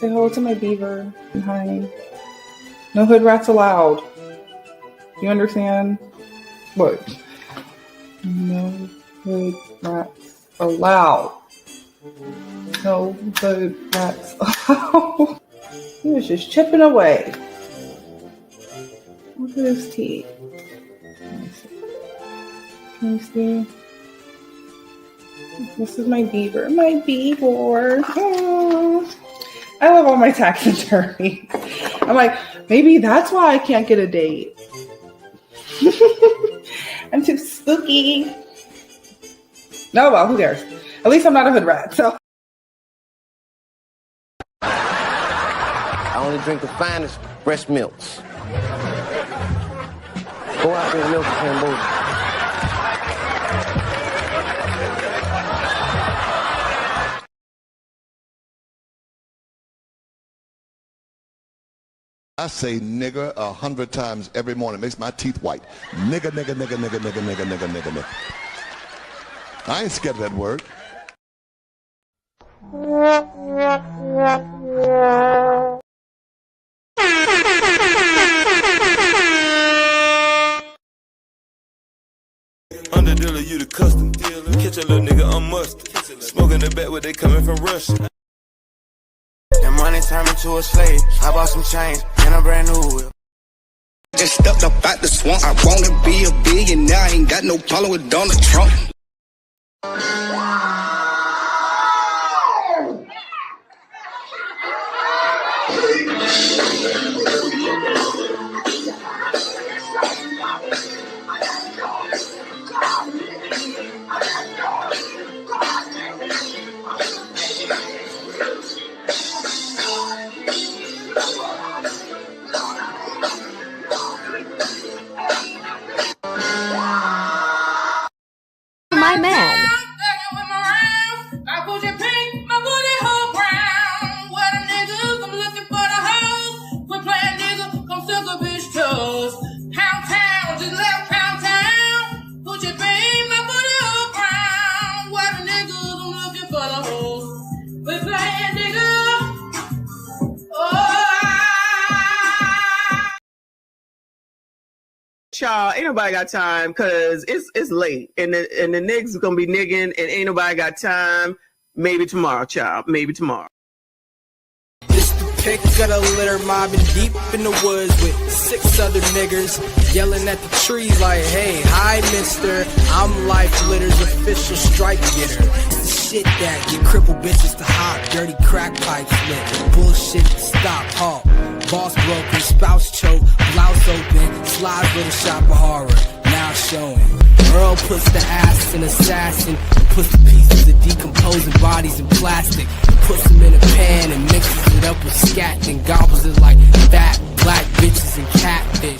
Say hello to my beaver. Hi. No hood rats allowed. You understand? What? No hood rats allowed. No hood rats allowed. He was just chipping away. Look at his teeth. Can you see? This is my beaver. My beaver. Aww. I love all my taxidermies. I'm like, maybe that's why I can't get a date. I'm too spooky. No, well, who cares? At least I'm not a hood rat, so. I only drink the finest breast milks. Go out there and milk in Cambodia. I say nigger 100 times every morning. It makes my teeth white. Nigger, nigger, nigger, nigger, nigger, nigger, nigger, nigger, nigger. I ain't scared of that word. Under dealer, you the custom dealer. Catch a little nigga on mustard. Smoking the back where they coming from Russia. That money turned me to a slave. I bought some chains and a brand new whip. Just stepped up out the swamp. I wanna be a billionaire. I ain't got no problem with Donald Trump. My man. Y'all, ain't nobody got time because it's late and the niggas gonna be nigging and ain't nobody got time. Maybe tomorrow, child. Maybe tomorrow. It's the pick of the litter mobbing deep in the woods with 6 other niggers yelling at the trees like, hey, hi, mister. I'm Life Litter's official stripe getter. The shit that get crippled bitches to hop, dirty crack pipes lit, bullshit stop, halt. Boss broken, spouse choke, blouse open, slides little shop of horror, now showing. Earl puts the ass in assassin, puts the pieces of decomposing bodies in plastic, puts them in a pan and mixes it up with scat, then gobbles it like fat black bitches and catfish.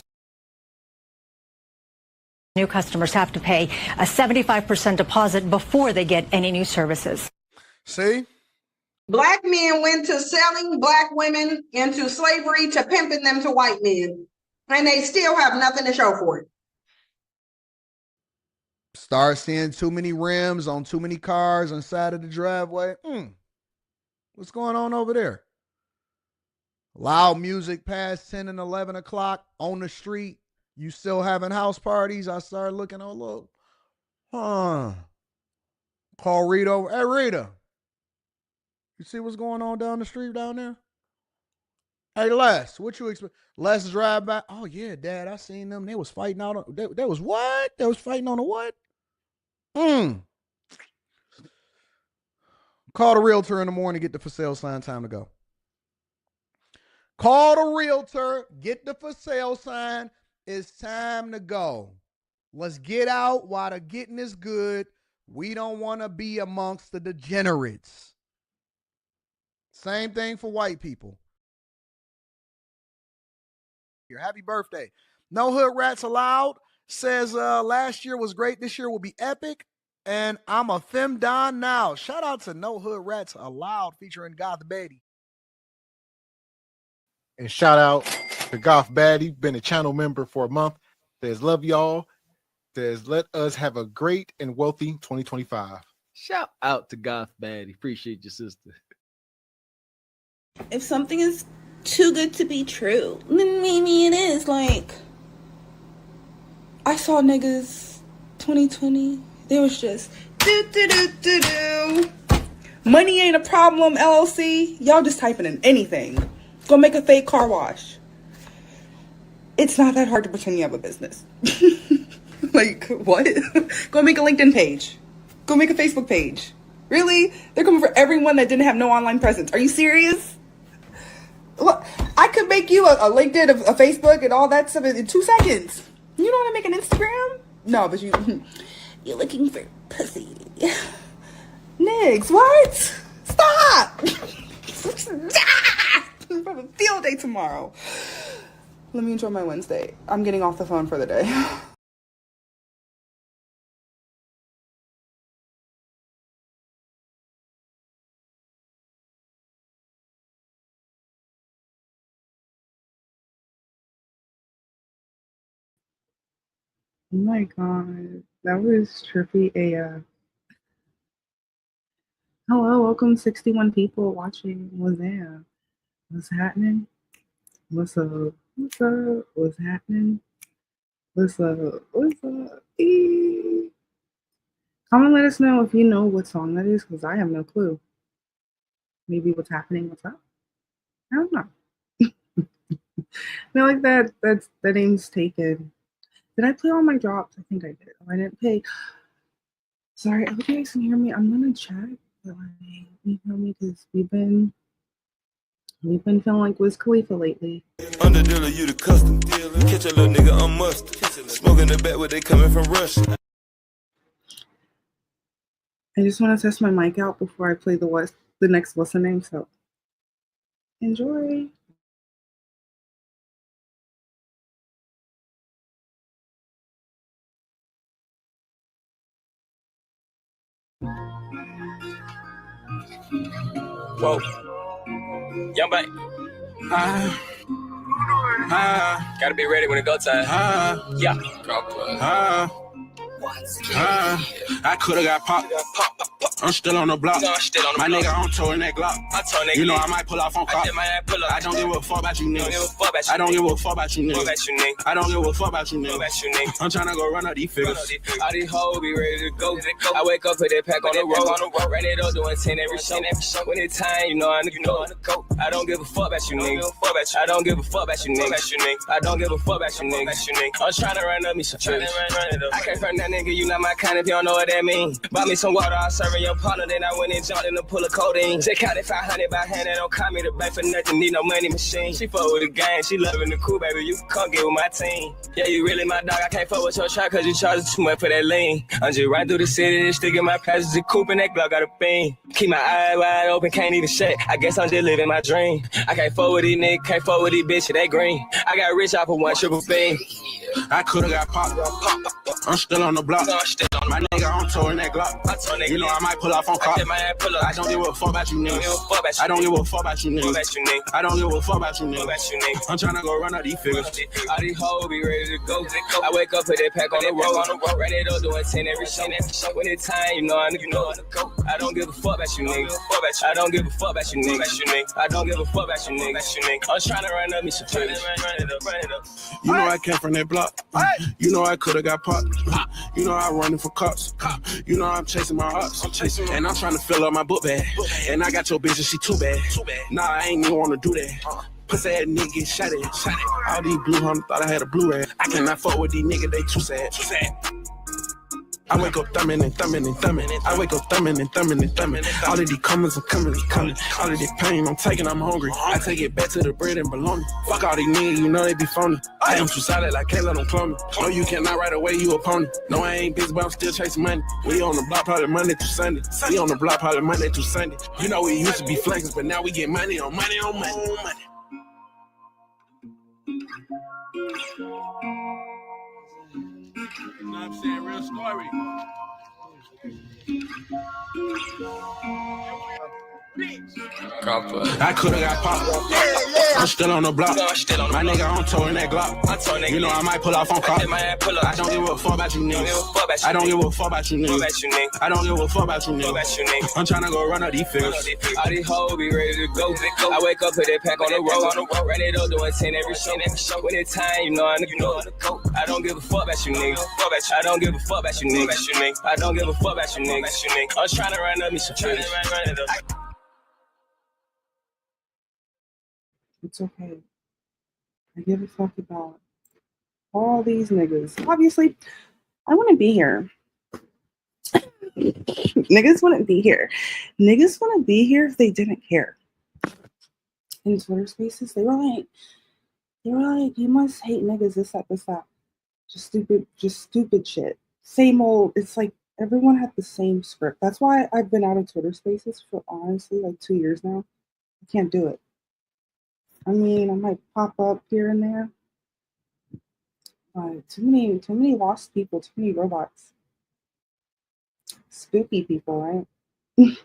New customers have to pay a 75% deposit before they get any new services. See? Black men went to selling black women into slavery to pimping them to white men, and they still have nothing to show for it. Start seeing too many rims on too many cars on the side of the driveway. What's going on over there? Loud music past 10 and 11 o'clock on the street. You still having house parties? I started looking a little. Call Rita over. Hey, Rita. You see what's going on down the street down there? Hey, Les, what you expect? Les drive by. Oh, yeah, Dad, I seen them. They was fighting out on. They was what? They was fighting on a what? Call the realtor in the morning, get the for sale sign, time to go. Call the realtor, get the for sale sign. It's time to go. Let's get out while the getting is good. We don't want to be amongst the degenerates. Same thing for white people. Here, happy birthday. No hood rats allowed. Says last year was great. This year will be epic. And I'm a femdon now. Shout out to No Hood Rats Allowed featuring Goth Baddie. And shout out to Goth Baddie, been a channel member for a month. Says love y'all. Says let us have a great and wealthy 2025. Shout out to Goth Baddie. Appreciate your sister. If something is too good to be true, then maybe it is. Like, I saw niggas 2020. They was just do. Money ain't a problem, LLC. Y'all just typing in anything. Go make a fake car wash. It's not that hard to pretend you have a business. Like, what? Go make a LinkedIn page. Go make a Facebook page. Really? They're coming for everyone that didn't have no online presence. Are you serious? Look, I could make you a LinkedIn, a Facebook, and all that stuff in 2 seconds. You know how to make an Instagram? No, but you're looking for pussy. Niggas, what? Stop! I'm having a field day tomorrow. Let me enjoy my Wednesday. I'm getting off the phone for the day. Oh my god, that was trippy AF. Hello, welcome 61 people watching. What's there? What's happening? What's up? What's up? What's happening? What's up? What's up? Eee. Come and let us know if you know what song that is, because I have no clue. Maybe what's happening, what's up? I don't know. I feel like that name's taken. Did I play all my drops? I think I did. Oh, I didn't pay. Sorry, I hope you guys can hear me. I'm gonna check, but like, you know me, because we've been feeling like Wiz Khalifa lately. Under dealer, you the custom dealer. Catch a little nigga on mustard. Smoking the bet where they coming from Russia. I just want to test my mic out before I play the next what's the name. So enjoy. Whoa. Young bite. Gotta be ready when it go time. Yeah. I could've got popped. I'm still on the block. My nigga on tour in that Glock. You know I might pull off on cop. I don't give a fuck about you niggas. I don't give a fuck about you niggas. I don't give a fuck about you niggas. I'm tryna go run up these figures. All these hoes be ready to go. I wake up, put that pack on the road. Ran it up, doing 10 every show. When it's time, you know I go. I don't give a fuck about you niggas. I don't give a fuck about you niggas. I don't give a fuck about you niggas. I'm tryna run up me some figures. I can't front that nigga, you not my kind if you don't know what that mean. Buy me some water, I'll serve your partner, then I went and jumped in a pull of codeine. They counted 500 by hand, they don't call me the bank for nothing, need no money machine. She fuck with the gang, she loving the cool, baby, you can come get with my team. Yeah, you really my dog, I can't fuck with your trap cause you charging too much for that lean. I'm just riding through the city, sticking my passenger coupe and that Glock got a beam. Keep my eyes wide open, can't even shake, I guess I'm just living my dream. I can't fuck with these niggas, can't fuck with these bitches, they green. I got rich off of one triple beam. I could've got popped. I'm still on the block. My nigga on tour in that Glock. You know I might pull off on cop. I don't give a fuck about you niggas. I don't give a fuck about you niggas. I don't give a fuck about you niggas. I'm tryna go run out these figures. All these hoes be ready to go. I wake up, put that pack on the road. Ran it up, doing 10 every show. When it's time, you know I go. I don't give a fuck about you niggas. I don't give a fuck about you niggas. I don't give a fuck about you niggas. I'm tryna run up me some figures. You know I came from that block. You know I could've got popped. You know I'm running for cops. You know I'm chasing my ops. And I'm trying to fill up my book bag. And I got your bitch and she too bad. Nah, I ain't even wanna do that. Pussy ass nigga get shot at. All these blue hunters thought I had a blue rat. I cannot fuck with these niggas, they too sad. I wake up thumbing and thumbing and thumbing. I wake up thumbing and thumbing and thumbing. All of these comments are coming. All of this pain I'm taking, I'm hungry. I take it back to the bread and bologna. Fuck all these niggas, you know they be phony. I am too solid, I can't let them clone me. No, you cannot ride away, you a pony. No, I ain't busy, but I'm still chasing money. We on the block probably Monday through Sunday. We on the block probably Monday through Sunday. You know we used to be flexing, but now we get money on money on money. You know what I'm saying? Real story. I could've got popped. I'm still on the block. My nigga, I'm towing that Glock. You know I might pull off on cop. I don't give a fuck about you niggas. I don't give a fuck about you niggas. I don't give a fuck about you niggas. I'm tryna go run up these figures. All these hoes be ready to go. I wake up, put that pack on the road. Ran it up, doing 10 every show. When it's time, you know I'm the go. I don't give a fuck about you niggas. I don't give a fuck about you niggas. I don't give a fuck about you niggas. I'm tryna run up me some trees. It's okay. I give a fuck about all these niggas. Obviously, I wouldn't be here. Niggas wouldn't be here. Niggas wouldn't be here if they didn't care. In Twitter spaces, they were like, you must hate niggas, this, that. Just stupid shit. Same old, it's like everyone had the same script. That's why I've been out of Twitter spaces for honestly like 2 years now. I can't do it. I mean, I might pop up here and there. But too many lost people, too many robots. Spooky people, right?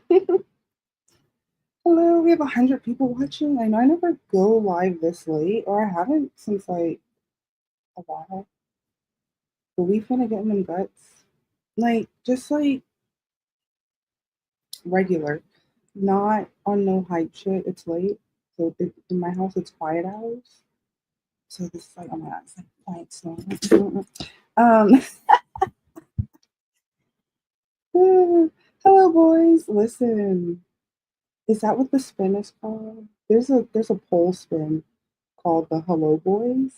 Hello, we have 100 people watching. I know I never go live this late, or I haven't since like a while. But we finna get in them guts. Like, just like regular. Not on no hype shit. It's late. So in my house, it's quiet hours. So this is like, oh my god, it's like quiet storm. Hello, boys. Listen, is that what the spin is called? There's a pole spin called the Hello Boys.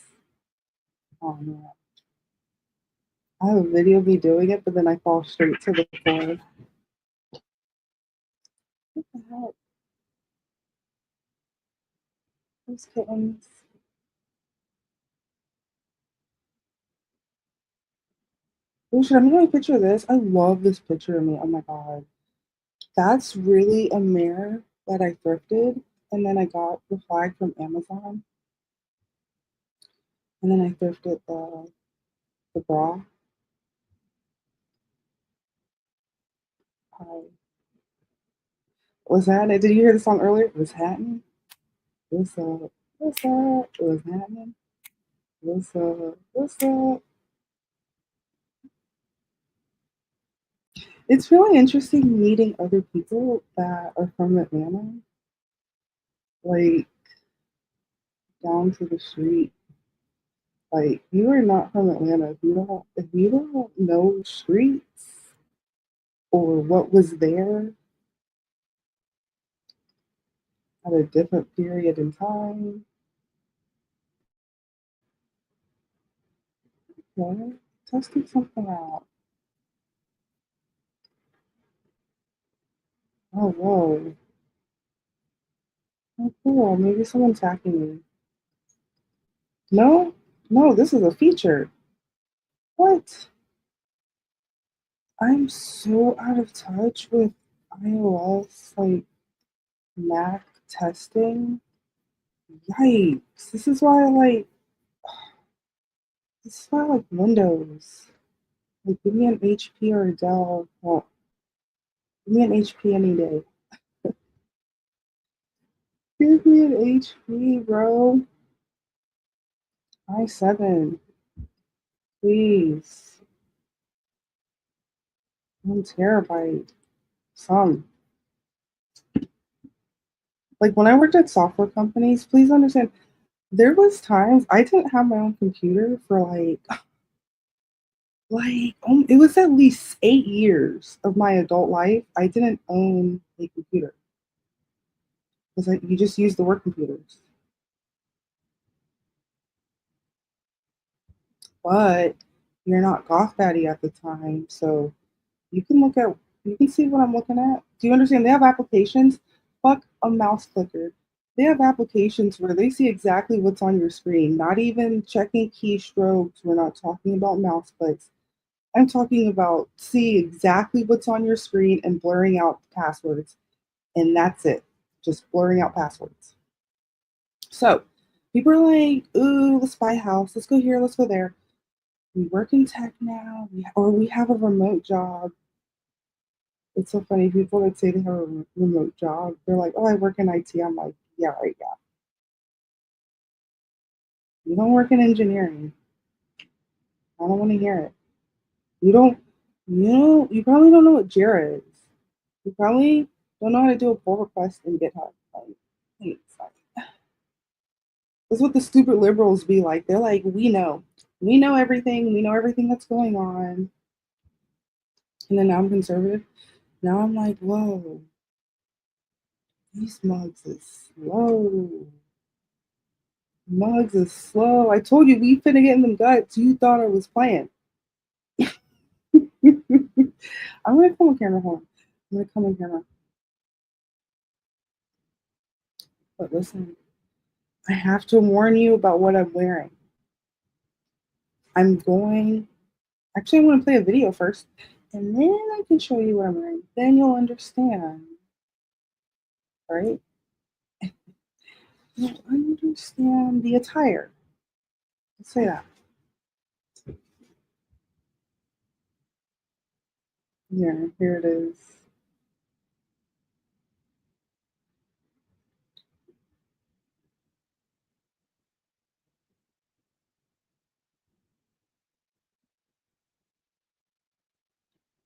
Oh man, I have a video of me doing it, but then I fall straight to the floor. What the heck? Those kittens. Oh, should I make a picture of this? I love this picture of me. Oh my god. That's really a mirror that I thrifted, and then I got the flag from Amazon. And then I thrifted the bra. Was that it? Did you hear the song earlier? Was happening? What's up? What's up? What's happening? What's up? What's up? It's really interesting meeting other people that are from Atlanta. Like, down to the street. Like, you are not from Atlanta. If you don't know streets or what was there at a different period in time. Okay, testing something out. Oh, whoa. Oh, cool. Maybe someone's hacking me. No, this is a feature. What? I'm so out of touch with iOS, like Mac testing. Yikes. This is why I like Windows. Like, give me an HP or a Dell. Well, give me an HP any day. Give me an HP, bro. i7. Please. 1 terabyte. Some. Like, when I worked at software companies, please understand, there was times I didn't have my own computer for it was at least 8 years of my adult life. I didn't own a computer because you just use the work computers. But you're not Goth Daddy at the time, so you can see what I'm looking at. Do you understand? They have applications. Fuck a mouse clicker. They have applications where they see exactly what's on your screen, not even checking keystrokes. We're not talking about mouse clicks. I'm talking about see exactly what's on your screen and blurring out passwords. And that's it. Just blurring out passwords. So people are like, ooh, let's buy a house. Let's go here. Let's go there. We work in tech now, or we have a remote job. It's so funny. People that say they have a remote job, they're like, oh, I work in IT. I'm like, yeah, right, yeah. You don't work in engineering. I don't want to hear it. You probably don't know what Jira is. You probably don't know how to do a pull request in GitHub. Like, it's like, that's what the stupid liberals be like. They're like, we know everything. We know everything that's going on. And then now I'm conservative. Now I'm like, whoa, these mugs is slow. Mugs is slow. I told you we finna get in them guts. You thought I was playing. I'm gonna come on camera. Hold on. I'm gonna come on camera. But listen, I have to warn you about what I'm wearing. Actually, I want to play a video first, and then I can show you what I'm wearing. Then you'll understand, right? You'll understand the attire. Let's say that. Yeah, here it is.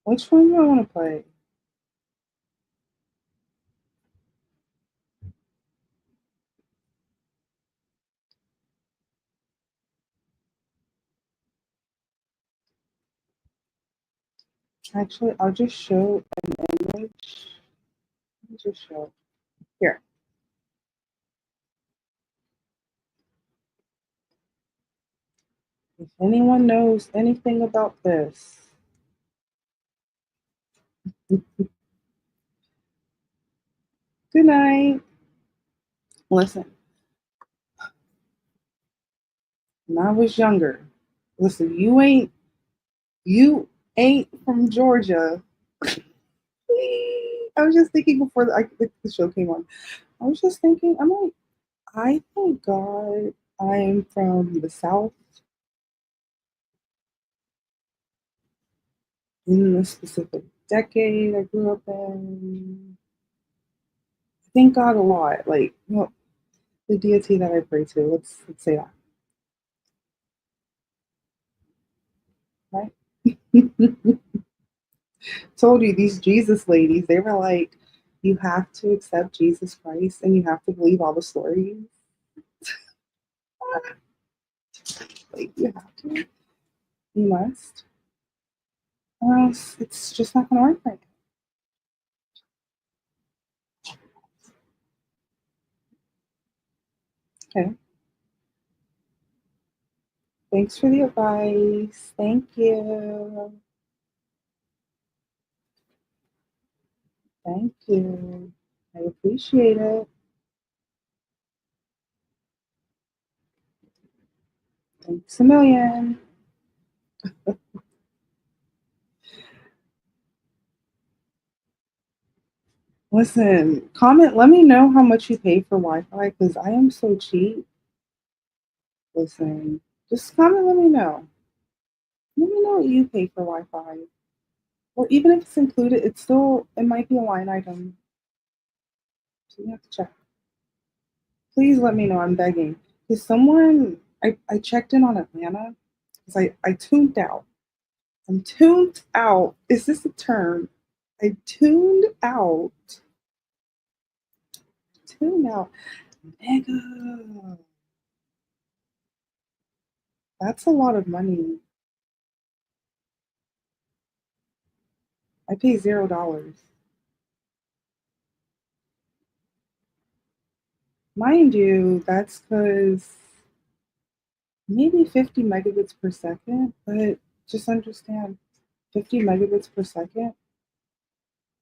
Which one do I want to play? Actually, I'll just show an image. Let me just show. Here. If anyone knows anything about this, good night. Listen, when I was younger, listen, you ain't from Georgia. I was just thinking before the show came on. I was just thinking, I'm like, I thank God I'm from the South in the specific decade I grew up in. Thank God a lot. Like, the deity that I pray to. Let's say that. Right? Told you these Jesus ladies, they were like, you have to accept Jesus Christ and you have to believe all the stories. Like, you have to. You must. Or else it's just not going to work right. Okay. Thanks for the advice. Thank you. Thank you. I appreciate it. Thanks a million. Listen, comment, let me know how much you pay for Wi-Fi because I am so cheap. Listen, just comment, let me know. Let me know what you pay for Wi-Fi. Or even if it's included, it might be a line item. So you have to check. Please let me know, I'm begging. Because I checked in on Atlanta because I tuned out. I'm tuned out. Is this a term? I tuned out. Tuned out. Nigga. That's a lot of money. I pay $0. Mind you, that's because maybe 50 megabits per second, but just understand 50 megabits per second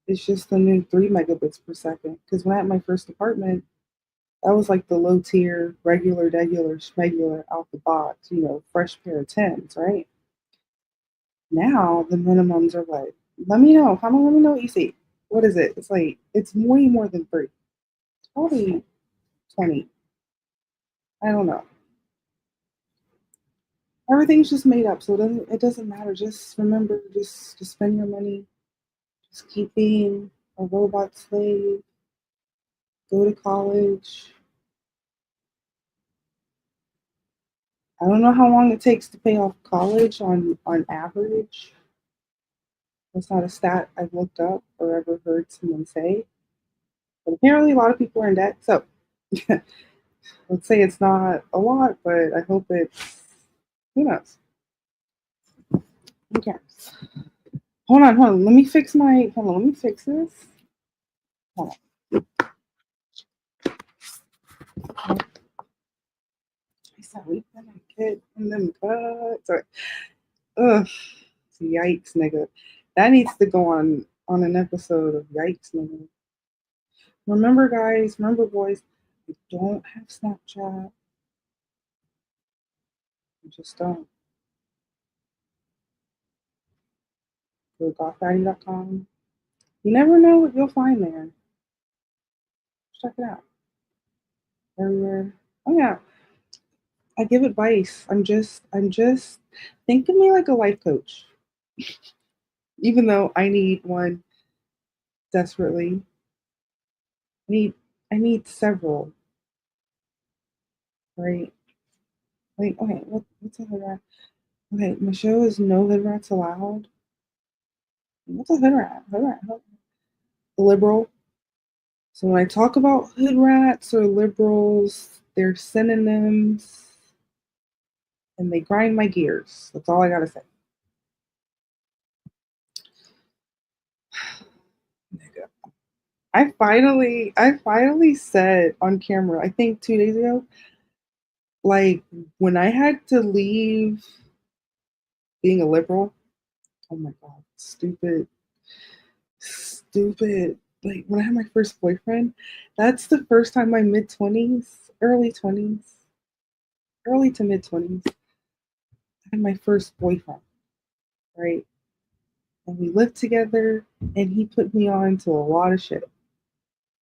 is just the new 3 megabits per second. Because when I had my first apartment, that was like the low tier, regular, schmegular, out the box, fresh pair of Tims, right? Now the minimums are what? Let me know. Let me know what you see. What is it? It's like, it's way more than 3. It's probably 20. I don't know. Everything's just made up, so it doesn't matter. Just remember, just to spend your money. Just keep being a robot slave. Go to college. I don't know how long it takes to pay off college on average. That's not a stat I've looked up or ever heard someone say. But apparently a lot of people are in debt. So let's say it's not a lot, but I hope it's, who knows? Okay. Hold on. Let me fix this. Hold on. Sorry, I get in them sorry. Ugh. Yikes, nigga. That needs to go on an episode of Yikes, nigga. Remember, guys, boys, I don't have Snapchat. I just don't. Go to golfdaddy.com. You never know what you'll find there. Check it out. Everywhere. Oh yeah. I give advice. I'm just think of me like a life coach. Even though I need one desperately. I need several. Right? Like, okay, what's a hood rat? Okay, my show is no hood rats allowed. What's a hood rat? Hood rat. Liberal. So when I talk about hood rats or liberals, they're synonyms and they grind my gears. That's all I gotta say. I finally said on camera, I think 2 days ago, like when I had to leave being a liberal, oh my god, stupid. Like when I had my first boyfriend, that's the first time my mid-20s, early to mid-20s, I had my first boyfriend, right? And we lived together and he put me on to a lot of shit.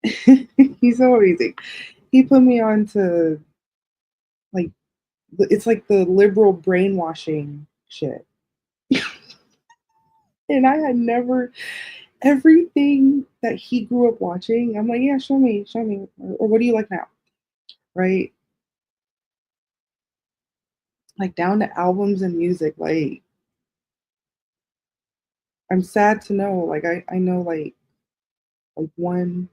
He's so amazing. He put me on to like it's like the liberal brainwashing shit. And I had never everything that he grew up watching. I'm like, yeah, show me, or what do you like now, right? Like down to albums and music. Like, I'm sad to know, like I know like one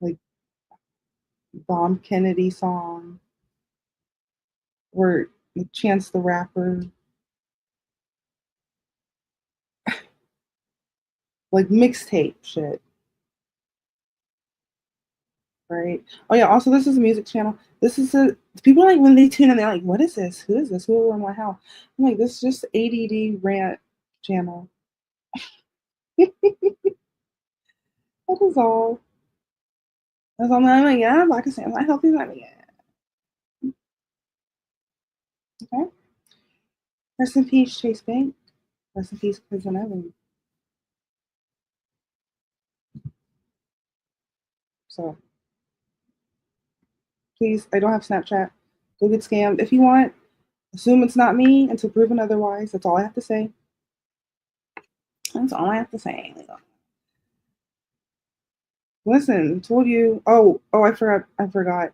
like Bomb Kennedy song, or Chance the Rapper, like mixtape shit. Right. Oh yeah. Also, this is a music channel. This is a people like when they tune in, they're like, "What is this? Who is this? Who am I? How?" I'm like, "This is just ADD rant channel." That is all. That's all. I'm like, yeah, like I said, I'm not helping that yet. Okay. Rest in peace, Chase Bank. Rest in peace, Cousin Evan. So, please, I don't have Snapchat. Go get scammed if you want. Assume it's not me until proven otherwise. That's all I have to say. That's all I have to say. Listen, told you. Oh, I forgot.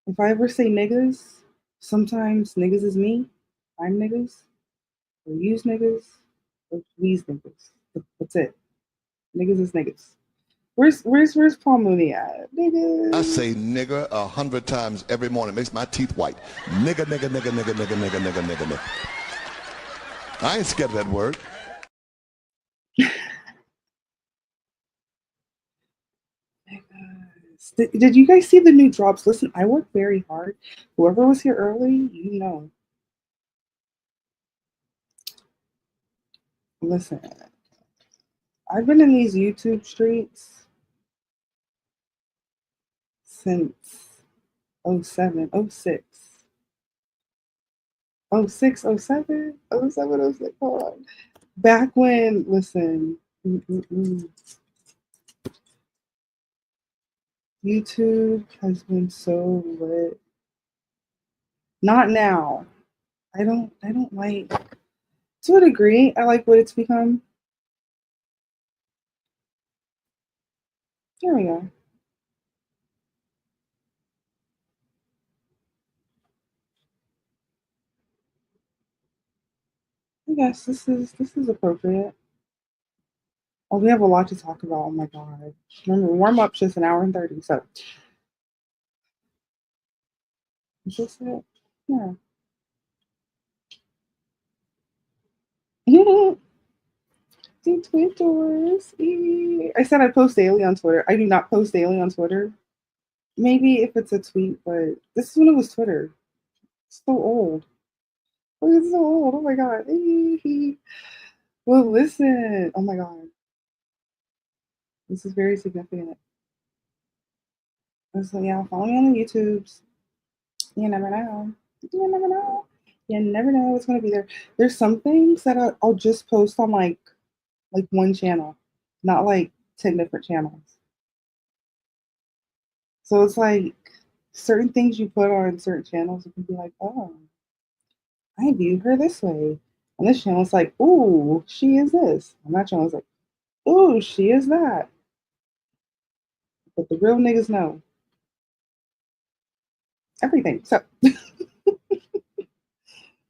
If I ever say niggas, sometimes niggas is me. I'm niggas. Or use niggas. Or please niggas. That's it. Niggas is niggas. Where's Paul Mooney at? Niggas. I say nigga 100 times every morning. Makes my teeth white. Nigga, nigga, nigga, nigga, nigga, nigga, nigga, nigga, nigga. I ain't scared of that word. Did you guys see the new drops? Listen, I work very hard. Whoever was here early, you know. Listen, I've been in these YouTube streets since 07, 06. 06, 07, 07, 06. Hold on. Back when, listen, YouTube has been so lit. Not now. I don't like, to a degree, I like what it's become. There we go. Yes, this is appropriate. Oh, we have a lot to talk about. Oh my god. Remember, warm up's just an hour and 30, so it's just it. Yeah. The Twitters. I said I post daily on Twitter. I do not post daily on Twitter. Maybe if it's a tweet, but this is when it was Twitter. It's so old. Oh, it's so old. Oh my god. Well, listen. Oh my god. This is very significant. So yeah, follow me on the YouTubes. You never know. You never know. You never know what's gonna be there. There's some things that I'll just post on like one channel, not like 10 different channels. So it's like certain things you put on certain channels, you can be like, oh, I view her this way. And this channel's like, ooh, she is this. And that channel's like, ooh, she is that. But the real niggas know everything. So real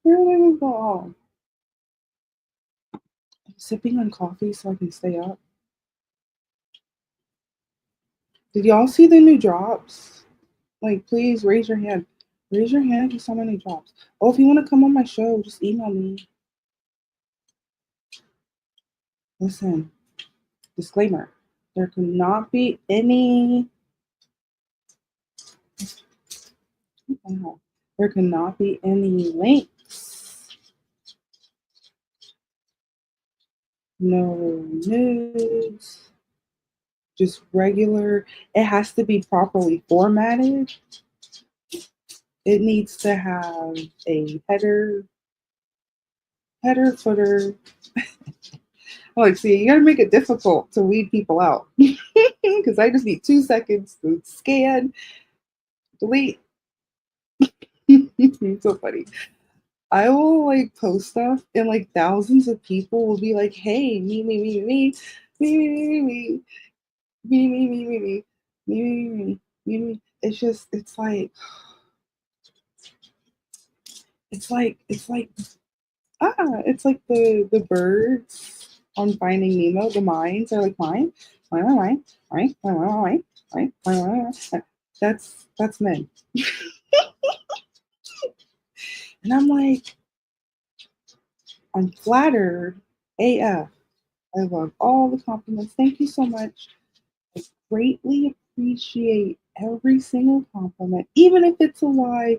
niggas go on. I'm sipping on coffee so I can stay up. Did y'all see the new drops? Like, please raise your hand. Raise your hand if you saw my new drops. Oh, if you want to come on my show, just email me. Listen, disclaimer. There cannot be any there cannot be any links. No news. Just regular. It has to be properly formatted. It needs to have a header, footer. Like, see, you gotta make it difficult to weed people out. Because I just need 2 seconds to scan, delete. It's so funny. I will like post stuff and like thousands of people will be like, hey, me, me, me, me, me, me, me, me, me, me, me, me, me, me, me, me, me. It's just, it's like the birds on Finding Nemo. The mines are like mine, mine, mine, mine, mine, mine, mine, mine, mine. That's men, and I'm like, I'm flattered AF. I love all the compliments. Thank you so much. I greatly appreciate every single compliment, even if it's a lie,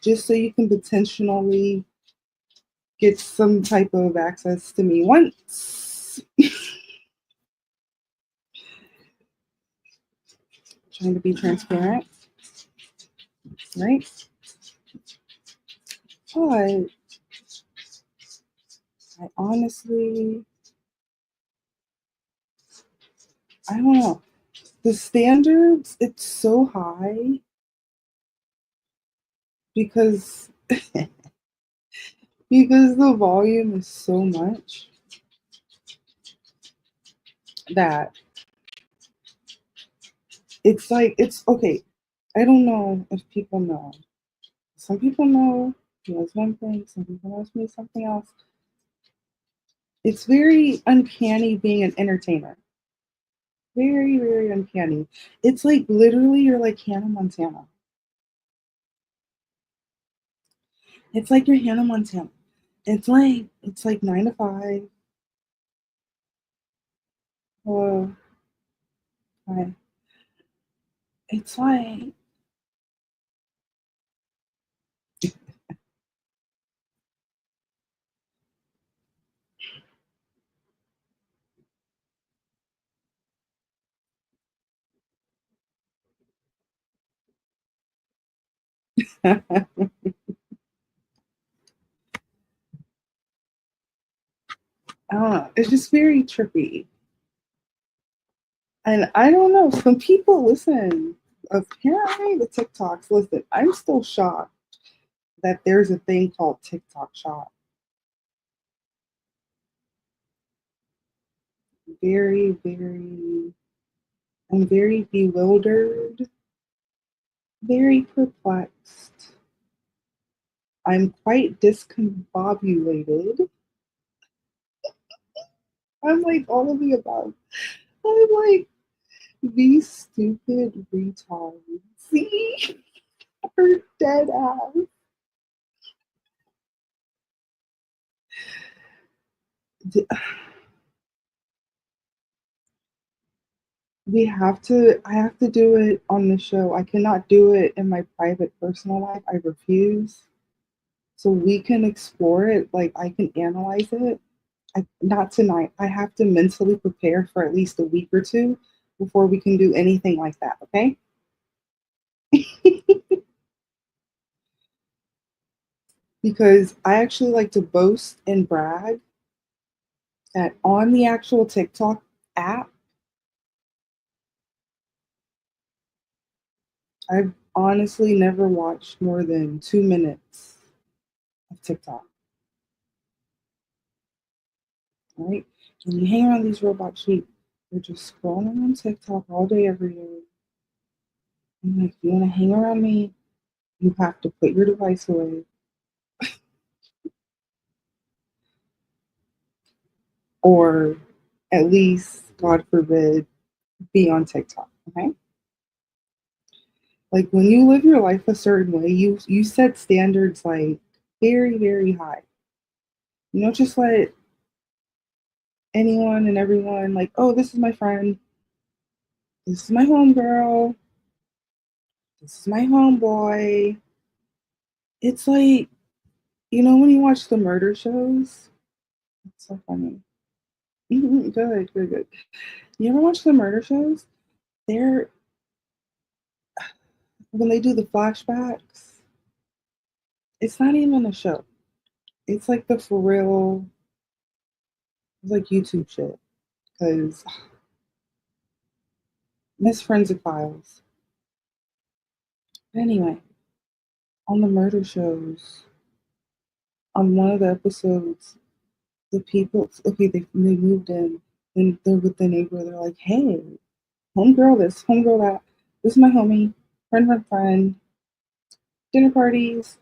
just so you can potentially get some type of access to me once. Trying to be transparent, right? But I honestly, I don't know. The standards, it's so high because because the volume is so much that it's like it's okay. I don't know if people know. Some people know he knows one thing, some people knows me something else. It's very uncanny being an entertainer. Very, very uncanny. It's like literally you're like Hannah Montana. It's like you're Hannah Montana. It's like 9 to 5. Oh, hi. It's like I don't know. It's just very trippy. And I don't know. Some people listen. Apparently the TikToks, listen, I'm still shocked that there's a thing called TikTok Shop. Very, very, I'm very bewildered, very perplexed. I'm quite discombobulated. I'm like all of the above. I'm like these stupid retards. See, her dead ass. I have to do it on the show. I cannot do it in my private personal life. I refuse. So we can explore it. Like I can analyze it. Not tonight. I have to mentally prepare for at least a week or two before we can do anything like that. Okay. Because I actually like to boast and brag that on the actual TikTok app, I've honestly never watched more than 2 minutes of TikTok. Right? When you hang around these robot sheep, they're just scrolling on TikTok all day, every day. And like, if you want to hang around me, you have to put your device away. Or at least, God forbid, be on TikTok. Okay? Like when you live your life a certain way, you set standards like very, very high. You don't just let anyone and everyone like, oh, this is my friend, this is my homegirl, this is my homeboy. It's like, when you watch the murder shows, it's so funny. Good, good, good. You ever watch the murder shows? They're when they do the flashbacks, it's not even a show. It's like the for real, it's like YouTube shit. Because Miss Forensic Files. Anyway, on the murder shows, on one of the episodes, the people, okay, they moved in, and they're with the neighbor. They're like, hey, homegirl this, homegirl that. This is my homie, friend of my friend. Dinner parties.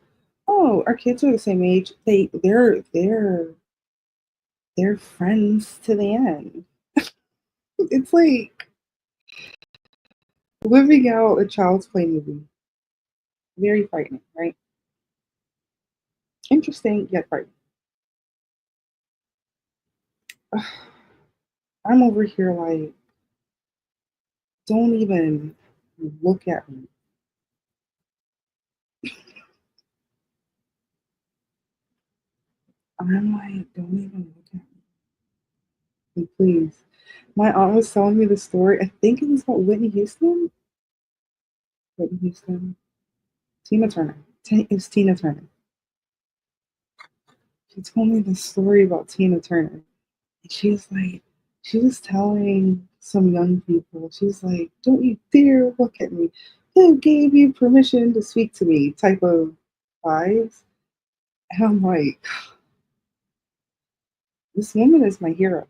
Oh, our kids are the same age. They're friends to the end. It's like living out a Child's Play movie. Very frightening, right? Interesting yet frightening. I'm over here like, don't even look at me. I'm like, don't even look at me, please. My aunt was telling me the story. I think it was about Whitney Houston. Whitney Houston. Tina Turner. It was Tina Turner. She told me the story about Tina Turner. And she was like, she was telling some young people, she was like, don't you dare look at me. Who gave you permission to speak to me? Type of vibes. And I'm like, this woman is my hero.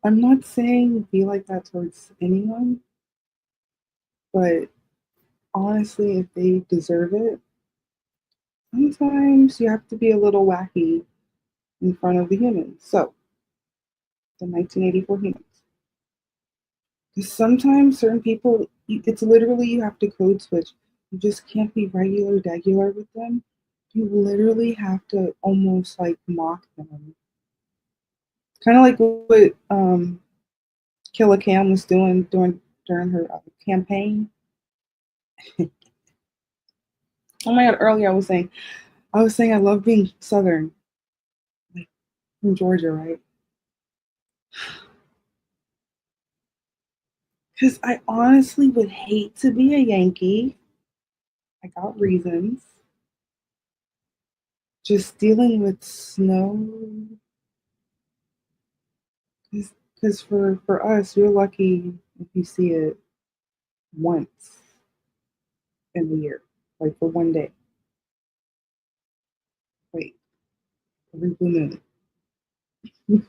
I'm not saying be like that towards anyone, but honestly, if they deserve it, sometimes you have to be a little wacky in front of the humans. So, the 1984 humans. Because sometimes certain people, it's literally you have to code switch. You just can't be regular with them. You literally have to almost like mock them. Kind of like what Killa Cam was doing during her campaign. Oh my god! Earlier I was saying I love being Southern, like from Georgia, right? Because I honestly would hate to be a Yankee. I got reasons. Just dealing with snow. Because for us, you're lucky if you see it once in the year, like for one day. Wait, every blue moon.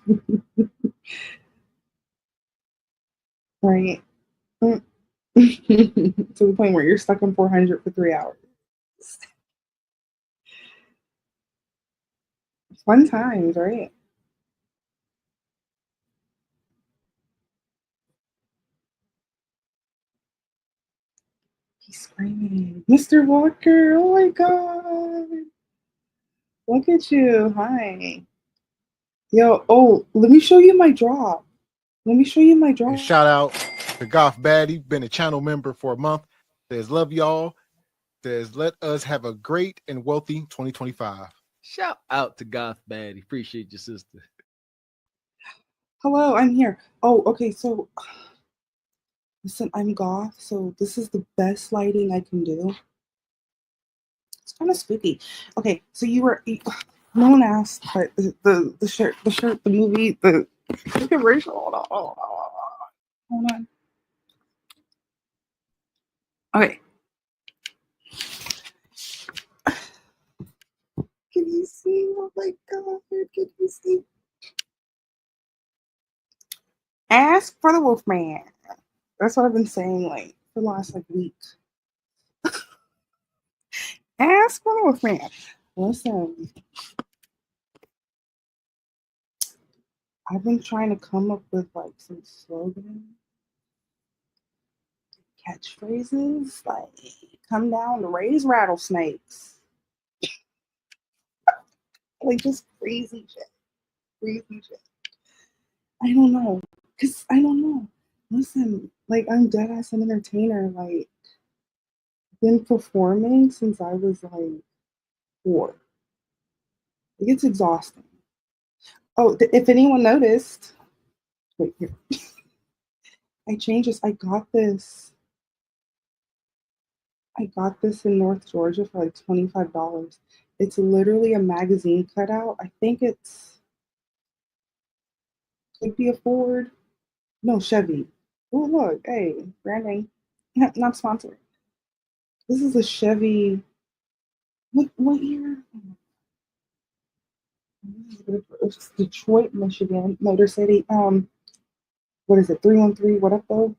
Right? To the point where you're stuck on 400 for 3 hours. Fun times, right? He's screaming, Mr. Walker, oh my god. Look at you. Hi. Yo, oh, let me show you my drop. Let me show you my drop. And shout out to Goth Baddie, been a channel member for a month. Says love y'all. Says let us have a great and wealthy 2025. Shout out to Goth Baddie. Appreciate your sister. Hello, I'm here. Oh, okay, so listen, I'm goth, so this is the best lighting I can do. It's kind of spooky. Okay, so no one asked, but the shirt, the movie, look at Rachel. Hold on. Okay. Can you see? Oh my god, can you see? Ask for the Wolfman. That's what I've been saying like for the last week. Ask for the Wolfman. Listen, I've been trying to come up with some slogan catchphrases like come down to raise rattlesnakes. Like just crazy shit. I don't know. Cause I don't know. Listen, I'm dead ass an entertainer, been performing since I was 4. It gets exhausting. Oh, if anyone noticed, wait here. I changed this. I got this in North Georgia for $25. It's literally a magazine cutout. I think could be a Ford. No, Chevy. Oh, look. Hey, branding. Not sponsored. This is a Chevy. What year? It's Detroit, Michigan, Motor City. What is it? 313. What up though?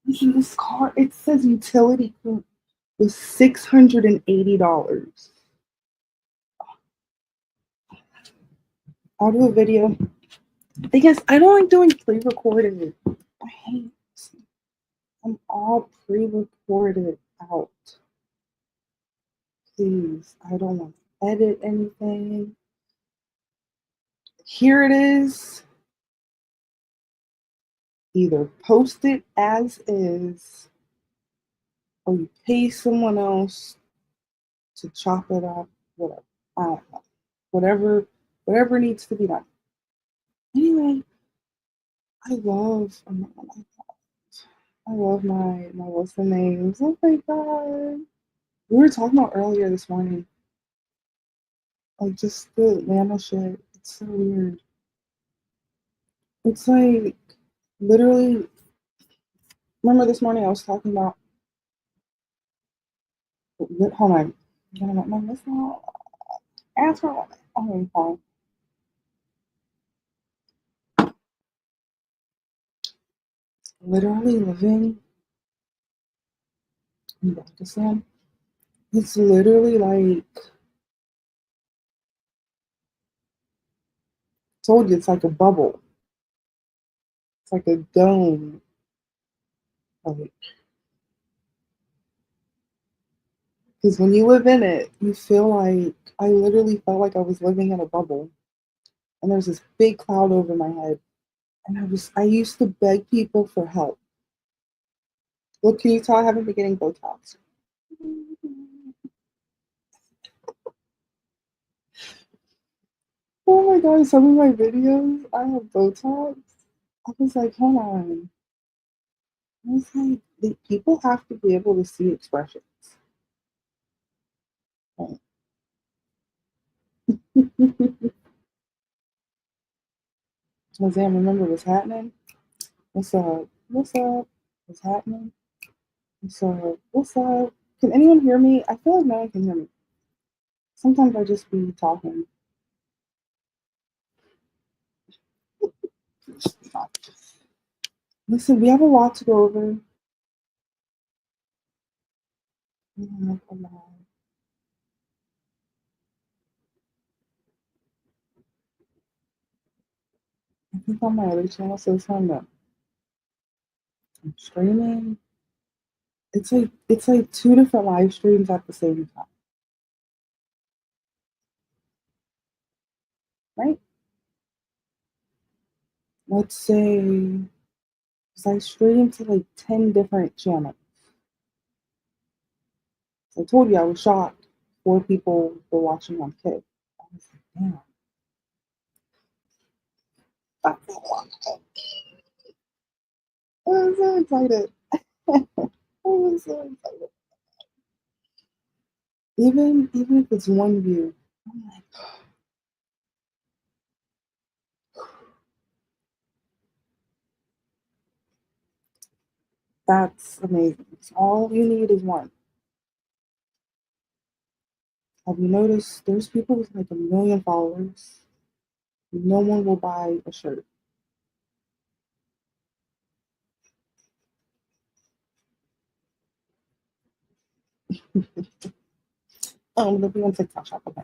This car. It says utility coupe was $680. I'll do a video. Because I don't like doing pre-recorded. I hate this. I'm all pre-recorded out. Please, I don't want to edit anything. Here it is. Either post it as is, or you pay someone else to chop it up. Whatever. I don't know. Whatever needs to be done. Anyway, I love my what's the names. Oh my god. We were talking about earlier this morning. Just the Atlanta shit. It's so weird. It's literally, remember this morning I was talking about, hold on. Ask for one. Okay, fine. Literally living in Pakistan. It's literally told you, it's like a bubble. It's like a dome. Because when you live in it, you feel I literally felt like I was living in a bubble. And there's this big cloud over my head. And I used to beg people for help. Look, can you tell I haven't been getting Botox? Oh my god, some of my videos, I have Botox. I was like, hold on. I was like, people have to be able to see expressions. Right. Zam, remember what's happening? What's up? What's up? What's happening? What's up? What's up? Can anyone hear me? I feel like no one can hear me. Sometimes I just be talking. Listen, we have a lot to go over. We have a lot. think on my other channel, so it's on the I'm streaming. It's like two different live streams at the same time. Right? Let's say, because I stream to like 10 different channels. So I told you I was shocked. 4 people were watching on Kick. I was like, damn. That's a lot. I was so excited. I was so excited. Even if it's one view, I'm like, that's amazing. So all you need is one. Have you noticed there's people with like 1 million followers? No one will buy a shirt. They'll be on TikTok shop, okay.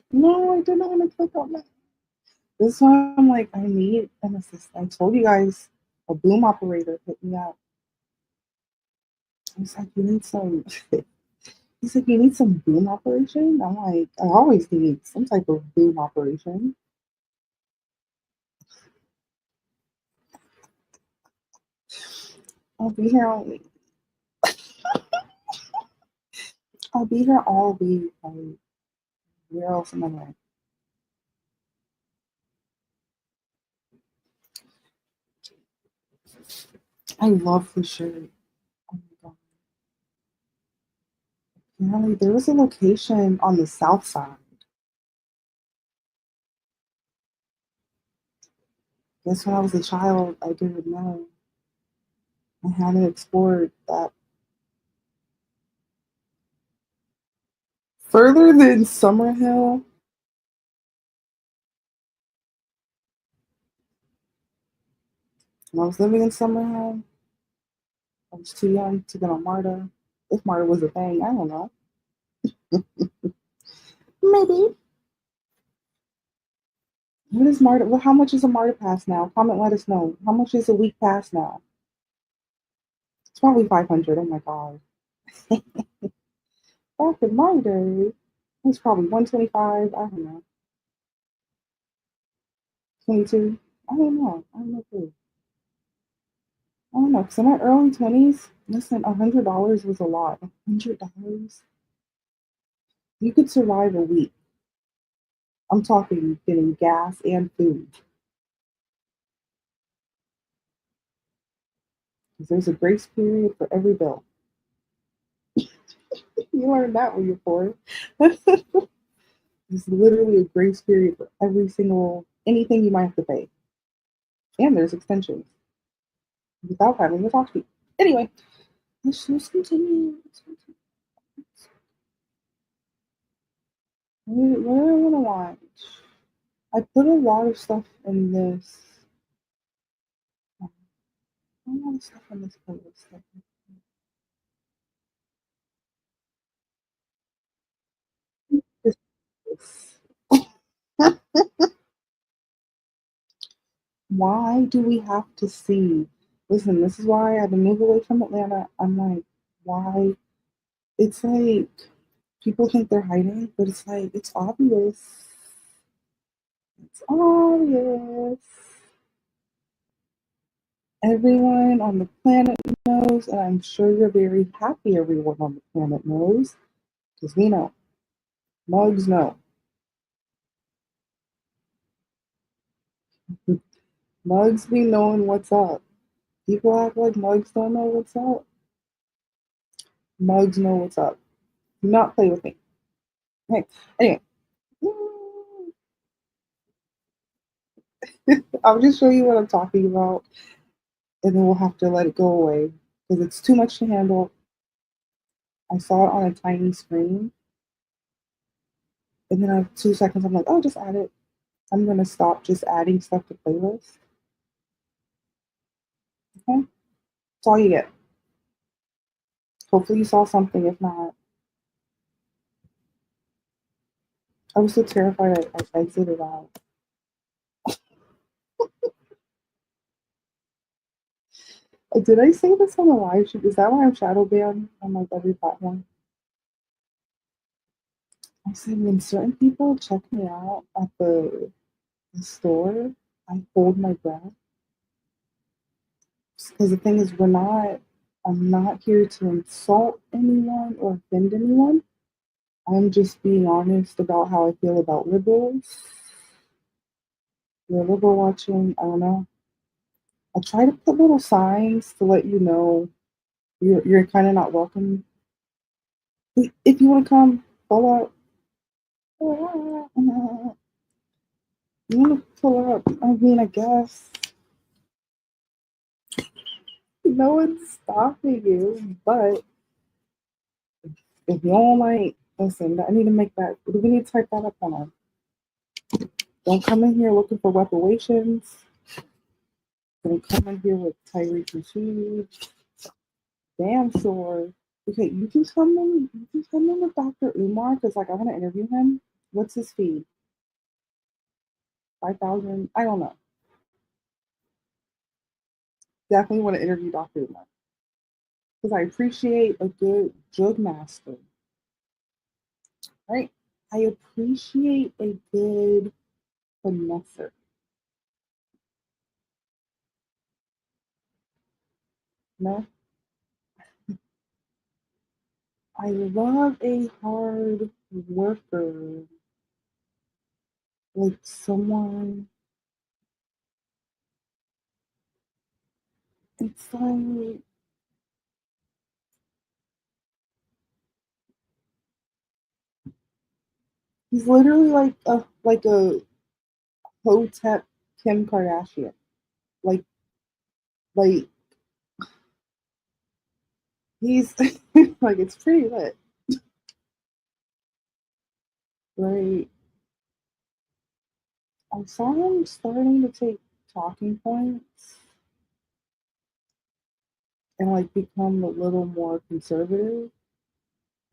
No, I did not want to click on that. This is why I'm like, I need an assistant. I told you guys a boom operator hit me up. He's like, you need some. He's like, you need some boom operation? I'm like, I always need some type of boom operation. I'll be here all week. I'll be here all week. Like, where else am I going? I love the shirt. Oh my god. Apparently, there was a location on the south side. Guess when I was a child, I didn't know. I hadn't explored that further than Summerhill. When I was living in Summerhill, I was too young to get on MARTA. If MARTA was a thing, I don't know. Maybe. What is MARTA? Well, how much is a MARTA pass now? Comment, let us know. How much is a week pass now? It's probably 500. Oh my god. Back in my day, it's probably 125. I don't know. 22. I don't know. I don't know. Too. I don't know. Because in my early 20s, listen, $100 was a lot. $100. You could survive a week. I'm talking getting gas and food. Because there's a grace period for every bill. You learned that when you're poor. There's literally a grace period for every single anything you might have to pay. And there's extensions without having to talk to people. Anyway, let's continue. What do I want to watch? I put a lot of stuff in this. A lot of stuff in this playlist. Why do we have to see? Listen, this is why I had to move away from Atlanta. I'm like, why? It's like people think they're hiding, but it's like, it's obvious. It's obvious. Everyone on the planet knows, and I'm sure you're very happy everyone on the planet knows, because we know. Mugs know. Mugs be knowing what's up. People act like mugs don't know what's up. Mugs know what's up. Do not play with me. Okay. Anyway. I'll just show you what I'm talking about, and then we'll have to let it go away. because it's too much to handle. I saw it on a tiny screen, and then after 2 seconds, I'm like, oh, just add it. I'm gonna stop just adding stuff to playlists. Okay, that's all you get. Hopefully, you saw something. If not, I was so terrified I exited out. Did I say this on a live stream? Is that why I'm shadow banned on like every platform? I said when certain people check me out at the store, I hold my breath. Because the thing is, I'm not here to insult anyone or offend anyone. I'm just being honest about how I feel about liberals. You're liberal watching, I don't know. I try to put little signs to let you know you're kind of not welcome. If you want to come, follow up. You want to pull up? I mean, I guess. No one's stopping you, but if you don't like, listen, I need to make that, we need to type that up on our. Don't come in here looking for reparations. Don't come in here with Tyreek Rashid. Damn sure. Okay, you can come in. You can come in with Dr. Umar because, like, I want to interview him. What's his fee? 5,000. I don't know. Definitely want to interview Dr. Umar because I appreciate a good drug master. Right? I appreciate a good finesser. No, I love a hard worker, like someone. It's like he's literally like a Hotep Kim Kardashian. Like like he's like it's pretty lit. Right. I saw him starting to take talking points and like become a little more conservative.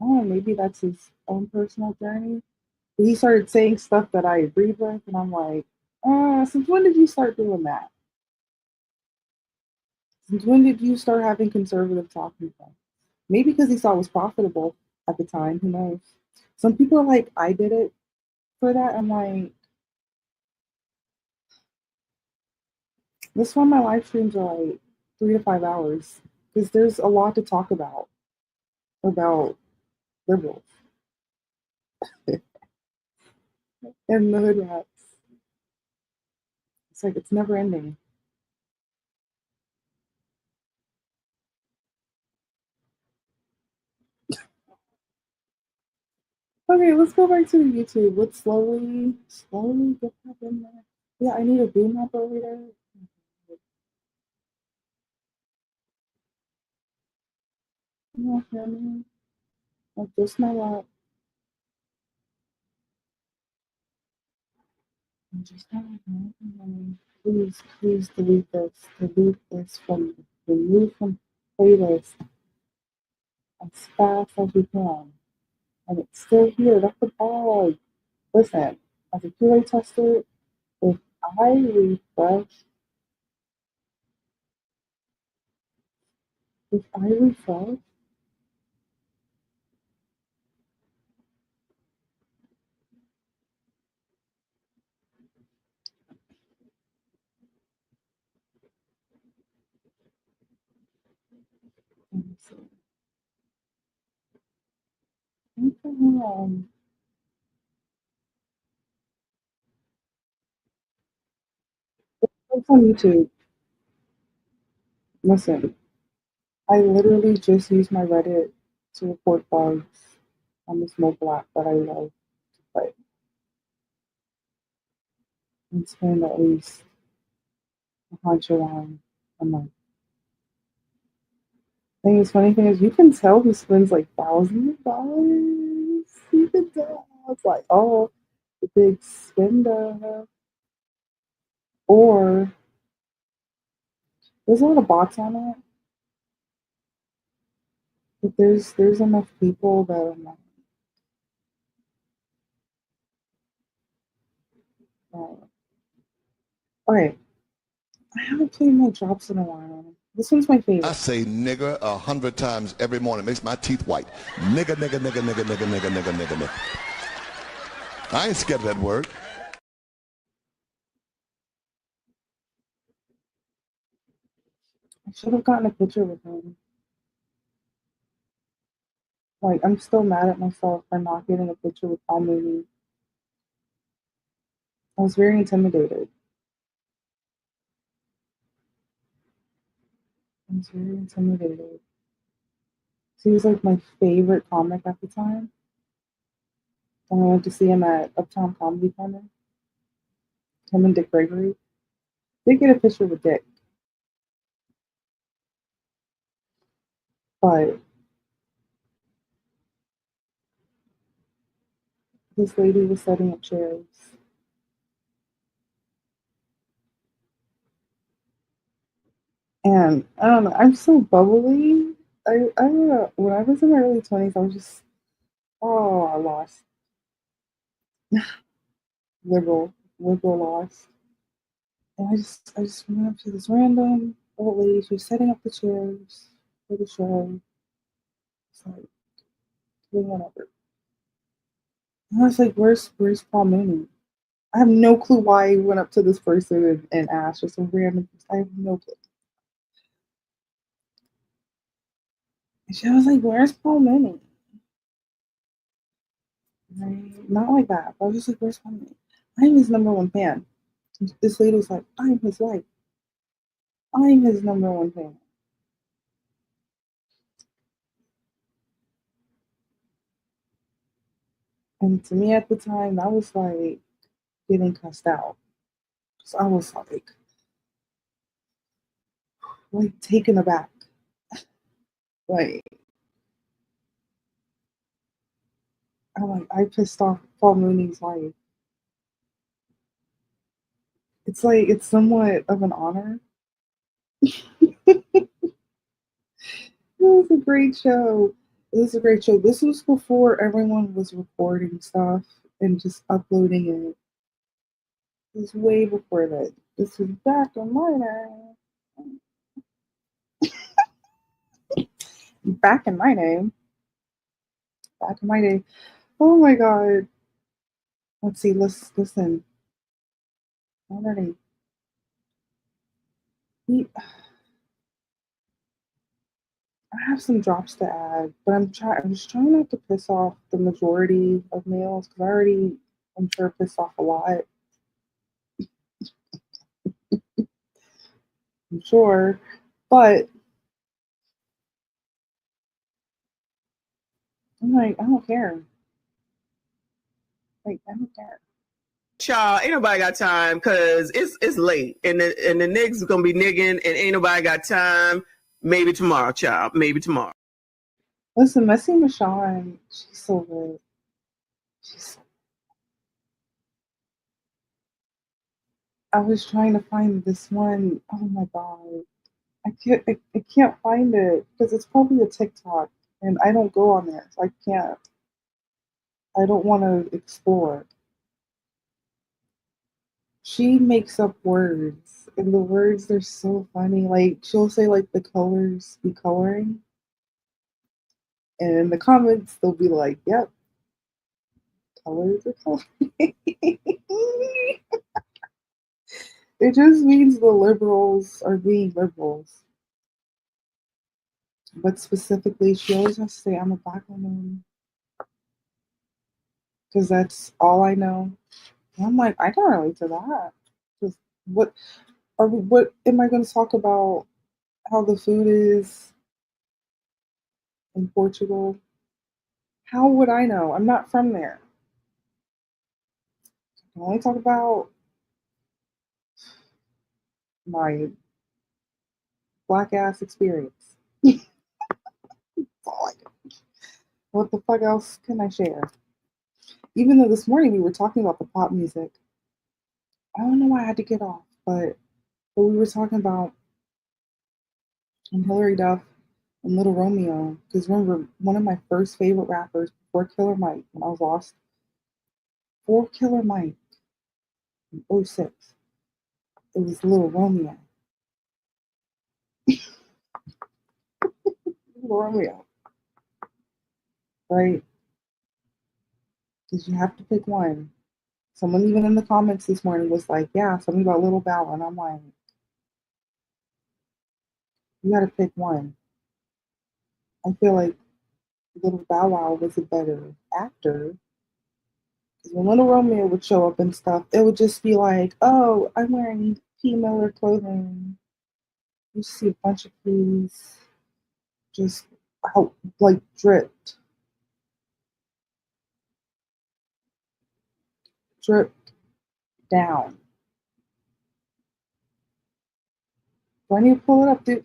I don't know, maybe that's his own personal journey. But he started saying stuff that I agreed with, and I'm like, since when did you start doing that? Since when did you start having conservative talking points? Maybe because he saw it was profitable at the time. Who knows? Some people are like, I did it for that. I'm like, this is why my live streams are like 3 to 5 hours because there's a lot to talk about liberals and the hood rats. It's like it's never ending. Okay, let's go back to the YouTube. Let's slowly get back in there. Yeah, I need a boom operator. You don't hear me? Like just my luck. Just please, please delete this. Delete this from remove from playlist as fast as we can. And it's still here. That's the bug. Listen, as a QA tester, if I refresh, if I refresh, let me see. It's on YouTube. Listen, I literally just use my Reddit to report bugs on this mobile app that I love to play and spend at least $100 a month. And the funny thing is, you can tell who spends like thousands of dollars. You can tell. It's like, oh, the big spender. Or there's a lot of bots on it, but there's enough people that I'm like, oh. All right, I haven't played my drops in a while. This one's my favorite. I say nigger 100 times every morning. Makes my teeth white. Nigger, nigger, nigger, nigger, nigger, nigger, nigger, nigger, nigger. I ain't scared of that word. I should have gotten a picture with him. Like, I'm still mad at myself for not getting a picture with Paul Mooney. I was very intimidated. I was very intimidated. He was like my favorite comic at the time. And I went to see him at Uptown Comedy Corner. Him and Dick Gregory. Did get a picture with Dick. But this lady was setting up chairs. And I don't know, I'm so bubbly. When I was in my early 20s, I was just, oh, I lost. liberal lost. And I just went up to this random old lady. She was setting up the chairs for the show. It's like, doing whatever. And I was like, where's Paul Mooney? I have no clue why I went up to this person and asked, just a random person. I have no clue. And she was like, where's Paul Mooney? Right? Not like that. But I was just like, where's Paul Mooney? I'm his number one fan. This lady was like, I'm his wife. I'm his number one fan. And to me at the time, that was like getting cussed out. So I was like taken aback. Like, I pissed off Paul Mooney's wife. It's like, it's somewhat of an honor. It was a great show. It was a great show. This was before everyone was recording stuff and just uploading it. It was way before that. This was back in my day. Back in my day. Back in my day. Oh my god. Let's see, listen. Already. I have some drops to add, but I'm just trying not to piss off the majority of males because I'm sure pissed off a lot. I'm sure, but I'm like, I don't care. Like, I don't care. Y'all, ain't nobody got time because it's late and the niggas gonna be nigging and ain't nobody got time. Maybe tomorrow, child. Maybe tomorrow. Listen, Messy Michonne, she's so good. I was trying to find this one. Oh my god, I can't find it because it's probably a TikTok, and I don't go on there, so I can't. I don't want to explore. She makes up words, and the words are so funny. Like, she'll say like the colors be coloring, and in the comments they'll be like, "Yep, colors are coloring." It just means the liberals are being liberals. But specifically, she always has to say, "I'm a black woman," because that's all I know. And I'm like, I can relate to that. Just what am I going to talk about? How the food is in Portugal? How would I know? I'm not from there. I can only talk about my black ass experience. What the fuck else can I share? Even though this morning we were talking about the pop music. I don't know why I had to get off, but we were talking about Hillary Duff and Little Romeo. Because remember, one of my first favorite rappers before Killer Mike, when I was lost, before Killer Mike in '06, it was Little Romeo. Little Romeo. Right? Because you have to pick one. Someone even in the comments this morning was like, yeah, something about Little Bow. And I'm like, you got to pick one. I feel like Little Bow Wow was a better actor. Because when Little Romeo would show up and stuff, it would just be like, oh, I'm wearing P. Miller clothing. You see a bunch of P's just out, like dripped down. Do I need to pull it up, dude?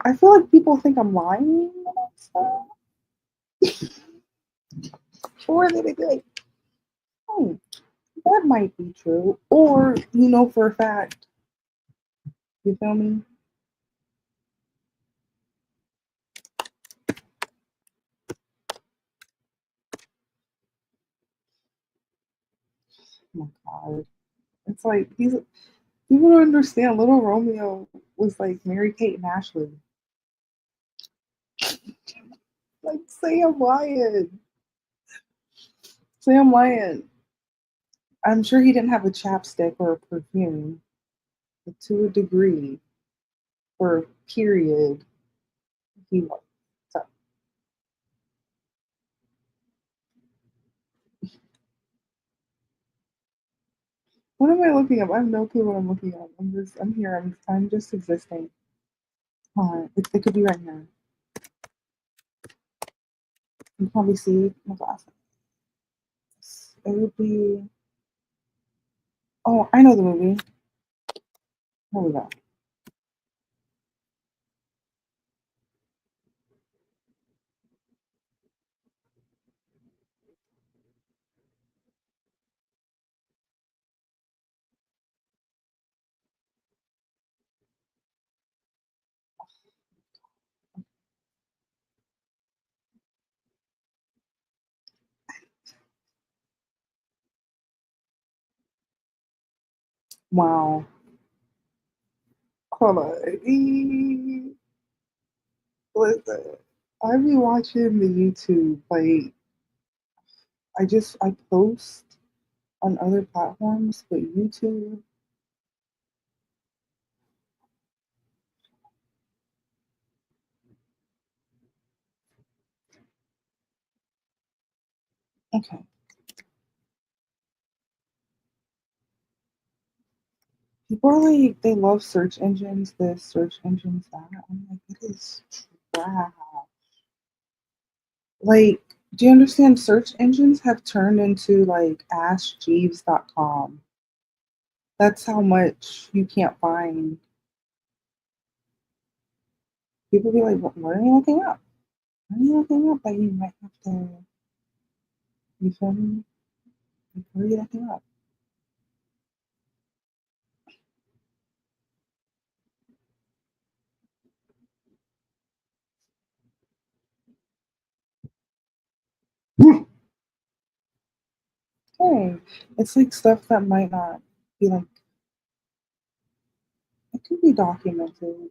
I feel like people think I'm lying about stuff. Or they be like, oh, that might be true. Or you know for a fact. You feel me? Oh my god. It's like these people don't understand. Little Romeo was like Mary-Kate and Ashley. Like Sam Lyon. Sam Lyon. I'm sure he didn't have a chapstick or a perfume, but to a degree, for a period, he was. So, what am I looking up? I have no clue what I'm looking up. I'm here. I'm just existing. It could be right here. You can probably see my glasses. It would be. Oh, I know the movie. Here we go. Wow. Hold on. Listen, I be watching the YouTube. Like, I post on other platforms, but YouTube. Okay. People are like, they love search engines this, search engines that. I'm like, it is trash. Like, do you understand? Search engines have turned into like AskJeeves.com. That's how much you can't find. People be like, what are you looking up? What are you looking up that you might have to, you feel me? Like, what are you looking up? Hey, it's like stuff that might not be like, it could be documented.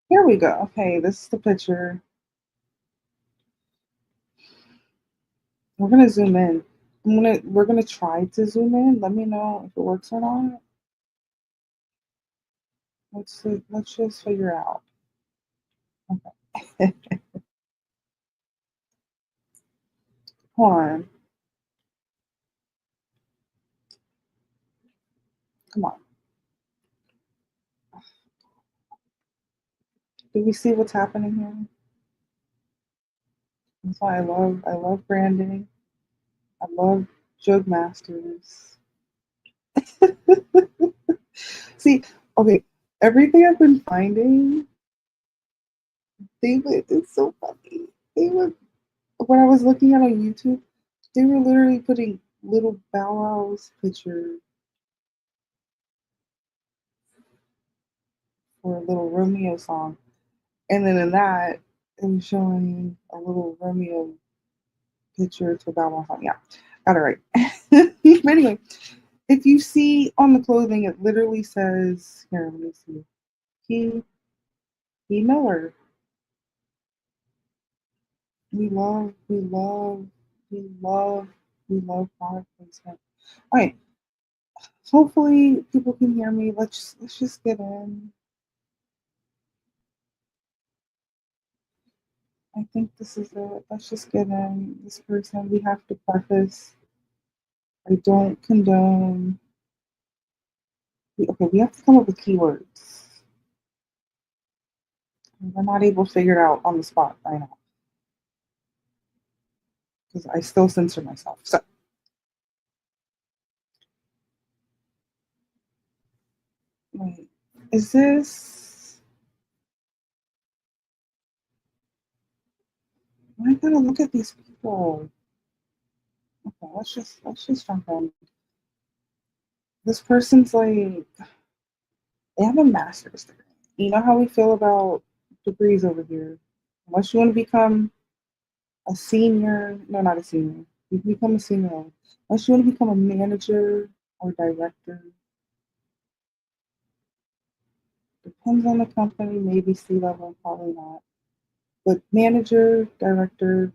Here we go. Okay, this is the picture. We're gonna zoom in. We're gonna try to zoom in. Let me know if it works or not. Let's just figure out. Okay. Hold on. Come on. Do we see what's happening here? That's why I love branding. I love jug masters. See, okay, everything I've been finding, it's so funny. They would, when I was looking at on YouTube, they were literally putting little Bow Wow's picture for a little Romeo song. And then in that, it was showing a little Romeo picture to Bow Wow song. Yeah, got it right. But anyway, if you see on the clothing, it literally says, here, let me see. He Miller. We love, we love, we love, we love product placement. All right. Hopefully people can hear me. Let's just get in. I think this is it. Let's just get in. This person, we have to preface. I don't condone. Okay, we have to come up with keywords. We're not able to figure it out on the spot right now. Because I still censor myself. So wait, is this? I gotta look at these people. Okay, let's just jump in. This person's like, they have a master's degree. You know how we feel about degrees over here. Unless you want to become a senior, no, not a senior. You can become a senior. Unless you want to become a manager or director. Depends on the company, maybe C-level, probably not. But manager, director,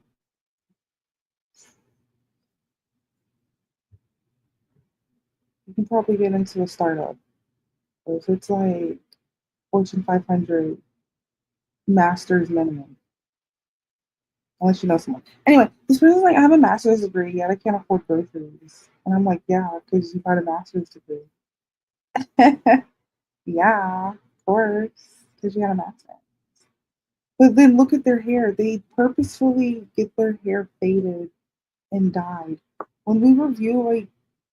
you can probably get into a startup. But if it's like Fortune 500, master's minimum. Unless you know someone. Anyway, this person's like, I have a master's degree, yet I can't afford groceries. And I'm like, yeah, because you got a master's degree. Yeah, of course, because you got a master's. But then look at their hair. They purposefully get their hair faded and dyed. When we review like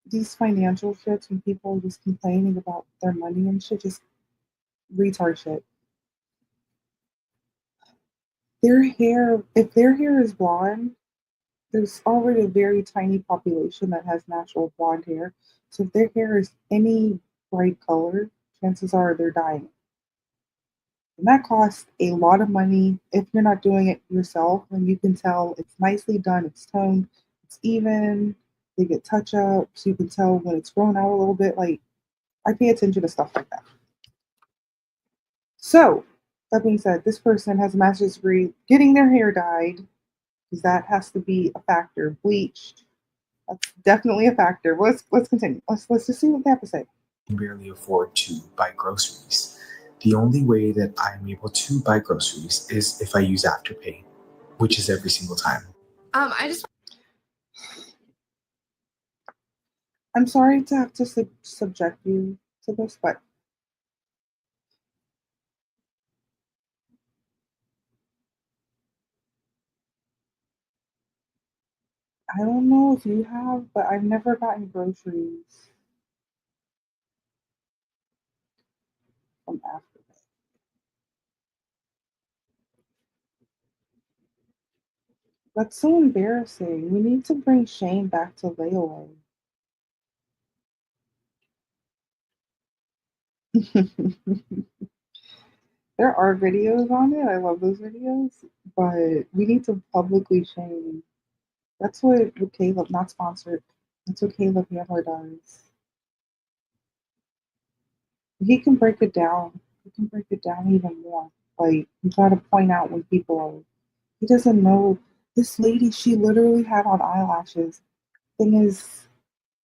these financial shits when people are just complaining about their money and shit, just retard shit. Their hair, if their hair is blonde, there's already a very tiny population that has natural blonde hair. So if their hair is any bright color, chances are they're dying. And that costs a lot of money. If you're not doing it yourself, then you can tell it's nicely done, it's toned, it's even, they get touch ups, you can tell when it's grown out a little bit. Like, I pay attention to stuff like that. So, that being said, this person has a master's degree getting their hair dyed, because that has to be a factor. Bleached, that's definitely a factor. Let's continue. Let's just see what they have to say. Barely afford to buy groceries. The only way that I'm able to buy groceries is if I use Afterpay, which is every single time. I'm sorry to have to subject you to this, but I don't know if you have, but I've never gotten groceries from Afterpay. That's so embarrassing. We need to bring shame back to layaway. There are videos on it. I love those videos, but we need to publicly shame. That's what Caleb, not sponsored. That's what Caleb Hamler does. He can break it down. He can break it down even more. Like, you gotta point out when people are. He doesn't know. This lady, she literally had on eyelashes. Thing is,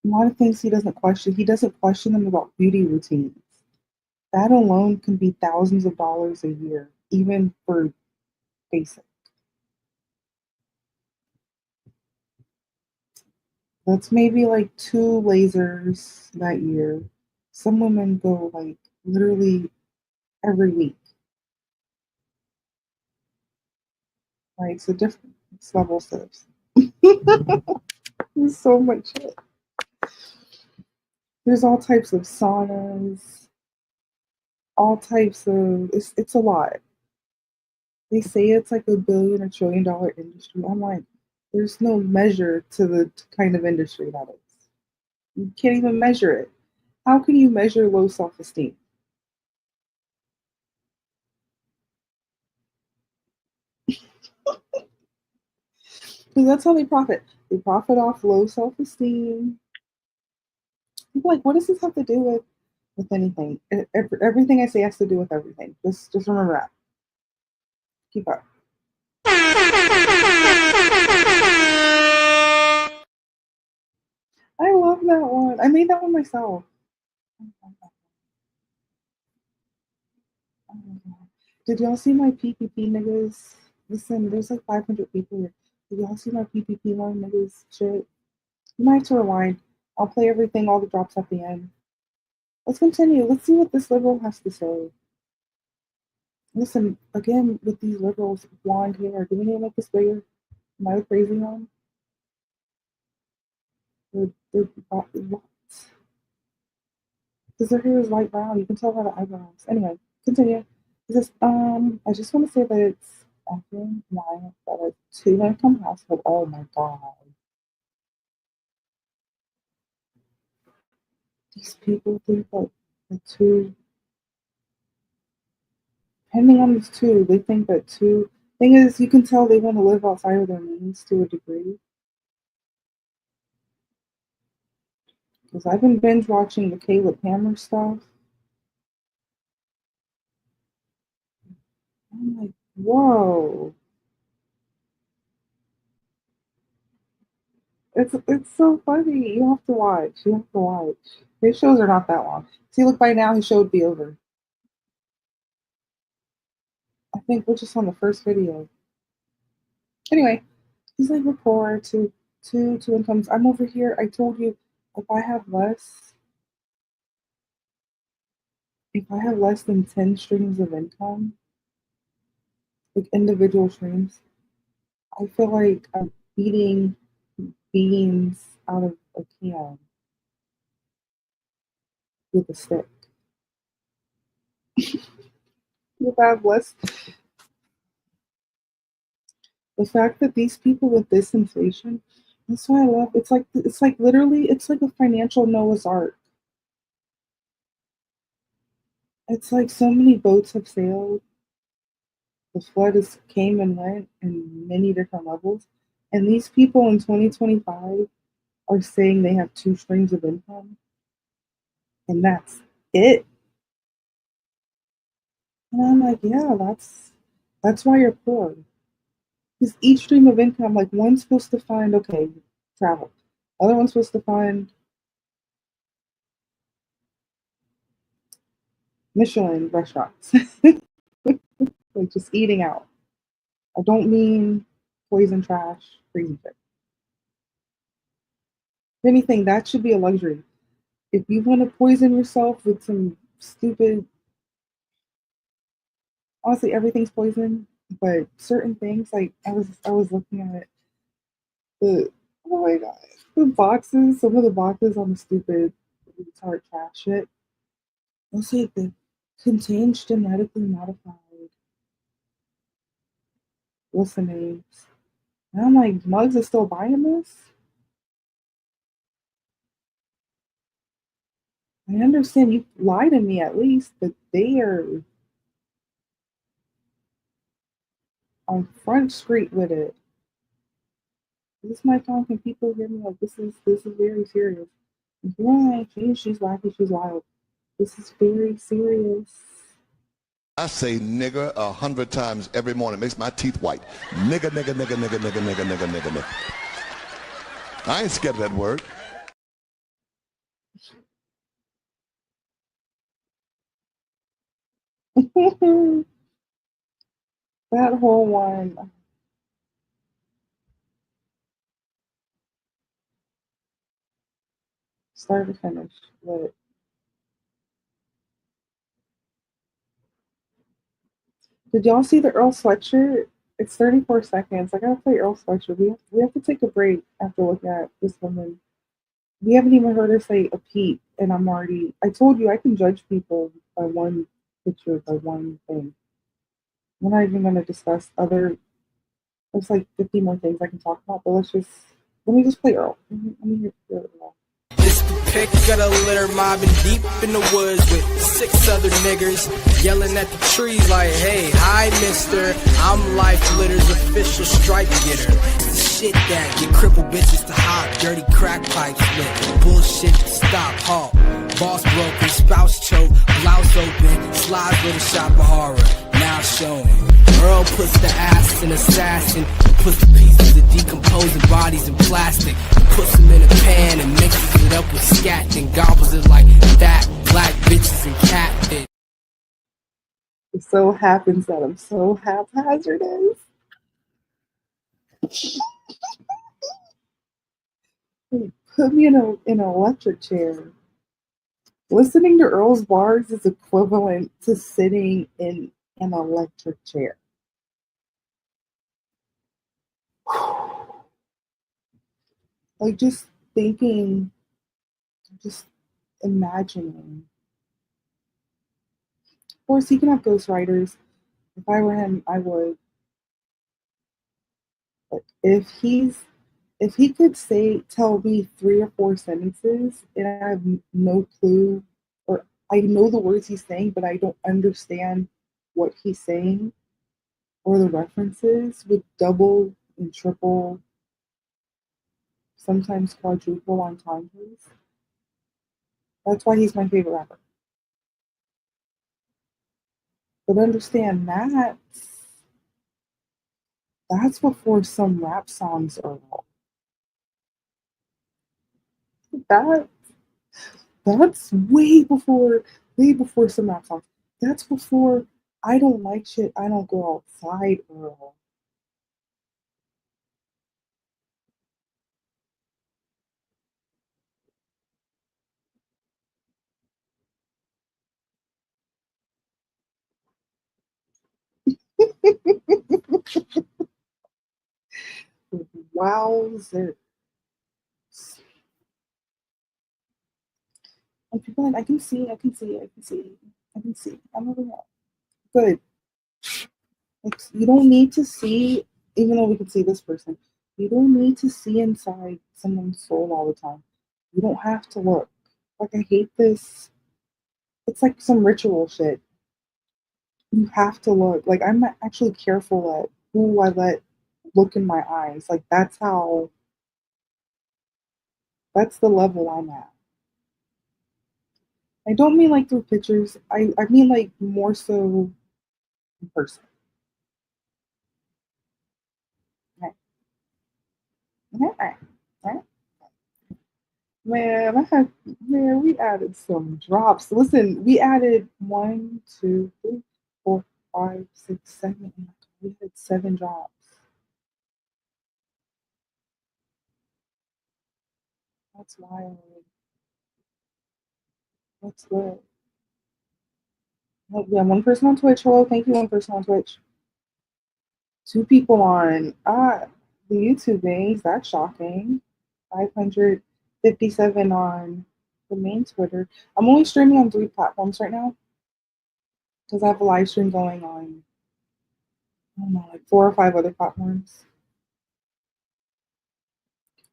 a lot of things he doesn't question. He doesn't question them about beauty routines. That alone can be thousands of dollars a year, even for basic. That's maybe like 2 lasers that year. Some women go like literally every week. Like, it's a different level of this. There's so much shit. There's all types of saunas, all types of, it's a lot. They say it's like $1 billion or $1 trillion industry. I'm like, there's no measure to the kind of industry that is. You can't even measure it. How can you measure low self-esteem? Because that's how they profit. They profit off low self-esteem. People are like, what does this have to do with anything? Everything I say has to do with everything. Just remember that. Keep up. I love that one. I made that one myself. Did y'all see my PPP niggas? Listen, there's like 500 people here. Did y'all see my PPP one niggas shit? You might have to rewind. I'll play everything, all the drops at the end. Let's continue. Let's see what this liberal has to say. Listen, again, with these liberals, blonde hair, do we need to make this bigger? Am I the crazy one? They're what? Because their hair is light brown. You can tell by the eyebrows. Anyway, continue. I just want to say that it's effing wild that a two-income household. Oh my god. These people think that the two, depending on these two, they think that two. Thing is, you can tell they want to live outside of their means to a degree. Because I've been binge watching the Caleb Hammer stuff. I'm like, whoa. It's so funny. You have to watch. You have to watch. His shows are not that long. See, look, by now his show would be over. I think we're just on the first video. Anyway, he's like, we're poor, two incomes. I'm over here. I told you, if I have less than 10 streams of income, like individual streams, I feel like I'm eating beans out of a can with a stick. If I have less, the fact that these people with this inflation, that's why I love. It's like literally, it's like a financial Noah's Ark. It's like so many boats have sailed. The flood came and went in many different levels, and these people in 2025 are saying they have 2 streams of income, and that's it. And I'm like, yeah, that's why you're poor. Because each stream of income, like one's supposed to fund, okay, travel. Other one's supposed to fund Michelin restaurants. Like just eating out. I don't mean poison trash, crazy shit. If anything, that should be a luxury. If you want to poison yourself with some stupid, honestly, everything's poison, but certain things, like I was looking at oh my god, the boxes, some of the boxes on the stupid retard trash shit. They'll say they contain genetically modified. What's the names? And I'm like, Mugs is still buying this? I understand you lie to me at least, but they are on Front Street with it. This is my time. Can people hear me? Like this is very serious. If you want to change, she's wacky, she's wild. This is very serious. I say nigger 100 times every morning. It makes my teeth white. Nigger, nigger, nigger, nigger, nigger, nigger, nigger, nigger, nigger. I ain't scared of that word. That whole one. Start to finish. But did y'all see the Earl sweatshirt? It's 34 seconds. I gotta play Earl Sweatshirt. We have to take a break after looking at this woman. We haven't even heard her say a peep, and I told you I can judge people by one picture, by one thing. We're not even gonna discuss other, there's like 50 more things I can talk about, but let me just play Earl. Let me hear Earl. It's the pick of the litter mobbing deep in the woods with 6 other niggers yelling at the trees like, hey, hi, mister. I'm Life Litter's official stripe getter. The shit that get crippled bitches to hop, dirty crack pipes lit, bullshit to stop, halt. Boss broken, spouse choke, blouse open, slides with a shop of horror, now showing. Earl puts the ass in assassin, puts the pieces of decomposing bodies in plastic, puts them in a pan and mixes it up with scat, and gobbles it like that, black bitches and catfish. It so happens that I'm so haphazardous. Put me in an electric chair. Listening to Earl's bars is equivalent to sitting in an electric chair. Like just thinking, just imagining. Of course, he can have ghostwriters. If I were him, I would. But if he could tell me 3 or 4 sentences and I have no clue, or I know the words he's saying, but I don't understand what he's saying or the references with double and triple, sometimes quadruple entendres. That's why he's my favorite rapper. But understand that's before some rap songs are out. That's way before some rap songs. That's before I don't like shit, I don't go outside, Earl. Wowzer. And people are like, I can see. I'm over here. Good. You don't need to see, even though we can see this person, you don't need to see inside someone's soul all the time. You don't have to look. Like, I hate this. It's like some ritual shit. You have to look. Like, I'm actually careful at who I let look in my eyes. Like, that's the level I'm at. I don't mean like through pictures. I mean like more so in person. Right. Right. Man, we added some drops. Listen, we added 1, 2, 3, 4, 5, 6, 7, 8. We had 7 drops. That's wild. That's good. Yeah, 1 person on Twitch. Hello, thank you, 1 person on Twitch. 2 people on the YouTube things. That's shocking. 557 on the main Twitter. I'm only streaming on 3 platforms right now because I have a live stream going on, I don't know, like 4 or 5 other platforms.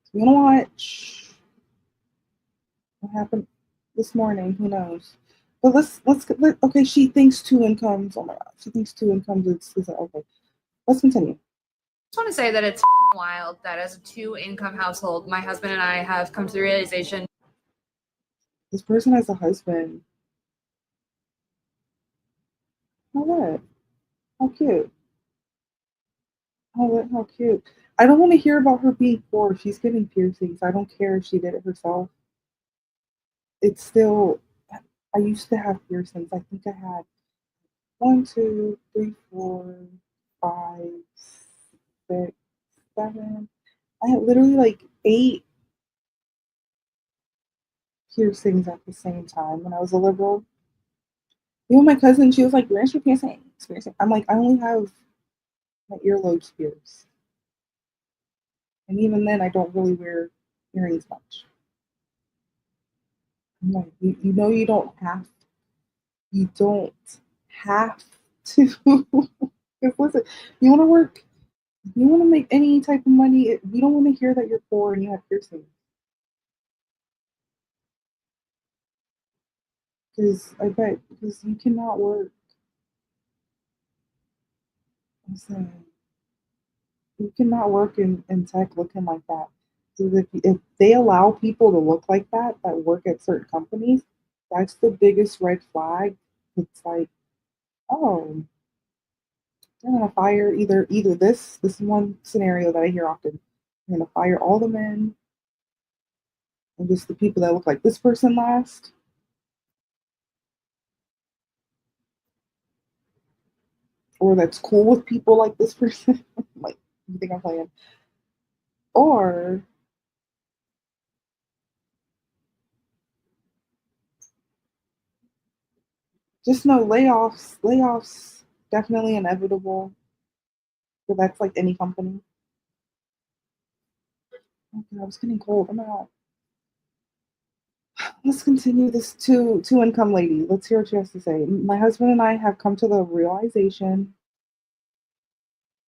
So you wanna watch what happened this morning? Who knows? But okay. She thinks 2 incomes. Oh my god, she thinks 2 incomes is okay. Let's continue. I just want to say that it's wild that as a 2-income household, my husband and I have come to the realization. This person has a husband. Oh, what? How cute. Oh, how cute. I don't want to hear about her being poor. She's getting piercings. I don't care if she did it herself. It's still, I used to have piercings. I think I had 1, 2, 3, 4, 5, 6, 7. I had literally like 8 piercings at the same time when I was a liberal. You know, my cousin, she was like, "Where's your piercing?" I'm like, I only have My earlobes pierce. And even then, I don't really wear earrings much. I'm like, you know, you don't have to. Because listen, you want to work, you want to make any type of money. We don't want to hear that you're poor and you have piercings. Because I bet, because you cannot work. I'm saying, you cannot work in tech looking like that. So if they allow people to look like that work at certain companies, that's the biggest red flag. It's like, oh, they're gonna fire either this is one scenario that I hear often. They're gonna fire all the men and just the people that look like this person last. Or that's cool with people like this person. Like, you think I'm playing? Or just know layoffs definitely inevitable. But that's like any company. Okay, I was getting cold. I'm out. Let's continue this two income lady. Let's hear what she has to say. My husband and I have come to the realization.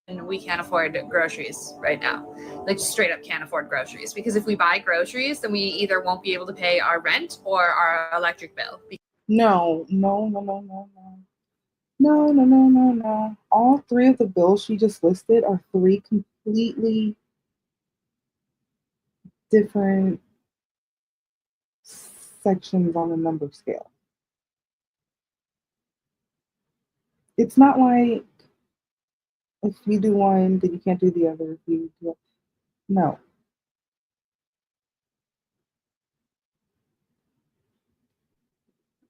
And we can't afford groceries right now. Like, straight up can't afford groceries. Because if we buy groceries, then we either won't be able to pay our rent or our electric bill. No. No. All three of the bills she just listed are three completely different sections on the number scale. It's not like if you do one, then you can't do the other. If you do, no.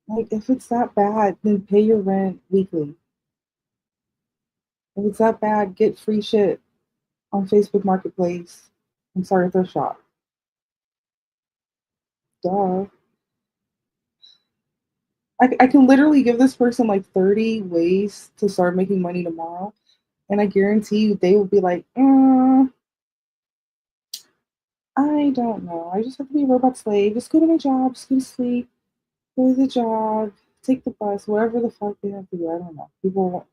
Like, if it's that bad, then pay your rent weekly. If it's that bad, get free shit on Facebook Marketplace and start a thrift shop. Duh. I can literally give this person like 30 ways to start making money tomorrow. And I guarantee you they will be like, I don't know. I just have to be a robot slave. Just go to my job, just go to sleep, go to the job, take the bus, whatever the fuck they have to do. I don't know. People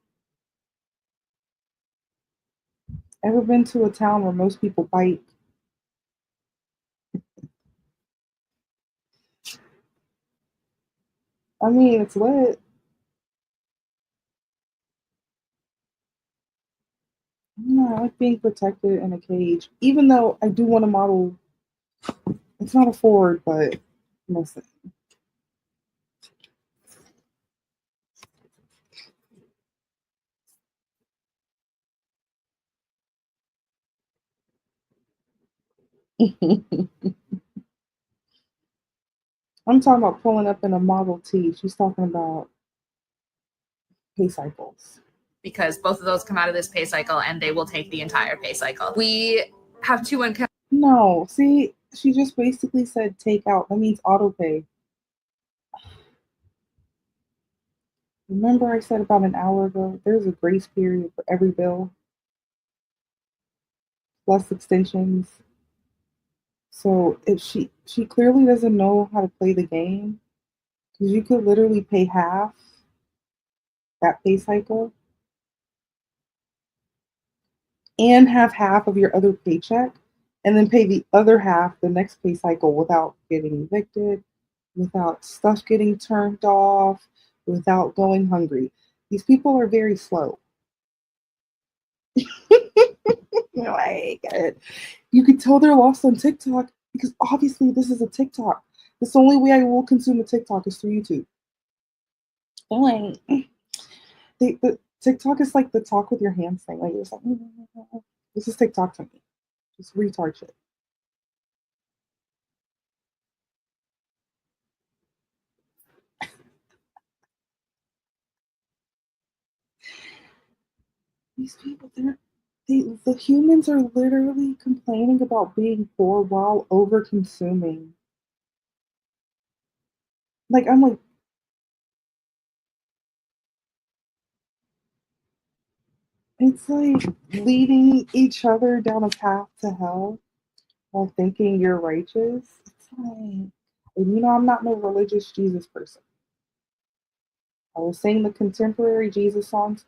ever been to a town where most people bite? I mean, it's lit. No, I like being protected in a cage. Even though I do want to model, it's not a Ford, but listen. I'm talking about pulling up in a Model T. She's talking about pay cycles. Because both of those come out of this pay cycle and they will take the entire pay cycle. We have two income. No, see, she just basically said take out. That means auto pay. Remember I said about an hour ago, there's a grace period for every bill, plus extensions. So if she clearly doesn't know how to play the game, because you could literally pay half that pay cycle and have half of your other paycheck, and then pay the other half the next pay cycle without getting evicted, without stuff getting turned off, without going hungry. These people are very slow. I get it. You could tell they're lost on TikTok because obviously this is a TikTok. That's the only way I will consume a TikTok is through YouTube. Like, the TikTok is like the talk with your hands thing. Like, it's like, this is TikTok to me. Just retard shit. These people, the humans are literally complaining about being poor while over consuming. Like, I'm like, It's like leading each other down a path to hell while thinking you're righteous. It's like, and I'm not no religious Jesus person. I will sing the contemporary Jesus songs.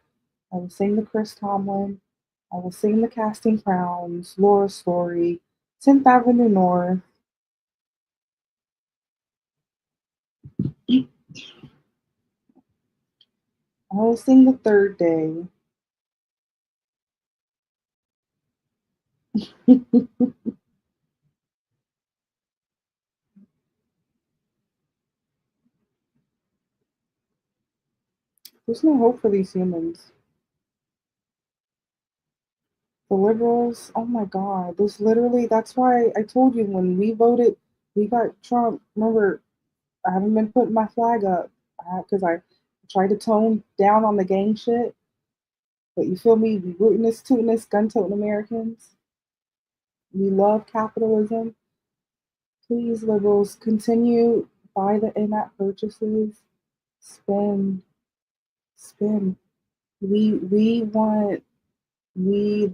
I will sing the Chris Tomlin. I will sing the Casting Crowns, Laura Story, 10th Avenue North. I will sing the Third Day. There's no hope for these humans. The liberals, oh my God, that's why I told you when we voted, we got Trump. Remember, I haven't been putting my flag up because I tried to tone down on the gang shit. But you feel me? We rooting this, tooting this, gun toting Americans. We love capitalism. Please, liberals, continue buy the in-app purchases. Spend, spend. We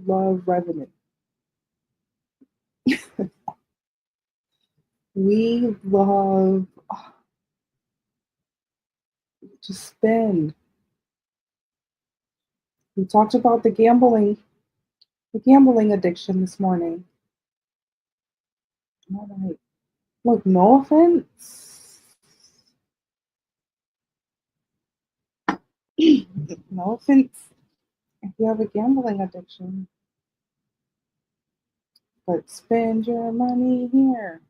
love revenue. We love to spend. We talked about the gambling addiction this morning. All right. Look, no offense. No offense if you have a gambling addiction. But spend your money here.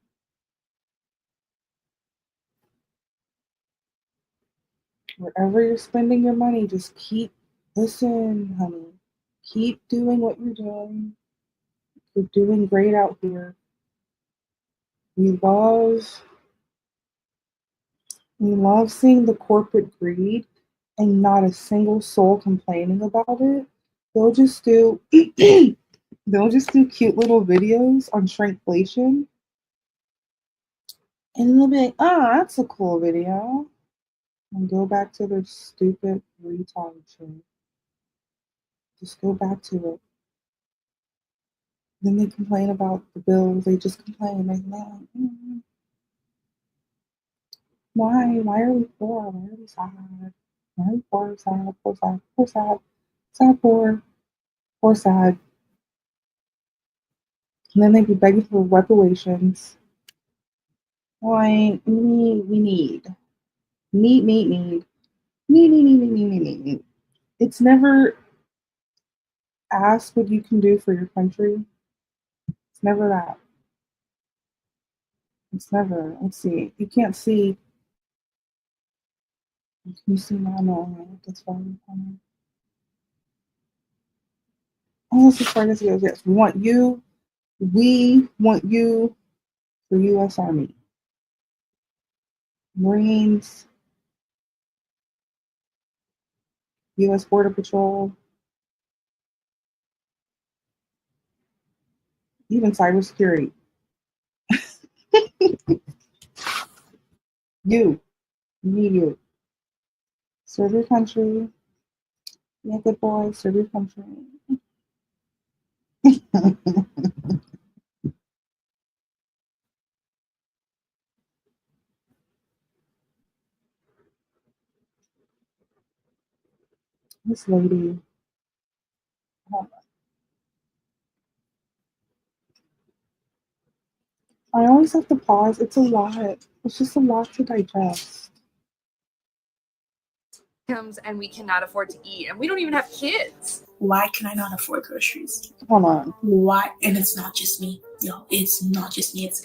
Wherever you're spending your money, just listen, honey. Keep doing what you're doing. You're doing great out here. We love seeing the corporate greed and not a single soul complaining about it. They'll just do they'll just do cute little videos on shrinkflation. And they'll be like, oh, that's a cool video. And go back to their stupid retard shit. Just go back to it. Then they complain about the bills. They just complain. Why are we poor? Why are we sad? Why are we poor, sad, poor, sad, poor, sad, sad, poor, sad? And then they'd be begging for reparations. Like, we need. It's never ask what you can do for your country. It's never that. It's never. Let's see. You can't see. You see my no. That's fine. Unless as far as goes, yes. We want you for U.S. Army, Marines, U.S. Border Patrol, even cybersecurity. You need you. Serve your country. Yeah, good boy. Serve your country. This lady. I always have to pause. It's a lot. It's just a lot to digest. And we cannot afford to eat, and we don't even have kids. Why can I not afford groceries? Hold on. Why? And it's not just me. It's not just me. It's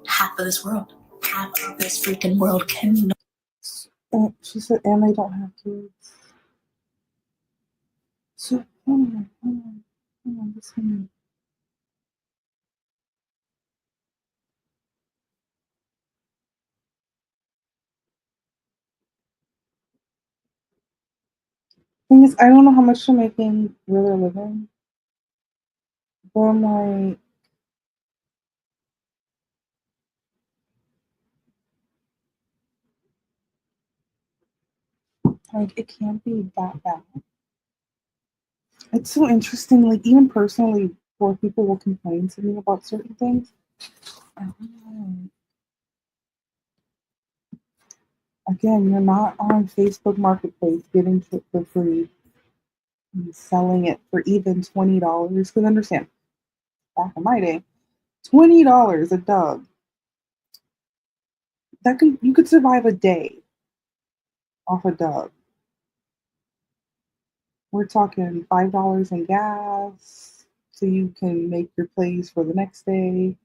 half of this world. Half of this freaking world cannot. She said, and they don't have kids. So, hold on, just a minute. Thing is, I don't know how much they're making where they're living. But I'm like, it can't be that bad. It's so interesting. Like even personally, where people will complain to me about certain things. I don't know. Again, you're not on Facebook Marketplace getting shit for free and selling it for even $20. Because understand, back in my day, $20 a dog. You could survive a day off a dog. We're talking $5 in gas, so you can make your plays for the next day.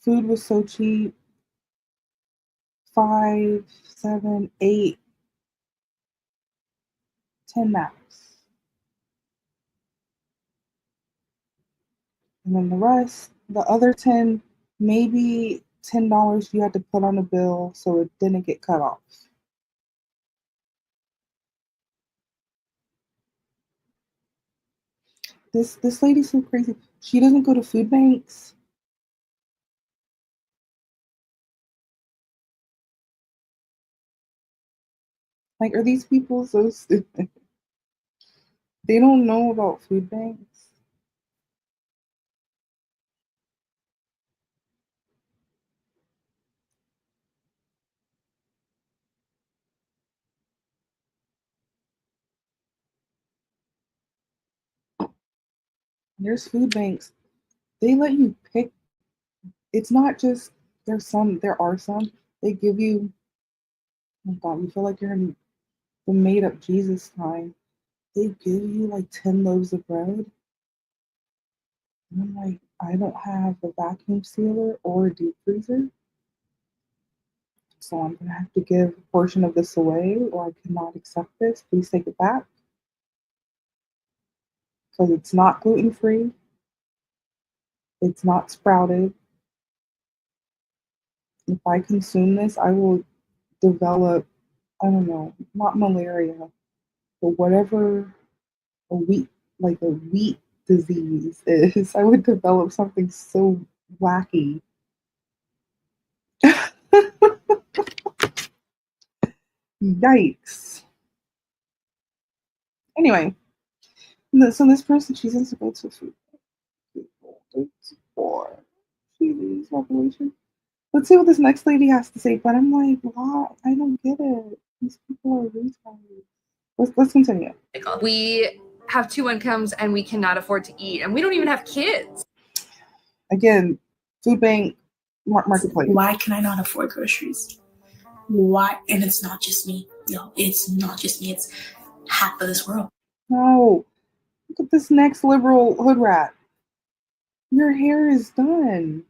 Food was so cheap. 5, 7, 8, 10 max. And then the rest, the other 10, maybe $10 you had to put on a bill so it didn't get cut off. This lady's so crazy. She doesn't go to food banks. Like, are these people so stupid? They don't know about food banks. There's food banks. They let you pick. It's not just there are some. They give you, oh God, you feel like you're in the made up Jesus time. They give you like 10 loaves of bread. And I'm like, I don't have a vacuum sealer or a deep freezer. So I'm going to have to give a portion of this away, or I cannot accept this. Please take it back. Because it's not gluten free. It's not sprouted. If I consume this, I will develop, I don't know, not malaria, but whatever like a wheat disease is. I would develop something so wacky. Yikes. Anyway, so this person, she says to go to food. It's for TV's revolution. Let's see what this next lady has to say. But I'm like, why? I don't get it. These people are retards. Let's continue. We have two incomes and we cannot afford to eat, and we don't even have kids. Again, food bank marketplace. Why can I not afford groceries? Why? And it's not just me. No, it's not just me. It's half of this world. No. Look at this next liberal hood rat. Your hair is done.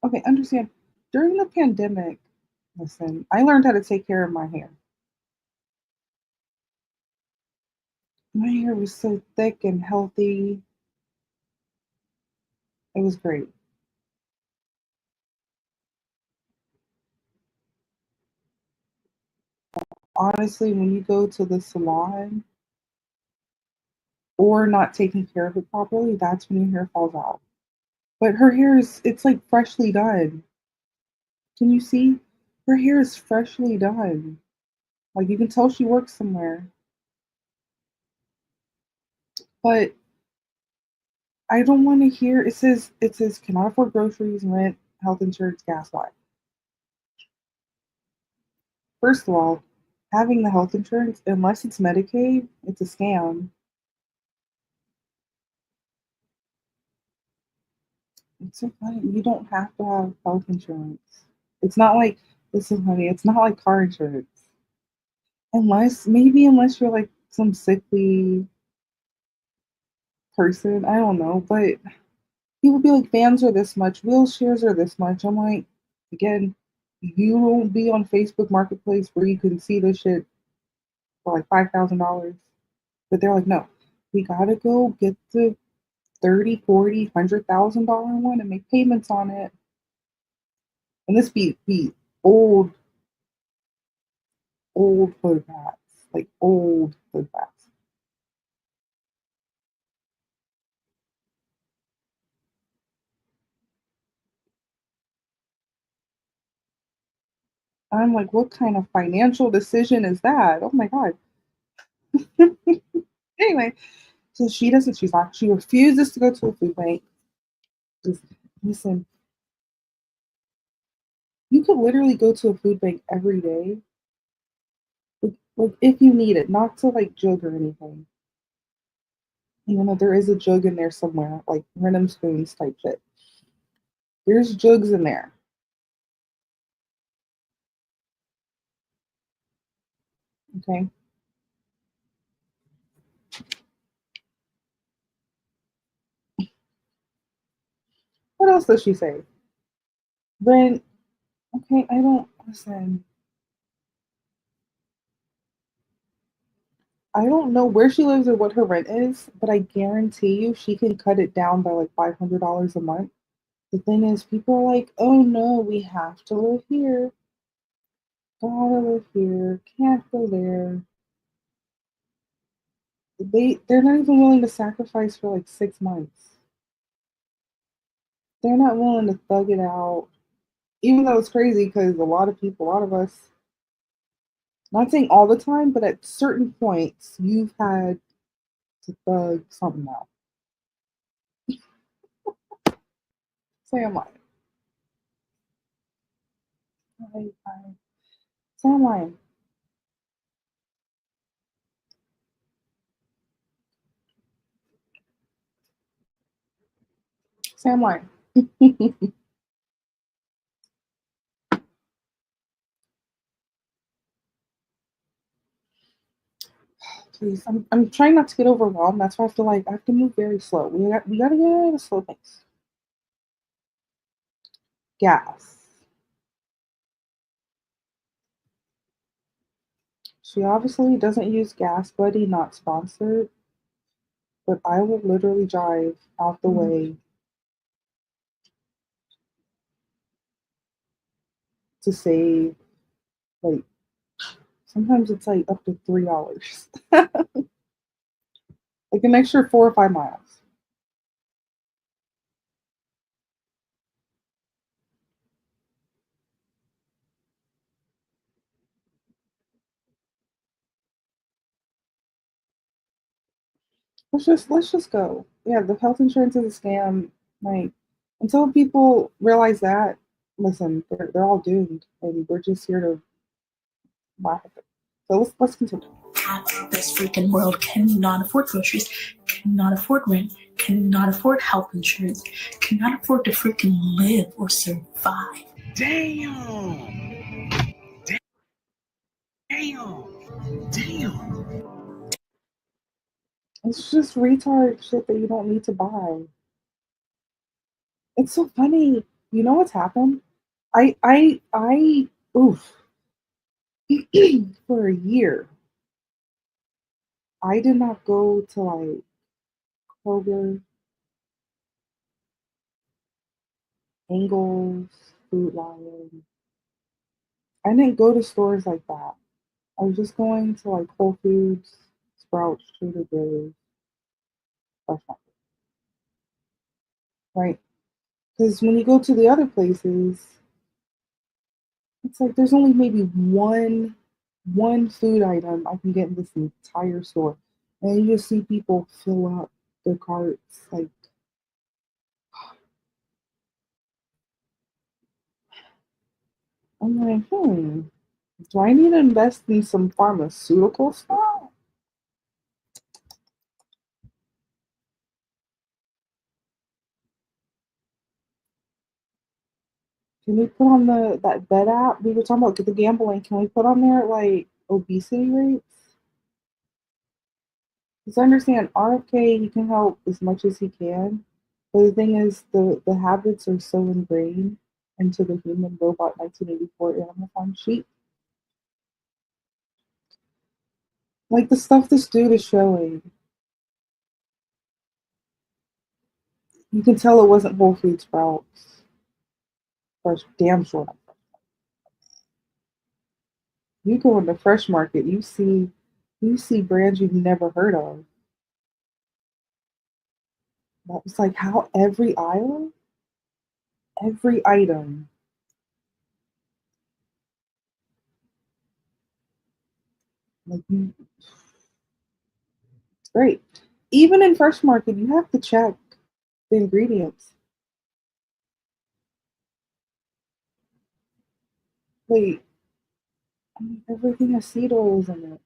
Okay, understand. During the pandemic, listen, I learned how to take care of my hair. My hair was so thick and healthy. It was great. Honestly, when you go to the salon or not taking care of it properly, that's when your hair falls out. But her hair it's like freshly done. Can you see? Her hair is freshly done. Like you can tell she works somewhere. But I don't want to hear it says cannot afford groceries, rent, health insurance, gas. Why? First of all, having the health insurance, unless it's Medicaid, it's a scam. It's so funny. You don't have to have health insurance. It's not like listen, honey, it's not like car insurance. Unless you're like some sickly person. I don't know. But people be like, vans are this much, wheelchairs are this much. I'm like, again, you won't be on Facebook Marketplace where you can see this shit for like $5,000. But they're like, no, we gotta go get the 30, 40, $100,000 one and make payments on it. And this be old hood hats, like old hood hats. I'm like, what kind of financial decision is that? Oh my God. Anyway, so she doesn't, she refuses to go to a food bank. Just listen, you could literally go to a food bank every day. Like if you need it, not to like jug or anything. Even though there is a jug in there somewhere, like random spoons type shit. There's jugs in there. Okay. What else does she say? Rent. Okay, I don't listen. I don't know where she lives or what her rent is, but I guarantee you she can cut it down by like $500 a month. The thing is, people are like, oh no, we have to live here. Gotta live here. Can't go there. They're not even willing to sacrifice for like 6 months. They're not willing to thug it out. Even though it's crazy because a lot of people, a lot of us, not saying all the time, but at certain points, you've had to thug something out. Say I'm lying. Say I'm lying. Say I'm lying. Please, I'm trying not to get overwhelmed. That's why I feel like I have to move very slow. We gotta get at a slow pace. Gas. She obviously doesn't use Gas Buddy, not sponsored, but I will literally drive out the way to save like sometimes it's like up to $3. Like an extra 4 or 5 miles. Let's just go. Yeah, the health insurance is a scam. Like until people realize that, listen, they're all doomed, and we're just here to laugh at them. So let's continue. Half of this freaking world cannot afford groceries, cannot afford rent, cannot afford health insurance, cannot afford to freaking live or survive. Damn. Damn. Damn. It's just retard shit that you don't need to buy. It's so funny. You know what's happened? I oof. For a year, I did not go to like Kroger, Ingles, Food Lion. I didn't go to stores like that. I was just going to like Whole Foods, Sprouts, Trader Joe's, Fresh Market, right? Because when you go to the other places, it's like there's only maybe one food item I can get in this entire store, and you just see people fill up their carts like. I'm like, do I need to invest in some pharmaceutical stuff? Can we put on that bed app we were talking about the gambling? Can we put on there like obesity rates? Because I understand RFK he can help as much as he can, but the thing is the habits are so ingrained into the human robot 1984 Animal Farm sheet. Like the stuff this dude is showing, you can tell it wasn't Whole Foods Sprouts. Fresh, damn sure. You go in the fresh market, you see brands you've never heard of. That was like how every aisle, every item. Like, it's great. Even in Fresh Market, you have to check the ingredients. Wait, everything has seed oils in it.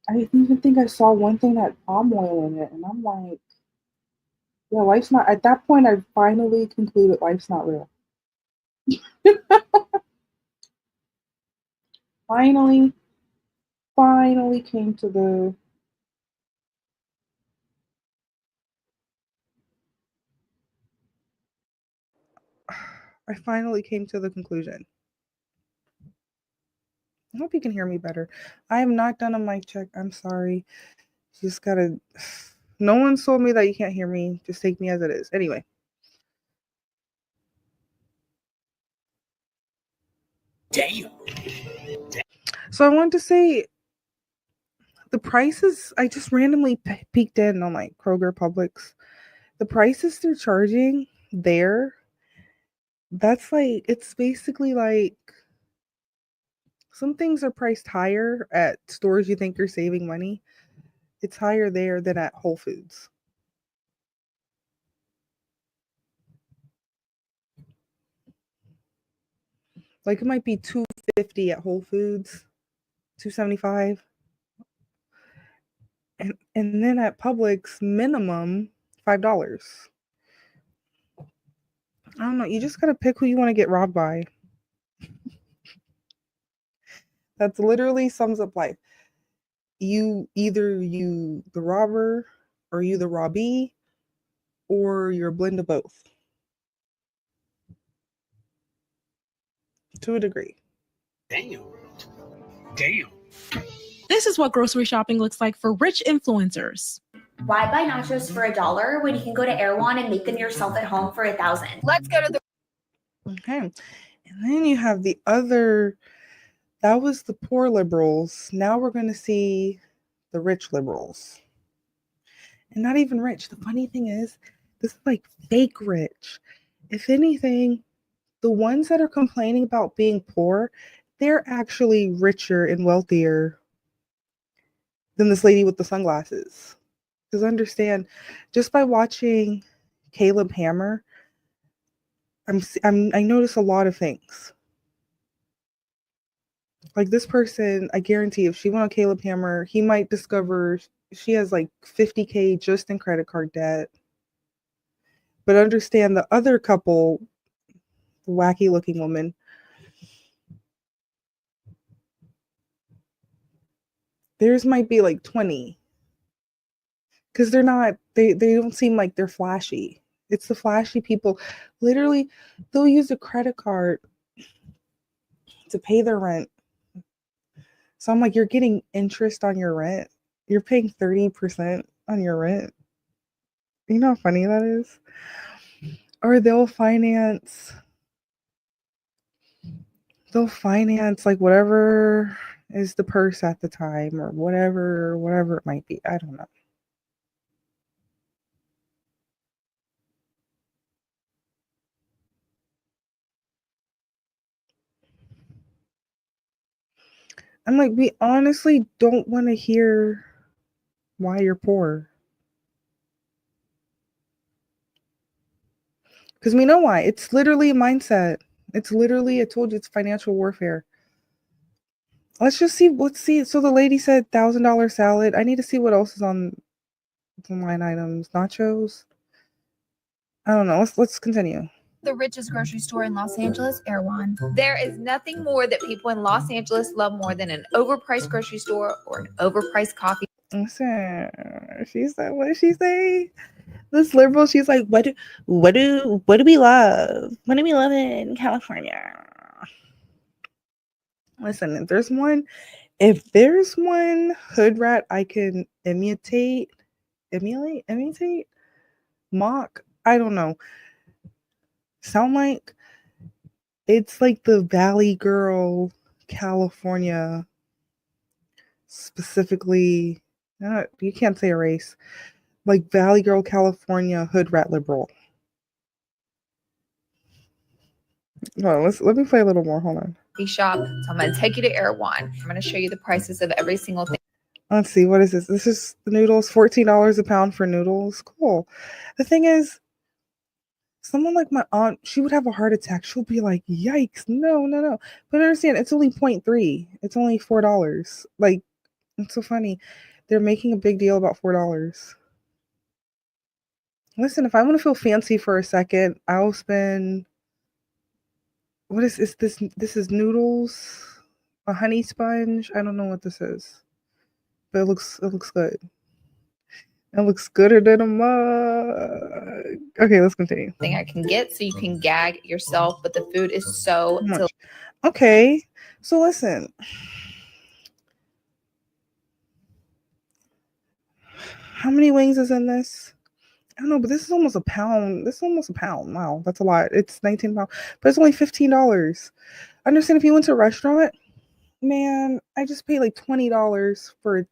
I even think I saw one thing that had palm oil in it, and I'm like, yeah, life's not. At that point, I finally concluded life's not real. finally, finally came to the. I finally came to the conclusion. I hope you can hear me better. I am not done a mic check. I'm sorry. You just gotta. No one told me that you can't hear me. Just take me as it is. Anyway. Damn. So I wanted to say the prices. I just randomly peeked in on like Kroger, Publix. The prices they're charging there. That's like, it's basically like some things are priced higher at stores you think you're saving money. It's higher there than at Whole Foods. Like it might be $2.50 at Whole Foods, $2.75. And then at Publix, minimum $5. I don't know. You just gotta pick who you want to get robbed by. That's literally sums up life. You either you the robber, or you the robbee, or you're a blend of both. To a degree. Damn. Damn. This is what grocery shopping looks like for rich influencers. Why buy nachos for $1 when you can go to Erewhon and make them yourself at home for $1,000? Let's go to the. Okay. And then you have the other, that was the poor liberals. Now we're going to see the rich liberals. And not even rich. The funny thing is, this is like fake rich. If anything, the ones that are complaining about being poor, they're actually richer and wealthier than this lady with the sunglasses. Because understand, just by watching Caleb Hammer, I notice a lot of things. Like this person, I guarantee if she went on Caleb Hammer, he might discover she has like $50,000 just in credit card debt. But understand the other couple, the wacky looking woman, theirs might be like 20. Because they're not, they don't seem like they're flashy. It's the flashy people. Literally, they'll use a credit card to pay their rent. So I'm like, you're getting interest on your rent. You're paying 30% on your rent. You know how funny that is? Or they'll finance like whatever is the purse at the time, or whatever it might be. I don't know. I'm like, we honestly don't want to hear why you're poor. Because we know why. It's literally a mindset. It's literally, I told you, it's financial warfare. Let's see. So the lady said $1,000 salad. I need to see what else is on the line items. Nachos. I don't know. Let's continue. The richest grocery store in Los Angeles, Erewhon. There is nothing more that people in Los Angeles love more than an overpriced grocery store or an overpriced coffee. Listen, she said, what did she say? This liberal, she's like, what do we love? What do we love in California? Listen, if there's one hood rat I can emulate, mock, I don't know. Sound like it's like the Valley Girl, California, specifically. You can't say a race. Like Valley Girl, California, hood rat liberal. Hold on, let me play a little more. Hold on. shop. So I'm going to take you to Erewhon. I'm going to show you the prices of every single thing. Let's see, what is this? This is the noodles, $14 a pound for noodles. Cool. The thing is, someone like my aunt, she would have a heart attack. She'll be like, yikes, no. But understand, it's only 0.3. It's only $4. Like, it's so funny. They're making a big deal about $4. Listen, if I want to feel fancy for a second, I'll spend, what is this? This is noodles, a honey sponge. I don't know what this is, but it looks good. It looks gooder than a mug. Okay, let's continue. Thing I can get so you can gag yourself, but the food is so delicious. Okay, so listen. How many wings is in this? I don't know, but this is almost a pound. This is almost a pound. Wow, that's a lot. It's 19 pounds, but it's only $15. Understand, if you went to a restaurant, man, I just paid like $20 for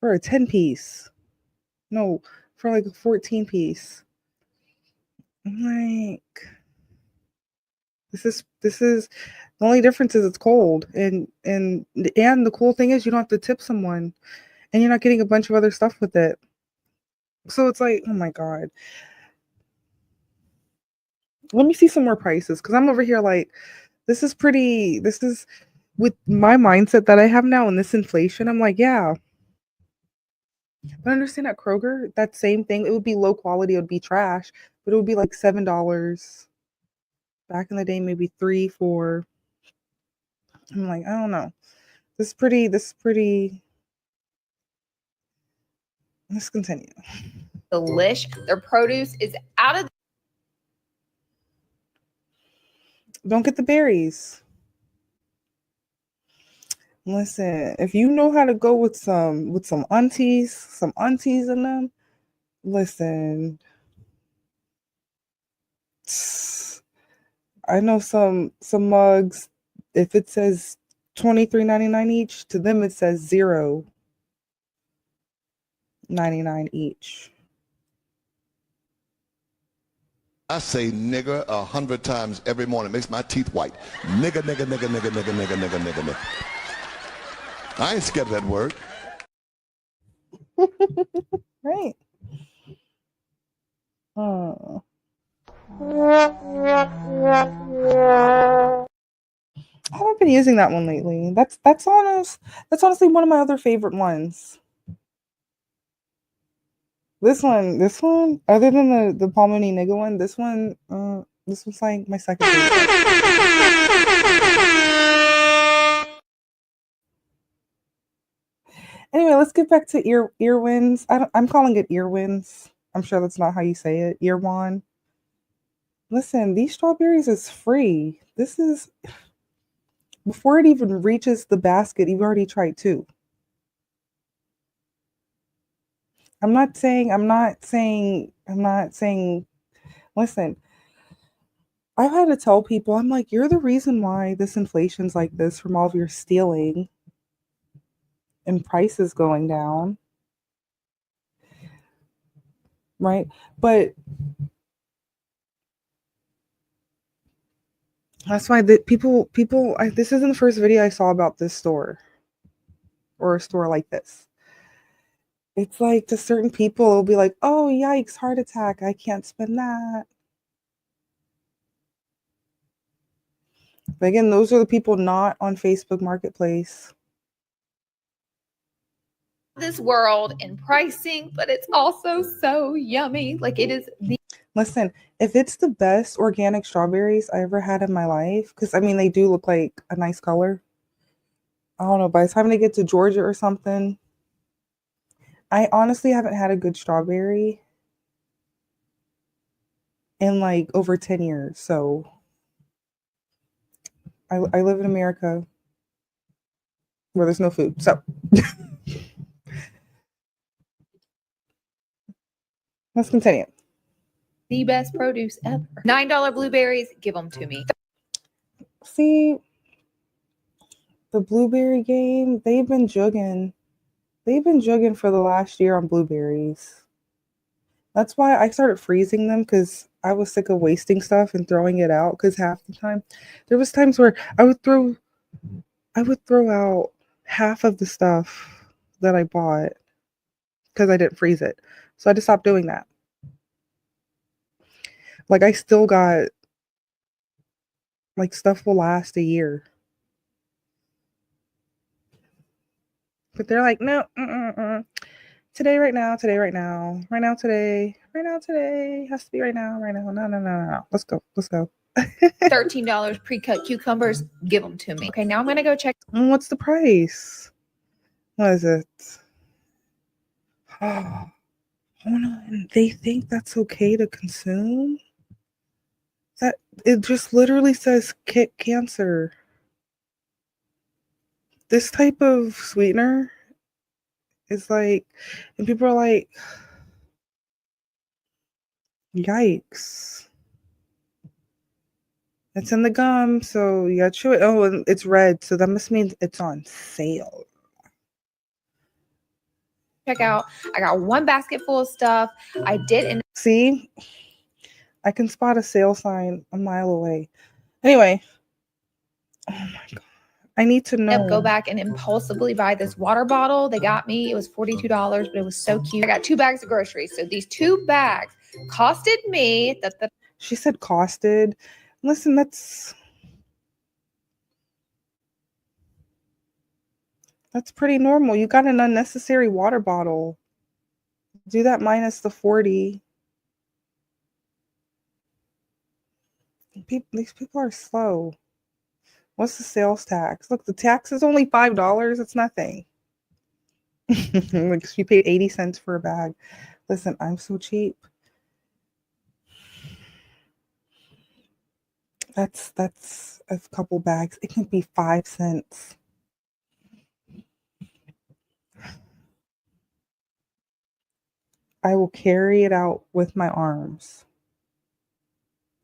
a 10 piece. No, for like a 14 piece. I'm like, this is the only difference is it's cold, and the cool thing is you don't have to tip someone, and you're not getting a bunch of other stuff with it. So it's like, oh my god. Let me see some more prices, because I'm over here like, this is with my mindset that I have now and this inflation, I'm like, yeah. But understand, at Kroger, that same thing, it would be low quality, it would be trash, but it would be like $7. Back in the day, maybe 3, 4. I'm like, I don't know. This is pretty. Let's continue. Delish. Their produce is out of. Don't get the berries. Listen, if you know how to go with some aunties in them, listen. I know some mugs, if it says $23.99 each, to them it says $0.99 each. I say nigger 100 times every morning. It makes my teeth white. Nigger, nigger, nigger, nigger, nigger, nigger, nigger, nigger, nigger. I ain't scared of that word. Right. Oh. I haven't been using that one lately. That's honestly one of my other favorite ones. This one, other than the Palmini nigga one, this was like my second favorite. Anyway, let's get back to earwins. I'm calling it earwins. I'm sure that's not how you say it. Earwon. Listen, these strawberries is free. This is before it even reaches the basket. You've already tried 2. I'm not saying. Listen, I've had to tell people, I'm like, you're the reason why this inflation's like this, from all of your stealing and prices going down. Right? But that's why people, this isn't the first video I saw about this store or a store like this. It's like, to certain people, it'll be like, oh, yikes, heart attack. I can't spend that. But again, those are the people not on Facebook Marketplace. This world in pricing, but it's also so yummy. Like, it is the. Listen, if it's the best organic strawberries I ever had in my life, because I mean, they do look like a nice color. I don't know, by the time they get to Georgia or something, I honestly haven't had a good strawberry in like over 10 years. So I live in America where there's no food. So let's continue. The best produce ever. $9 blueberries, give them to me. See, the blueberry game, they've been jugging for the last year on blueberries. That's why I started freezing them, because I was sick of wasting stuff and throwing it out. Because half the time, there was times where I would throw out half of the stuff that I bought because I didn't freeze it. So I just stopped doing that. Like, I still got, like, stuff will last a year. But they're like, no, today, right now, today, right now, right now, today, right now, today, has to be right now, right now. No. Let's go. $13 pre-cut cucumbers. Give them to me. Okay, now I'm gonna go check. What's the price? What is it? Oh no, they think that's okay to consume? That it just literally says cancer. This type of sweetener is like, and people are like, yikes. It's in the gum, so you gotta chew it. Oh, and it's red, so that must mean it's on sale. Check out. I got one basket full of stuff. I did. See, I can spot a sale sign a mile away. Anyway, oh my god, I need to know. Go back and impulsively buy this water bottle. They got me. It was $42, but it was so cute. I got 2 bags of groceries. So these 2 bags costed me. She said costed. Listen, that's pretty normal. You got an unnecessary water bottle. Do that minus the 40. These people are slow. What's the sales tax? Look, the tax is only $5. It's nothing. Like, she paid 80 cents for a bag. Listen, I'm so cheap. That's a couple bags. It can be 5 cents. I will carry it out with my arms.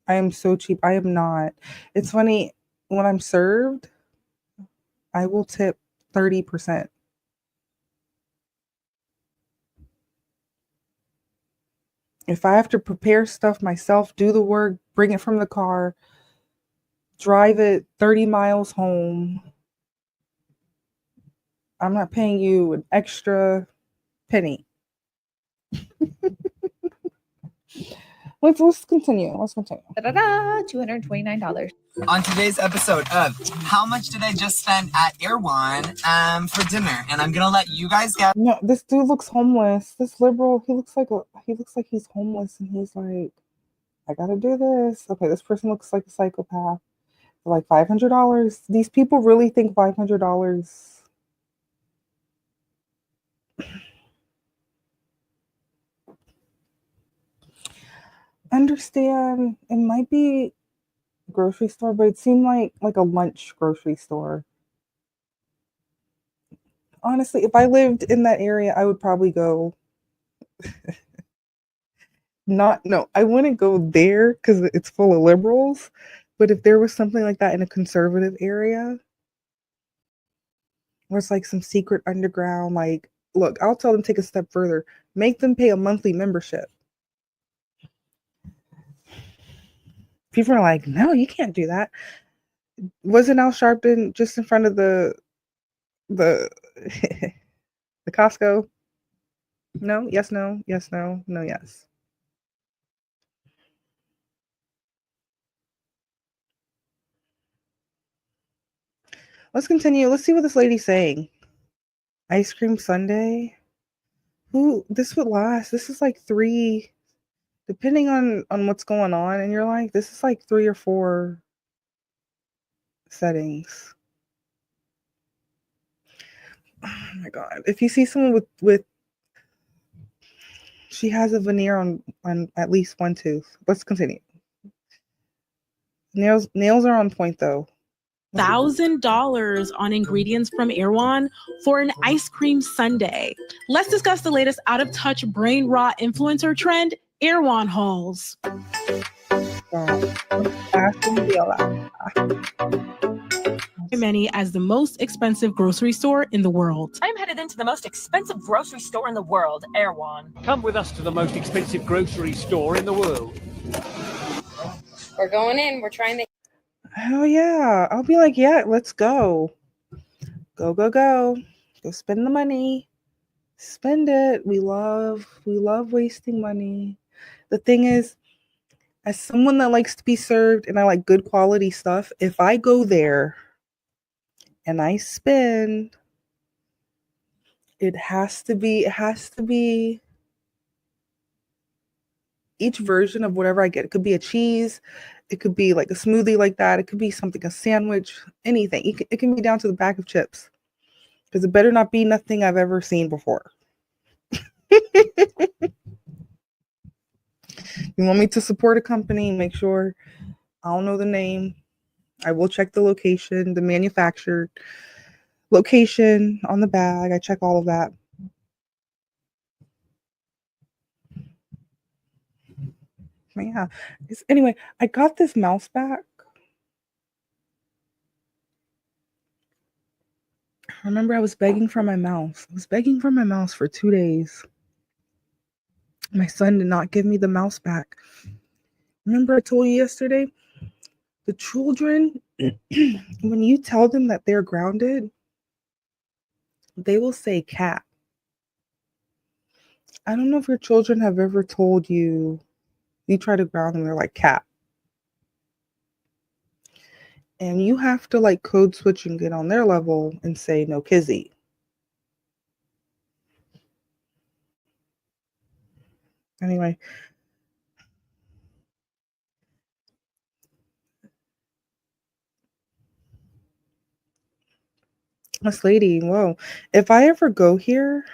I am so cheap. I am not. It's funny, when I'm served, I will tip 30%. If I have to prepare stuff myself, do the work, bring it from the car, drive it 30 miles home, I'm not paying you an extra penny. Let's continue. $229. On today's episode of How Much Did I Just Spend at Erewhon for dinner? And I'm gonna let you guys guess. No, this dude looks homeless. This liberal, he looks like he's homeless, and he's like, I gotta do this. Okay, this person looks like a psychopath. For like $500. These people really think $500. Understand, it might be a grocery store, but it seemed like a lunch grocery store. Honestly, if I lived in that area, I would probably go. I wouldn't go there because it's full of liberals. But if there was something like that in a conservative area, where it's like some secret underground, like, look, I'll tell them take a step further. Make them pay a monthly membership. People are like, no, you can't do that. Wasn't Al Sharpton just in front of the the Costco? No, yes, no, yes, no, no, yes. Let's continue. Let's see what this lady's saying. Ice cream sundae. Who this would last? This is like 3, depending on what's going on in your life. This is like 3 or 4 settings. Oh my god! If you see someone with she has a veneer on at least one tooth. Let's continue. Nails are on point though. $1,000 on ingredients from Erewhon for an ice cream sundae. Let's discuss the latest out of touch brain rot influencer trend, Erewhon hauls. many as the most expensive grocery store in the world. I'm headed into the most expensive grocery store in the world, Erewhon. Come with us to the most expensive grocery store in the world. We're going in. We're trying to. Hell yeah. I'll be like, yeah, let's go. Go, go, go. Go spend the money. Spend it. We love wasting money. The thing is, as someone that likes to be served and I like good quality stuff, if I go there and I spend, it has to be each version of whatever I get. It could be a cheese, it could be like a smoothie like that, it could be something, a sandwich, anything. It can be down to the bag of chips. Because it better not be nothing I've ever seen before. You want me to support a company, make sure I don't know the name. I will check the location, the manufactured location on the bag. I check all of that. But yeah. Anyway, I got this mouse back. I remember I was begging for my mouse. I was begging for my mouse for 2 days. My son did not give me the mouse back. Remember I told you yesterday? The children, when you tell them that they're grounded, they will say cat. I don't know if your children have ever told you, you try to ground them, they're like cat. And you have to like code switch and get on their level and say no kizzy. Anyway. This lady, whoa. If I ever go here,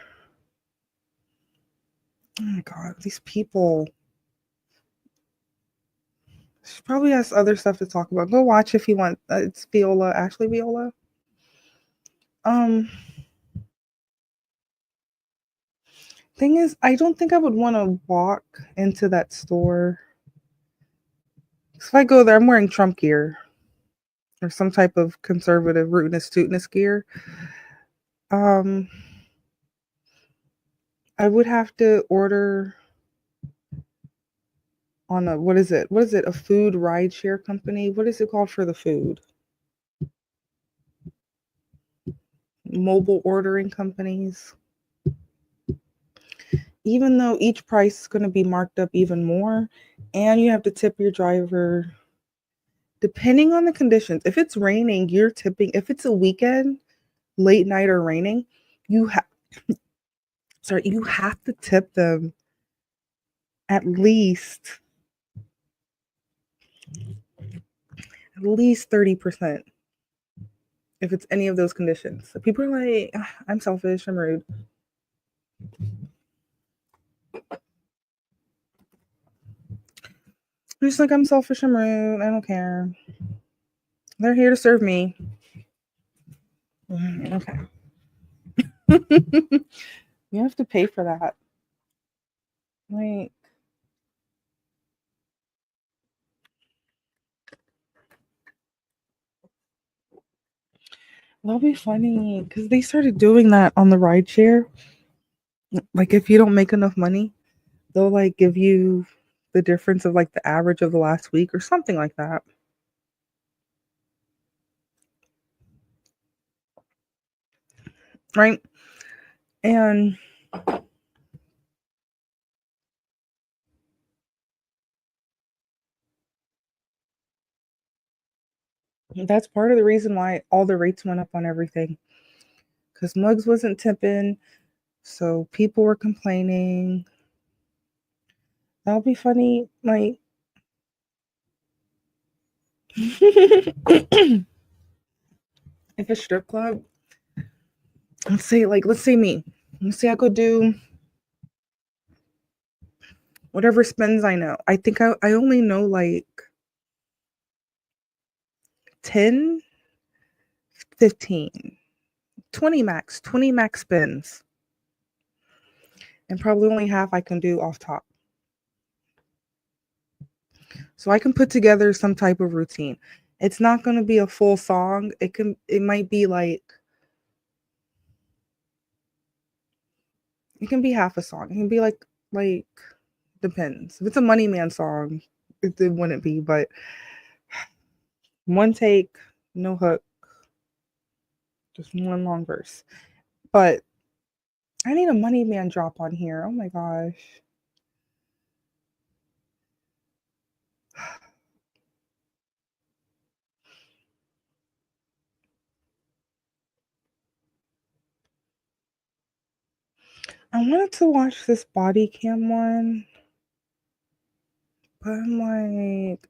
oh my God, these people. She probably has other stuff to talk about. Go watch if you want. It's Viola, Ashley Viola. Thing is, I don't think I would want to walk into that store. If I go there, I'm wearing Trump gear or some type of conservative rootness tootness gear. I would have to order on a, what is it? A food ride share company? What is it called for the food? Mobile ordering companies. Even though each price is going to be marked up even more, and you have to tip your driver depending on the conditions. If it's raining, you're tipping. If it's a weekend, late night or raining, you have to tip them at least 30% if it's any of those conditions. So people are like, I'm selfish, I'm rude. I'm just like, I'm selfish, I'm rude, I don't care. They're here to serve me. Okay. You have to pay for that. Like, that'll be funny because they started doing that on the rideshare. Like, if you don't make enough money, they'll like give you the difference of like the average of the last week or something like that. Right? And that's part of the reason why all the rates went up on everything. Because Muggs wasn't tipping, so people were complaining. That'll be funny. Like, if a strip club, let's say me. Let's say I go do whatever spends I know. I think I only know like 10, 15, 20 max spins. And probably only half I can do off top. So I can put together some type of routine. It's not going to be a full song. It might be like, it can be half a song. It can be like depends. If it's a Money Man song, it wouldn't be, but one take, no hook, just one long verse. But I need a Money Man drop on here. Oh my gosh. I wanted to watch this body cam one, but I'm like,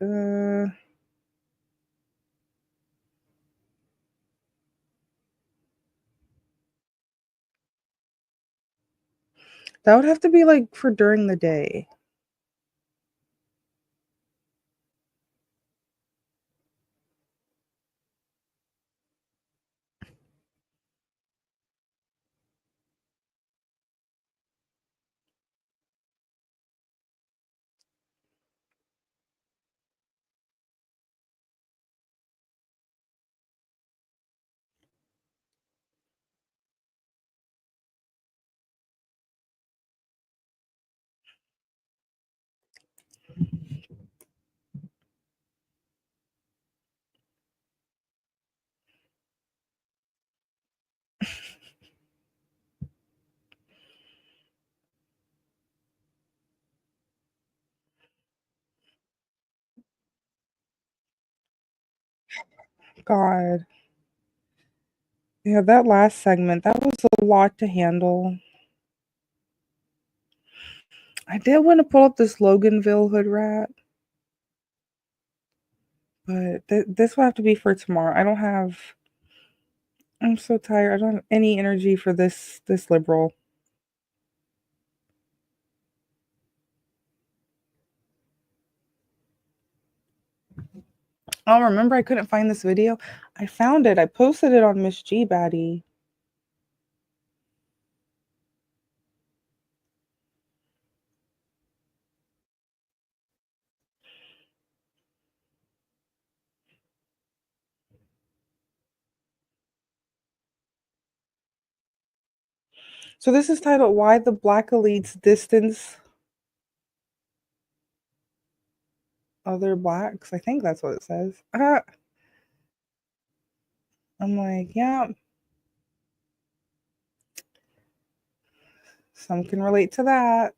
that would have to be like for during the day. God. Yeah, that last segment, that was a lot to handle. I did want to pull up this Loganville hood rat, but this will have to be for tomorrow. I'm so tired. I don't have any energy for this liberal. Oh, remember I couldn't find this video? I found it. I posted it on Miss G Baddie. So this is titled Why the Black Elites Distance Other Blacks. I think that's what it says. I'm like, yeah. Some can relate to that.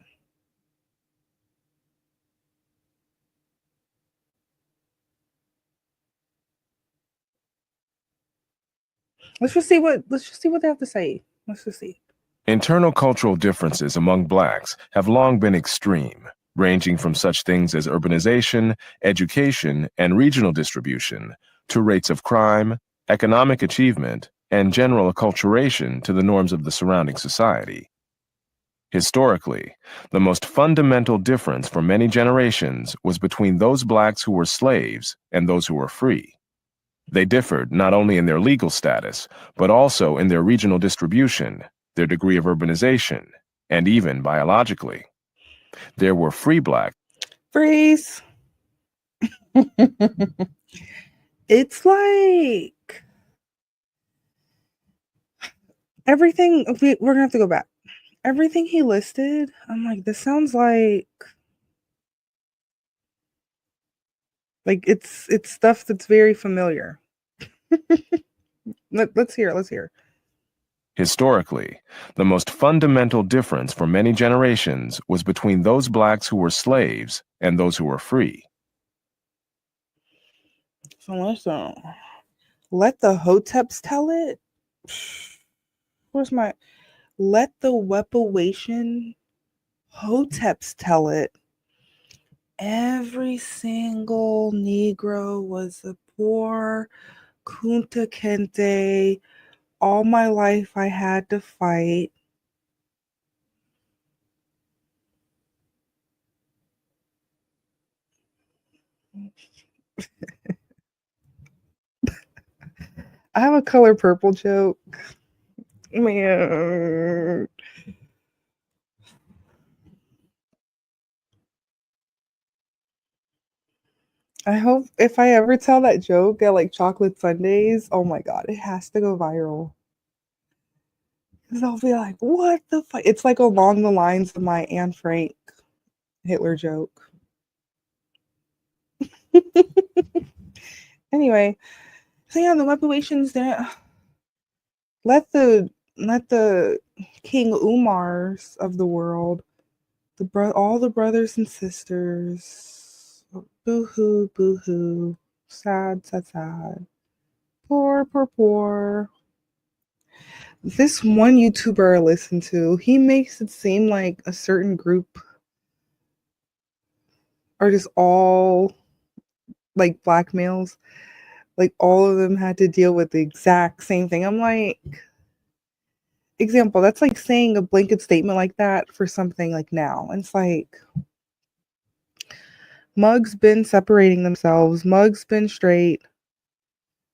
Let's just see what they have to say. Let's just see. Internal cultural differences among blacks have long been extreme, ranging from such things as urbanization, education, and regional distribution, to rates of crime, economic achievement, and general acculturation to the norms of the surrounding society. Historically, the most fundamental difference for many generations was between those blacks who were slaves and those who were free. They differed not only in their legal status, but also in their regional distribution, their degree of urbanization, and even biologically. There were free blacks. Freeze. It's like everything. We're gonna have to go back. Everything he listed, I'm like, this sounds like it's stuff that's very familiar. Let's hear it. Let's hear. Historically, the most fundamental difference for many generations was between those blacks who were slaves and those who were free. So listen, let the hoteps tell it. Where's my? Let the Weapawation hoteps tell it. Every single Negro was a poor Kunta Kinte. All my life I had to fight. I have a color purple joke. Man. I hope if I ever tell that joke at like chocolate sundaes, oh my god, it has to go viral. Because I'll be like, what the fuck? It's like along the lines of my Anne Frank Hitler joke. Anyway, so yeah, the reparations there. Let the King Umars of the world, all the brothers and sisters, boo hoo, boo hoo, sad, sad, sad, poor, poor, poor. This one YouTuber I listen to, he makes it seem like a certain group are just all like black males. Like all of them had to deal with the exact same thing. I'm like, example, that's like saying a blanket statement like that for something like now. And it's like Mugs been separating themselves. Mugs been straight.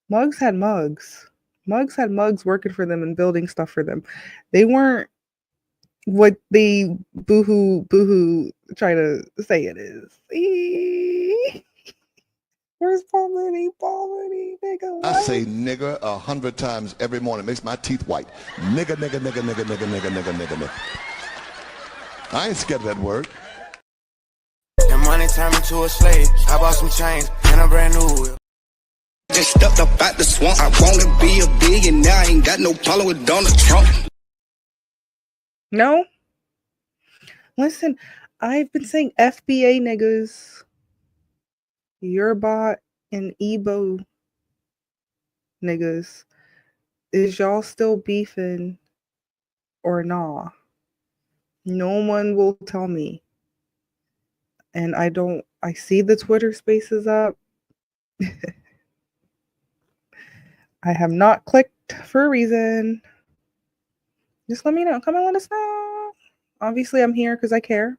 Mugs had mugs. Mugs had mugs working for them and building stuff for them. They weren't what they boohoo try to say it is. Where's Paulini? Paulini, nigga, what? I say nigger 100 times every morning. Makes my teeth white. Nigger, nigger, nigger, nigger, nigger, nigger, nigger, nigger, nigger. I ain't scared of that word. And money turned me to a slave. I bought some chains and a brand new whip. Just stepped up out the swamp. I wanna be a billionaire. I ain't got no problem with Donald Trump. No? Listen, I've been saying FBA niggas, Yoruba and Igbo niggas. Is y'all still beefing or nah? No one will tell me. And I see the Twitter spaces up. I have not clicked for a reason. Just let me know. Come and let us know. Obviously, I'm here because I care.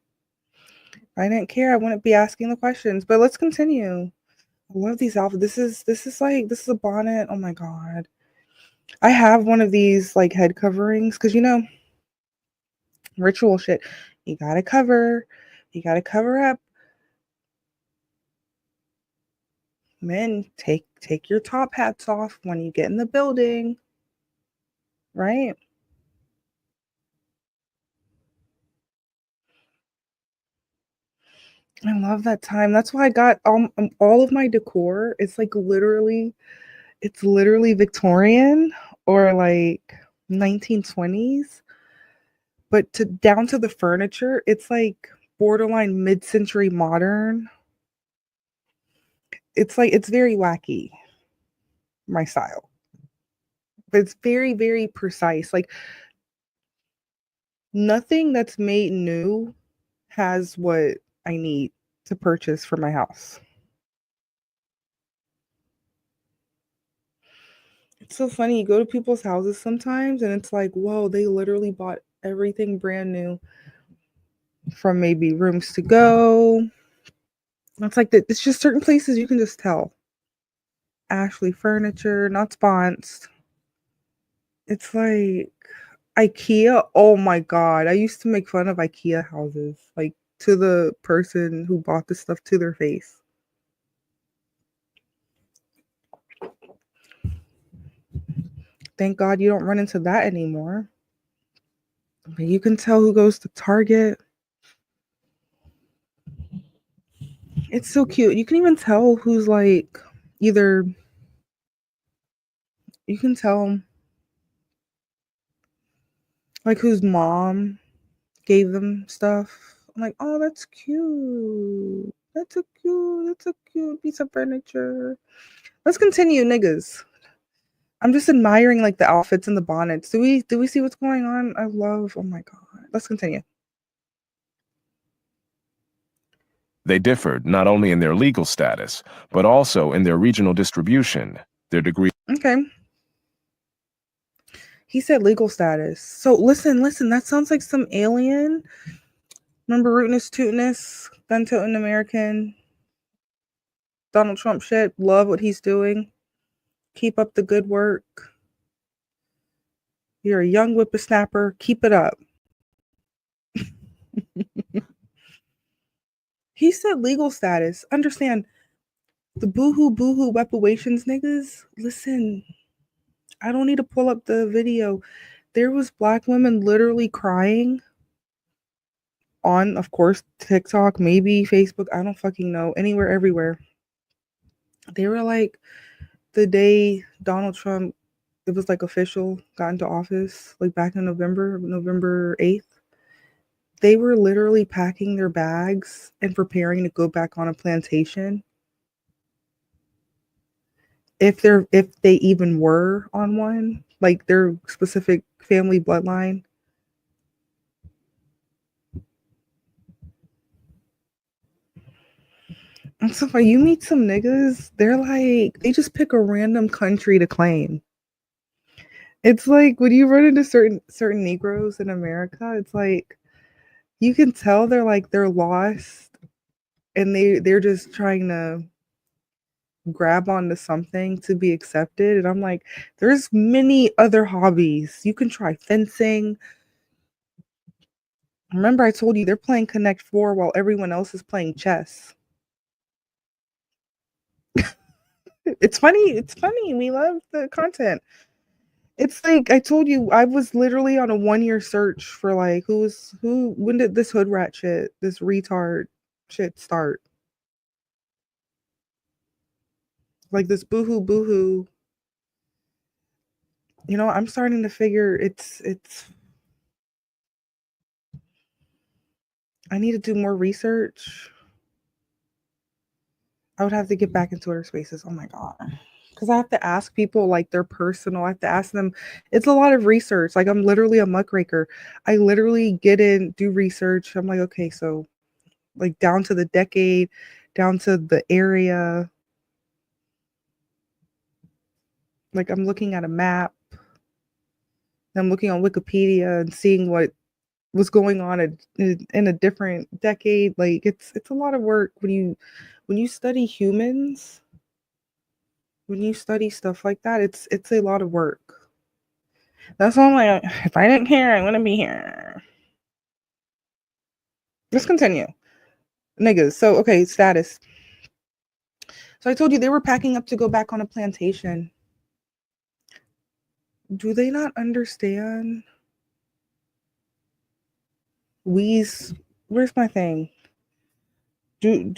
If I didn't care, I wouldn't be asking the questions. But let's continue. I love these outfits. This is a bonnet. Oh my god. I have one of these like head coverings because ritual shit. You gotta cover up. Men, take your top hats off when you get in the building. Right? I love that time. That's why I got all of my decor. It's literally Victorian or like 1920s, but down to the furniture, it's like borderline mid-century modern. It's very wacky, my style, but it's very, very precise. Like nothing that's made new has what I need to purchase for my house. It's so funny. You go to people's houses sometimes and it's like, whoa, they literally bought everything brand new from maybe rooms to go. It's like that. It's just certain places you can just tell. Ashley Furniture, not sponsored. It's like IKEA. Oh my god. I used to make fun of IKEA houses. Like to the person who bought the stuff to their face. Thank God you don't run into that anymore. But you can tell who goes to Target. It's so cute. You can even tell who's like either you can tell like whose mom gave them stuff. I'm like, oh, that's cute. That's a cute piece of furniture. Let's continue, niggas. I'm just admiring like the outfits and the bonnets. Do we see what's going on? I love, oh my god. Let's continue. They differed not only in their legal status, but also in their regional distribution, their degree. Okay. He said legal status. So listen, that sounds like some alien. Remember Rootinest Tootinest, Gun Toting American, Donald Trump shit. Love what he's doing. Keep up the good work. You're a young whippersnapper. Keep it up. He said legal status. Understand, The boohoo reparations niggas. Listen, I don't need to pull up the video. There was black women literally crying on, of course, TikTok, maybe Facebook. I don't fucking know. Anywhere, everywhere. They were like, the day Donald Trump, it was like official, got into office, like back in November 8th. They were literally packing their bags and preparing to go back on a plantation. If they even were on one, like their specific family bloodline. And so when you meet some niggas, they're like, they just pick a random country to claim. It's like when you run into certain Negroes in America, it's like you can tell they're lost and they're just trying to grab onto something to be accepted. And I'm like, there's many other hobbies. You can try fencing. Remember I told you they're playing Connect 4 while everyone else is playing chess. It's funny. We love the content. It's like I told you, I was literally on a 1-year search for like when did this hood rat shit, this retard shit start? Like this boohoo. You know, I'm starting to figure it's I need to do more research. I would have to get back into Twitter spaces. Oh my god. Because I have to ask people like their personal. I have to ask them. It's a lot of research. Like I'm literally a muckraker. I literally get in, do research. I'm like, okay, so like down to the decade, down to the area. Like I'm looking at a map. I'm looking on Wikipedia and seeing what was going on in a different decade. Like it's a lot of work when you study humans. When you study stuff like that, it's a lot of work. That's why I'm like, if I didn't care, I wouldn't be here. Let's continue. Niggas. So, okay, status. So I told you they were packing up to go back on a plantation. Do they not understand? Where's my thing? Do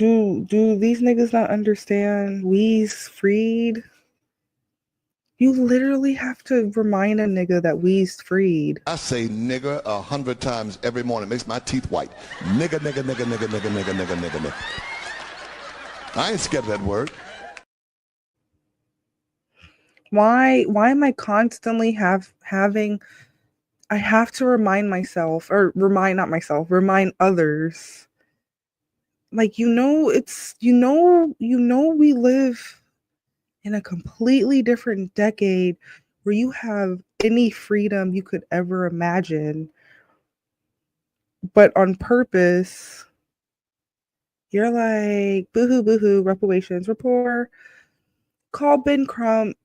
these niggas not understand? We's freed. You literally have to remind a nigga that we's freed. I say nigger 100 times every morning. Makes my teeth white. Nigga. I ain't scared of that word. Why am I constantly having I have to remind myself or remind others. Like we live in a completely different decade where you have any freedom you could ever imagine. But on purpose, you're like, boohoo, reparations, report, call Ben Crump,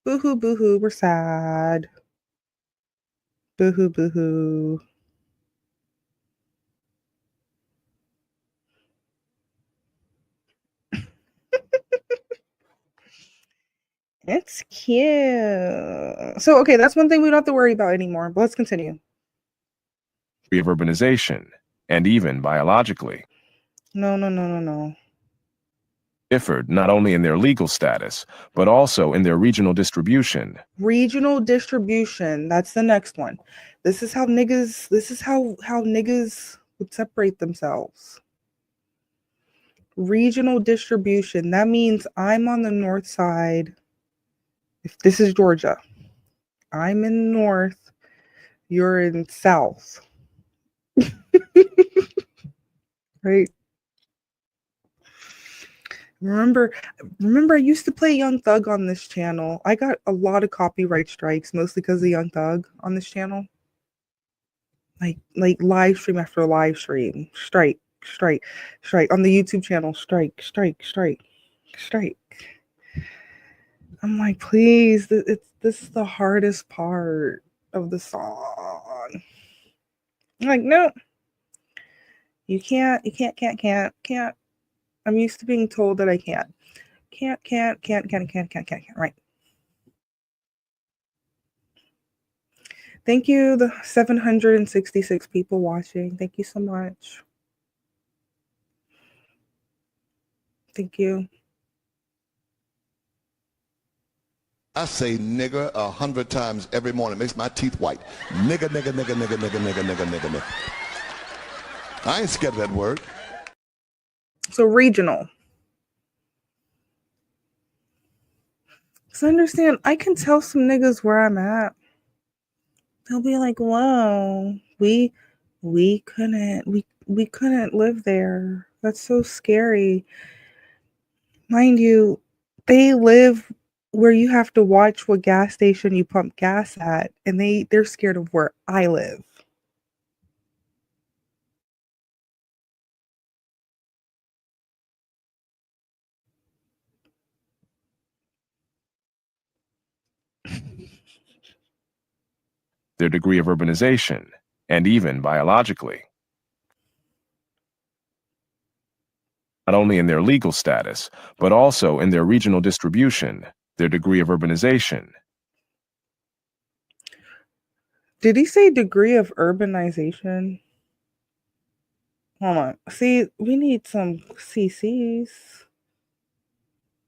boohoo, we're sad. Boohoo. It's cute. So, okay, that's one thing we don't have to worry about anymore, but let's continue. Of urbanization, and even biologically. No. Differed not only in their legal status, but also in their regional distribution. Regional distribution, that's the next one. This is how niggas would separate themselves. Regional distribution, that means I'm on the north side. If this is Georgia, I'm in north, you're in south. Right? Remember I used to play Young Thug on this channel. I got a lot of copyright strikes, mostly because of Young Thug on this channel. Like live stream after live stream. Strike. On the YouTube channel, strike. I'm like, please, this is the hardest part of the song. I'm like, no. You can't. I'm used to being told that I can't. Can't. Right. Thank you, the 766 people watching. Thank you so much. Thank you. I say nigger 100 times every morning. Makes my teeth white. Nigger. I ain't scared of that word. So regional. So understand, I can tell some niggas where I'm at. They'll be like, "Whoa, we couldn't live there. That's so scary." Mind you, they live where you have to watch what gas station you pump gas at, and they're scared of where I live. Their degree of urbanization, and even biologically. Not only in their legal status, but also in their regional distribution, their degree of urbanization. Did he say degree of urbanization? Hold on. See, we need some CCs.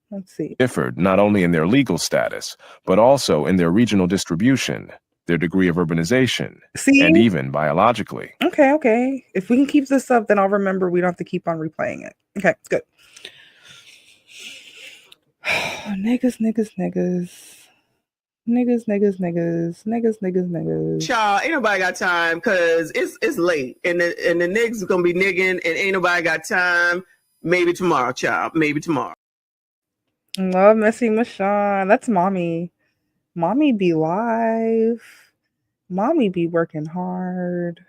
Let's see. Differed not only in their legal status, but also in their regional distribution, their degree of urbanization, and even biologically. Okay. If we can keep this up, then I'll remember we don't have to keep on replaying it. Okay, good. Niggas. Child, ain't nobody got time because it's late and the niggas gonna be nigging and ain't nobody got time. Maybe tomorrow, child. Maybe tomorrow. Love Messy Michonne. That's mommy. Mommy be live. Mommy be working hard.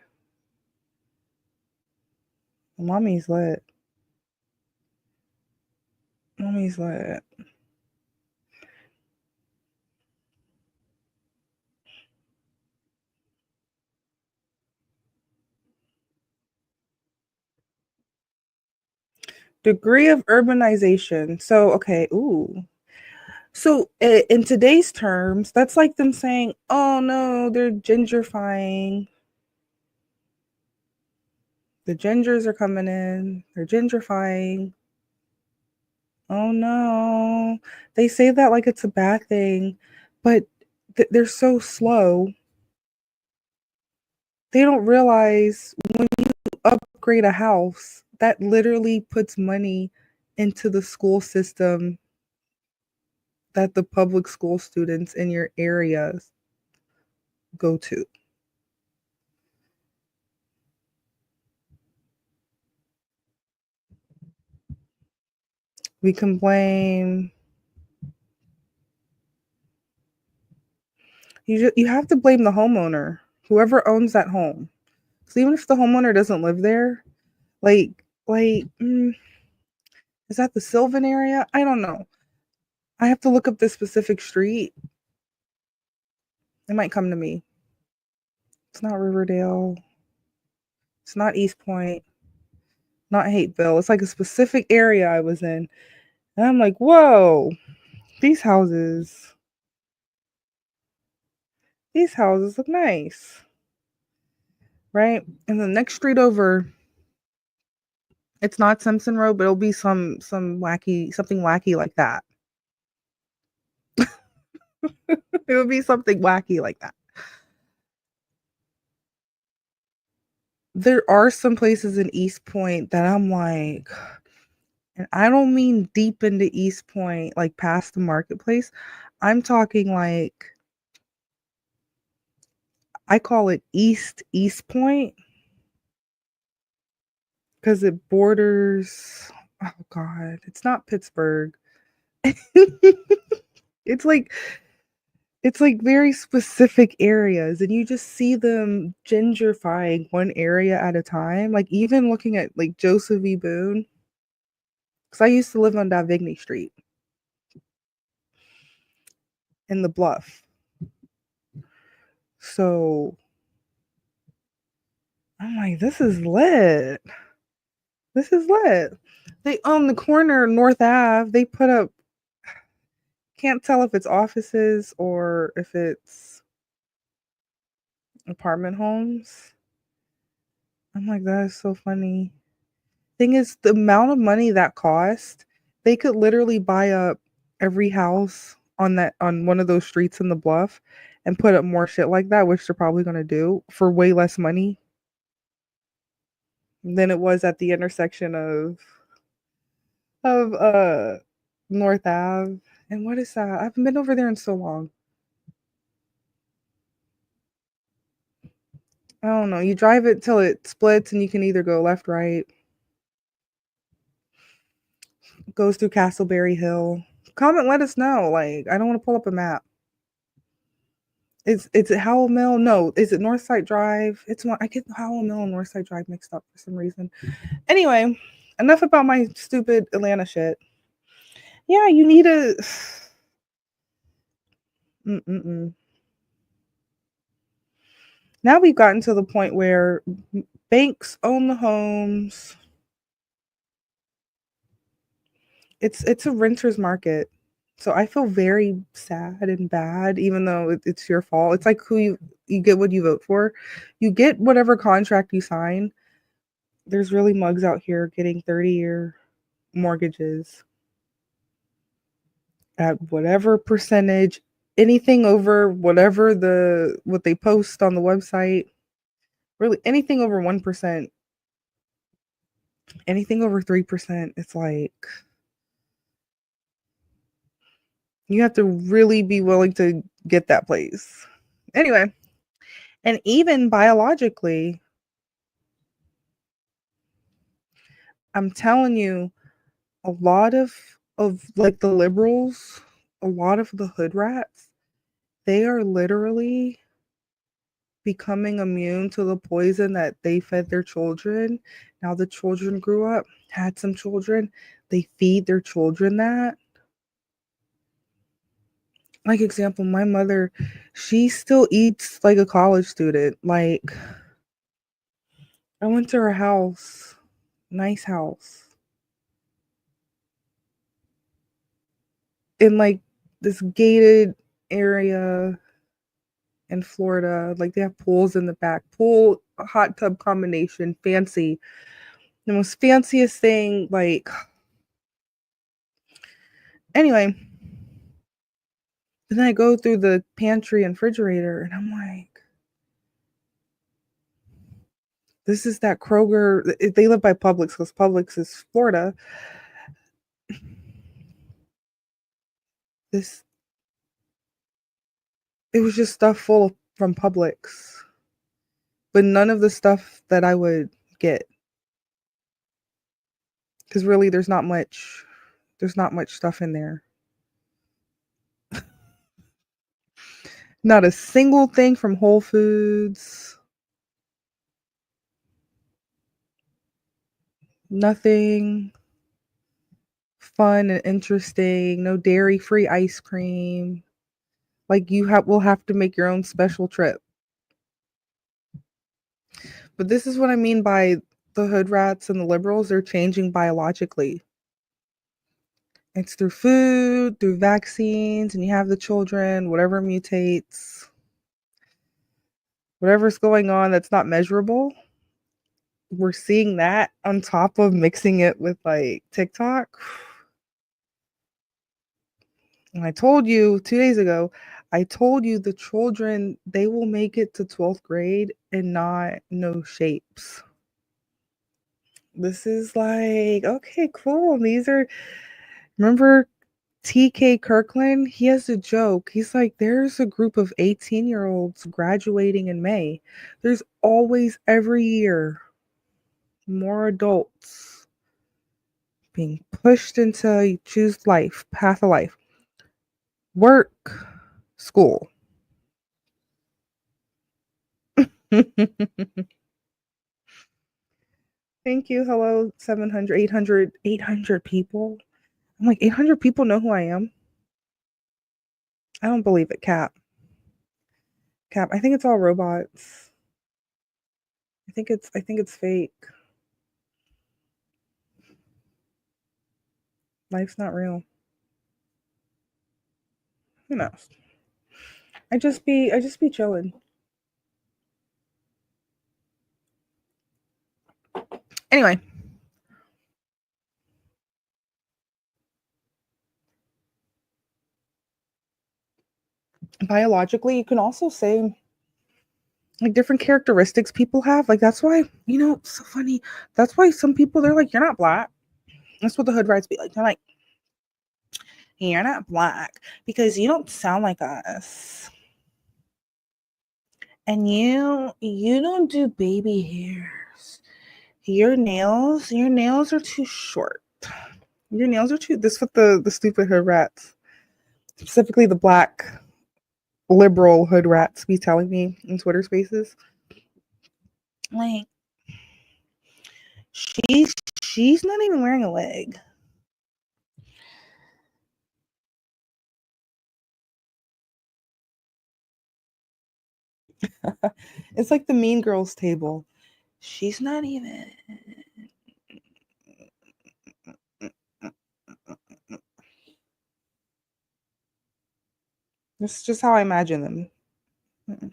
Mommy's lit. Mommy's lit. Degree of urbanization. So, okay, ooh. So, in today's terms, that's like them saying, oh no, they're gentrifying. The gingers are coming in. They're gentrifying. Oh no. They say that like it's a bad thing, but they're so slow. They don't realize when you upgrade a house, that literally puts money into the school system that the public school students in your areas go to. We can blame. You have to blame the homeowner, whoever owns that home. So even if the homeowner doesn't live there, is that the Sylvan area? I don't know. I have to look up this specific street. It might come to me. It's not Riverdale. It's not East Point. Not Hateville. It's like a specific area I was in. And I'm like, whoa, these houses look nice. Right? And the next street over, it's not Simpson Road, but it'll be something wacky like that. It would be something wacky like that. There are some places in East Point that I'm like, and I don't mean deep into East Point, like past the marketplace. I'm talking like, I call it East Point because it borders, oh God, it's not Pittsburgh. It's like very specific areas, and you just see them gentrifying one area at a time. Like even looking at like Joseph E. Boone, because I used to live on Davigny Street in the Bluff. So I'm like, this is lit. This is lit. They on the corner, North Ave, they put up, can't tell if it's offices or if it's apartment homes. I'm like, that is so funny. Thing is, the amount of money that cost, they could literally buy up every house on one of those streets in the bluff and put up more shit like that, which they're probably gonna do for way less money than it was at the intersection of North Ave. And what is that? I haven't been over there in so long. I don't know. You drive it till it splits and you can either go left, right. Goes through Castleberry Hill. Comment, let us know. Like, I don't want to pull up a map. Is it Howell Mill? No, is it Northside Drive? It's one. I get Howell Mill and Northside Drive mixed up for some reason. Anyway, enough about my stupid Atlanta shit. Yeah, you need a. Now we've gotten to the point where banks own the homes. It's a renter's market. So I feel very sad and bad, even though it's your fault. It's like who you get what you vote for. You get whatever contract you sign. There's really mugs out here getting 30-year mortgages at whatever percentage, anything over whatever what they post on the website. Really anything over 1%, anything over 3%, it's like you have to really be willing to get that place. Anyway, and even biologically, I'm telling you, a lot of like the liberals, a lot of the hood rats, they are literally becoming immune to the poison that they fed their children. Now the children grew up, had some children, they feed their children that. Like example, my mother, she still eats like a college student. Like I went to her house, nice house, in like this gated area in Florida. Like they have pools in the back, pool, hot tub combination, fancy. The most fanciest thing, like anyway. And then I go through the pantry and refrigerator and I'm like, this is that Kroger. They live by Publix because Publix is Florida. It was just stuff from Publix, but none of the stuff that I would get. Because really, there's not much stuff in there. Not a single thing from Whole Foods. Nothing fun and interesting. No dairy-free ice cream. Like will have to make your own special trip. But this is what I mean by the hood rats and the liberals. They're changing biologically. It's through food, through vaccines, and you have the children, whatever mutates, whatever's going on that's not measurable. We're seeing that on top of mixing it with like TikTok. And I told you 2 days ago, I told you the children, they will make it to 12th grade and not know shapes. This is like, okay, cool. Remember TK Kirkland? He has a joke. He's like, there's a group of 18-year-olds graduating in May. There's always every year more adults being pushed into choose path of life, work, school. Thank you. Hello, 700, 800 people. I'm like, 800 people know who I am. I don't believe it, Cap. I think it's all robots. I think it's fake. Life's not real. Who knows? I just be chilling. Anyway. Biologically, you can also say like different characteristics people have. Like that's why, it's so funny. That's why some people, they're like, you're not black. That's what the hood rights be like. They're like, you're not black because you don't sound like us. And you don't do baby hairs. Your nails are too short. Your nails are too, this is what the stupid hood rats, specifically the black liberal hood rats, be telling me in Twitter spaces. Like, she's not even wearing a wig. It's like the Mean Girls table. She's not even. This is just how I imagine them.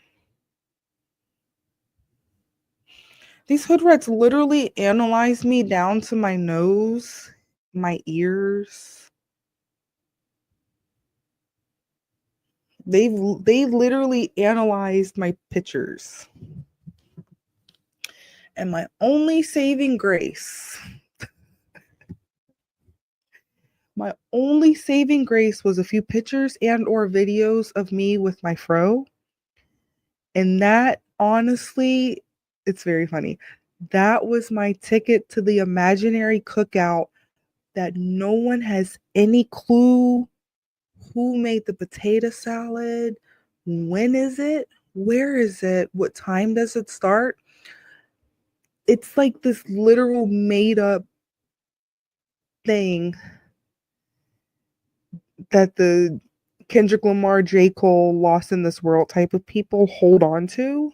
These hood rats literally analyze me down to my nose, my ears. They literally analyzed my pictures. And my only saving grace was a few pictures and or videos of me with my fro. And that, honestly, it's very funny. That was my ticket to the imaginary cookout that no one has any clue who made the potato salad, when is it, where is it, what time does it start. It's like this literal made up thing that the Kendrick Lamar, J. Cole, Lost in This World type of people hold on to.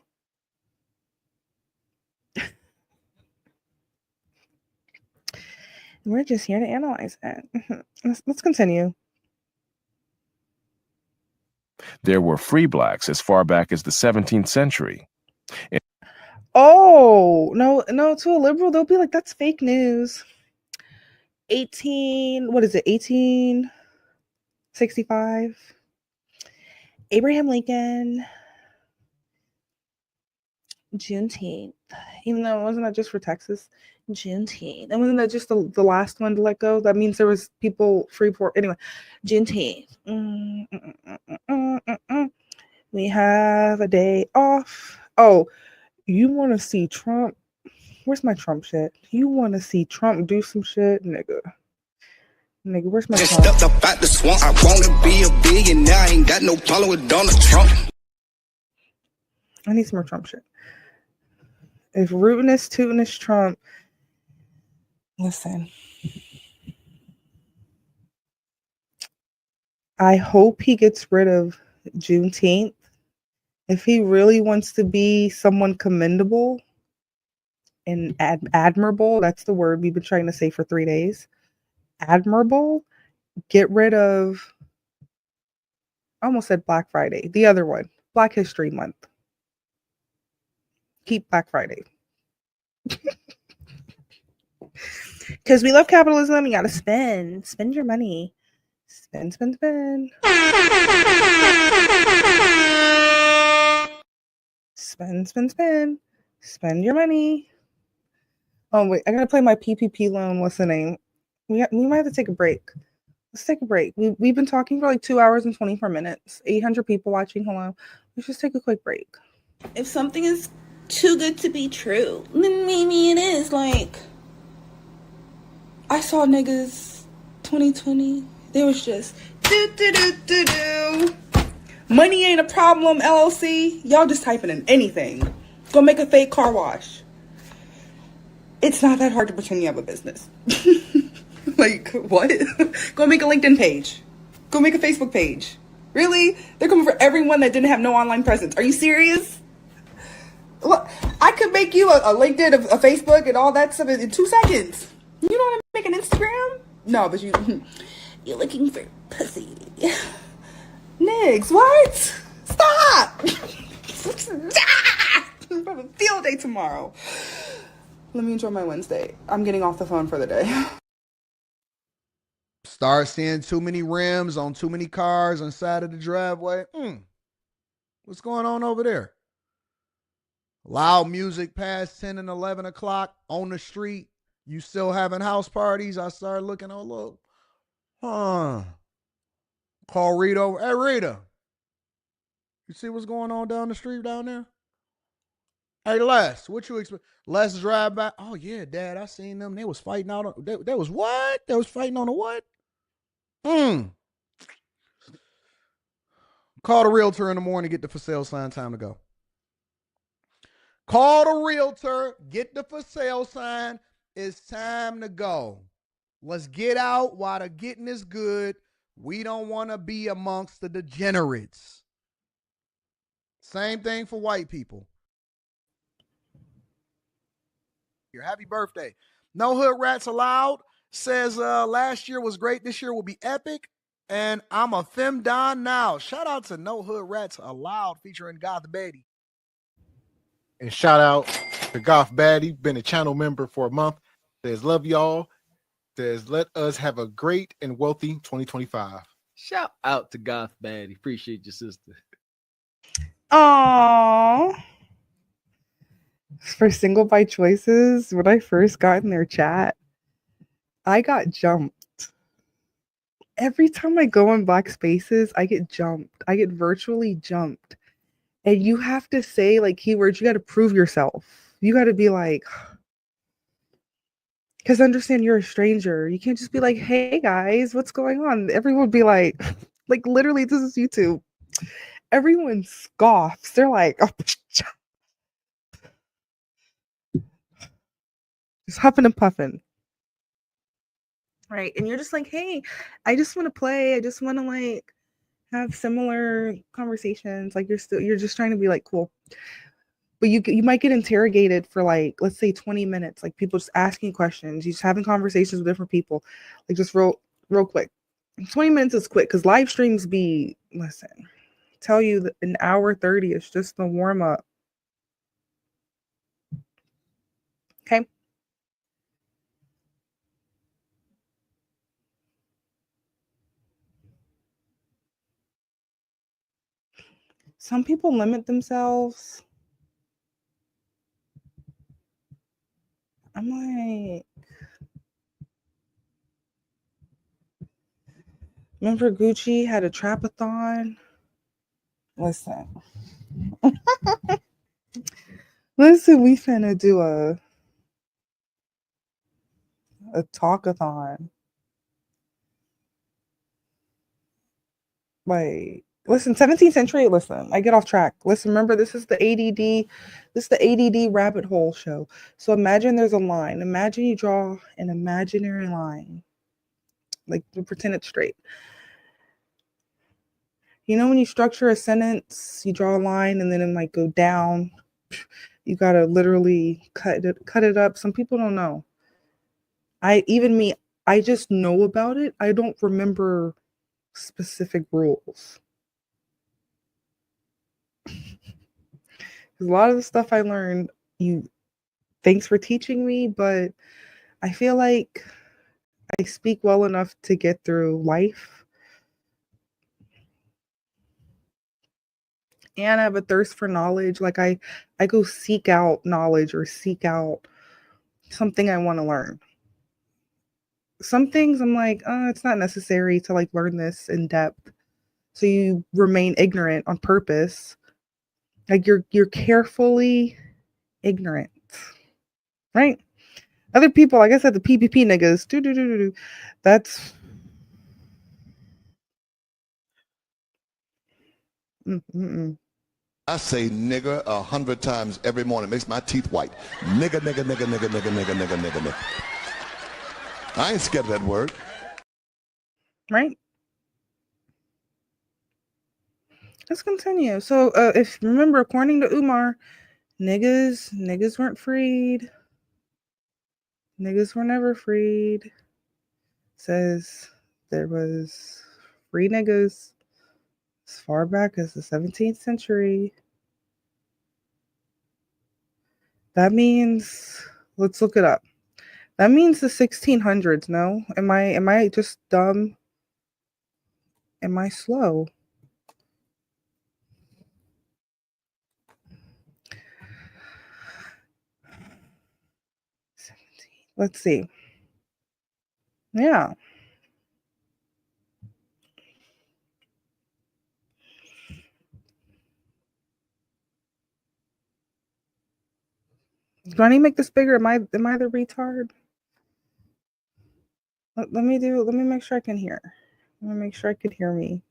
We're just here to analyze it. Let's continue. There were free blacks as far back as the 17th century. Oh, no, to a liberal, they'll be like, that's fake news. 1865. Abraham Lincoln. Juneteenth. Even though it wasn't that just for Texas. Juneteenth. And wasn't that just the last one to let go? That means there was people free for anyway. Juneteenth. We have a day off. Oh, you want to see Trump? Where's my Trump shit? You want to see Trump do some shit, nigga? Where's my Trump? Stepped up out the swamp. I want to be a billionaire. I ain't got no problem with Donald Trump. I need some more Trump shit. If rootinest, tootinest Trump, listen. I hope he gets rid of Juneteenth. If he really wants to be someone commendable and admirable, that's the word we've been trying to say for 3 days. Admirable, get rid of, I almost said Black Friday, the other one, Black History Month. Keep Black Friday. Because we love capitalism, you gotta spend your money. Spend. Spend your money. Oh wait, I gotta play my PPP loan. What's the name? We might have to take a break. Let's take a break. We've been talking for like 2 hours and 24 minutes. 800 people watching. Hello. Let's just take a quick break. If something is too good to be true, then maybe it is. Like, I saw niggas 2020. They was just do. Money ain't a problem, LLC. Y'all just typing in anything. Go make a fake car wash. It's not that hard to pretend you have a business. Like, what? Go make a LinkedIn page. Go make a Facebook page. Really? They're coming for everyone that didn't have no online presence. Are you serious? Look, I could make you a LinkedIn, a Facebook, and all that stuff in 2 seconds. You know how to make an Instagram? No, but you're looking for pussy. Niggas, what? Stop! I'm having a field day tomorrow. Let me enjoy my Wednesday. I'm getting off the phone for the day. Start seeing too many rims on too many cars on the side of the driveway. What's going on over there? Loud music past 10 and 11 o'clock on the street. You still having house parties? I started looking, oh, look. Call Rita over. Hey, Rita. You see what's going on down the street down there? Hey, Les, what you expect? Les drive by. Oh, yeah, Dad, I seen them. They was fighting out. They was what? They was fighting on the what? Call the realtor in the morning, get the for sale sign, time to go. Call the realtor, get the for sale sign. It's time to go. Let's get out while the getting is good. We don't want to be amongst the degenerates. Same thing for white people. Your happy birthday. No hood rats allowed. Says last year was great. This year will be epic. And I'm a femdon now. Shout out to No Hood Rats Allowed featuring Goth Betty. And shout out to Goth Baddie, been a channel member for a month. Says love y'all. Says let us have a great and wealthy 2025. Shout out to Goth Baddie. Appreciate your sister. Aww. For Single by Choices, when I first got in their chat, I got jumped. Every time I go in Black Spaces, I get jumped. I get virtually jumped. And you have to say like keywords. You got to prove yourself. You got to be like, because understand you're a stranger. You can't just be like, hey guys, what's going on? Everyone would be like literally, this is YouTube. Everyone scoffs. They're like, oh, just huffing and puffing. Right. And you're just like, hey, I just want to play. I just want to like have similar conversations. Like you're just trying to be like cool. But you might get interrogated for like, let's say 20 minutes, like people just asking questions, you just having conversations with different people, like just real quick. 20 minutes is quick because live streams tell you that an hour 30 is just the warm up. Okay. Some people limit themselves. I'm like, remember Gucci had a trap-a-thon? Listen, we finna do a talkathon. Like, listen, 17th century, listen, I get off track. Listen, remember, this is the ADD rabbit hole show. So imagine there's a line. Imagine you draw an imaginary line. Like, pretend it's straight. You know when you structure a sentence, you draw a line and then it might go down. You gotta literally cut it up. Some people don't know. I just know about it. I don't remember specific rules. A lot of the stuff I learned, thanks for teaching me, but I feel like I speak well enough to get through life. And I have a thirst for knowledge. Like I go seek out knowledge or seek out something I want to learn. Some things I'm like, it's not necessary to like learn this in depth. So you remain ignorant on purpose. Like you're carefully ignorant, right? Other people, like I said, the PPP niggas, that's I say nigger 100 times every morning. It makes my teeth white. Nigger, nigger, nigger, nigger, nigger, nigger, nigger, nigger, nigger. I ain't scared of that word. Right. Let's continue. So if remember, according to Umar, niggas weren't freed. Niggas were never freed. says there was free niggas as far back as the 17th century. That means, let's look it up. That means the 1600s, no? Am I just dumb? Am I slow? Let's see. Yeah. Do I need to make this bigger? Am I the retard? Let me make sure I can hear. Let me make sure I can hear me.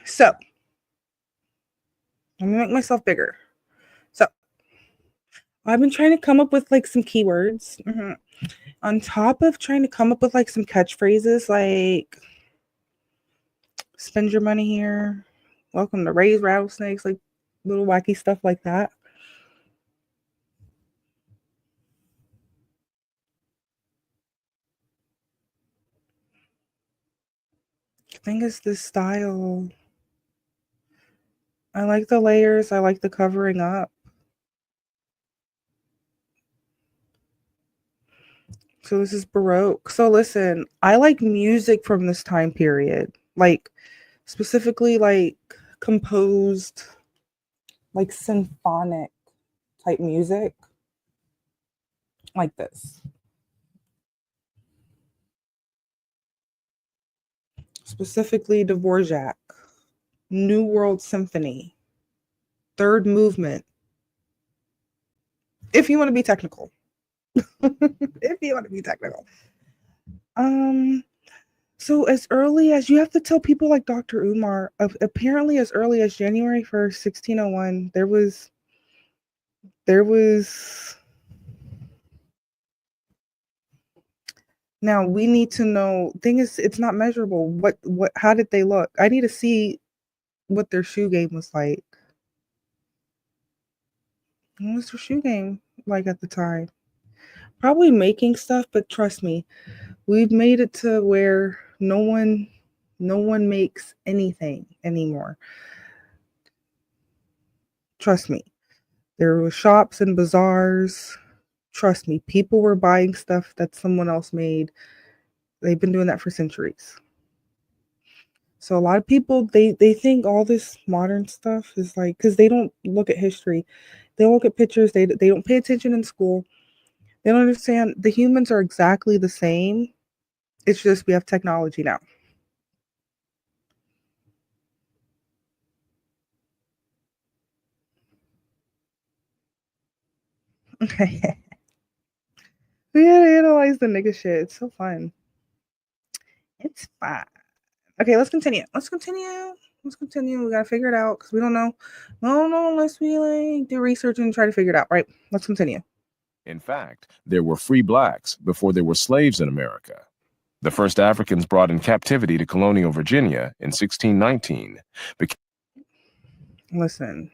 So, let me make myself bigger. So, I've been trying to come up with like some keywords. On top of trying to come up with like some catchphrases like spend your money here, welcome to raise rattlesnakes, like little wacky stuff like that. The thing is this style. I like the layers, I like the covering up. So this is Baroque. So listen, I like music from this time period. Like specifically like composed like symphonic type music like this. Specifically Dvorak, New World Symphony, third movement. If you want to be technical. If you want to be technical. So as early as you have to tell people like Dr. Umar, apparently as early as January 1st, 1601, there was now we need to know. Thing is, it's not measurable. What how did they look? I need to see what their shoe game was like. What was their shoe game like at the time? Probably making stuff, but trust me, we've made it to where no one makes anything anymore. Trust me. There were shops and bazaars. Trust me, people were buying stuff that someone else made. They've been doing that for centuries. So a lot of people they think all this modern stuff is like because they don't look at history. They don't look at pictures. They don't pay attention in school. They don't understand the humans are exactly the same. It's just we have technology now. Okay. We gotta analyze the nigga shit. It's so fun. It's fun. Okay, let's continue. We gotta figure it out because we don't know. We don't know unless we like do research and try to figure it out. Right? Let's continue. In fact, there were free blacks before there were slaves in America. The first Africans brought in captivity to colonial Virginia in 1619. Listen.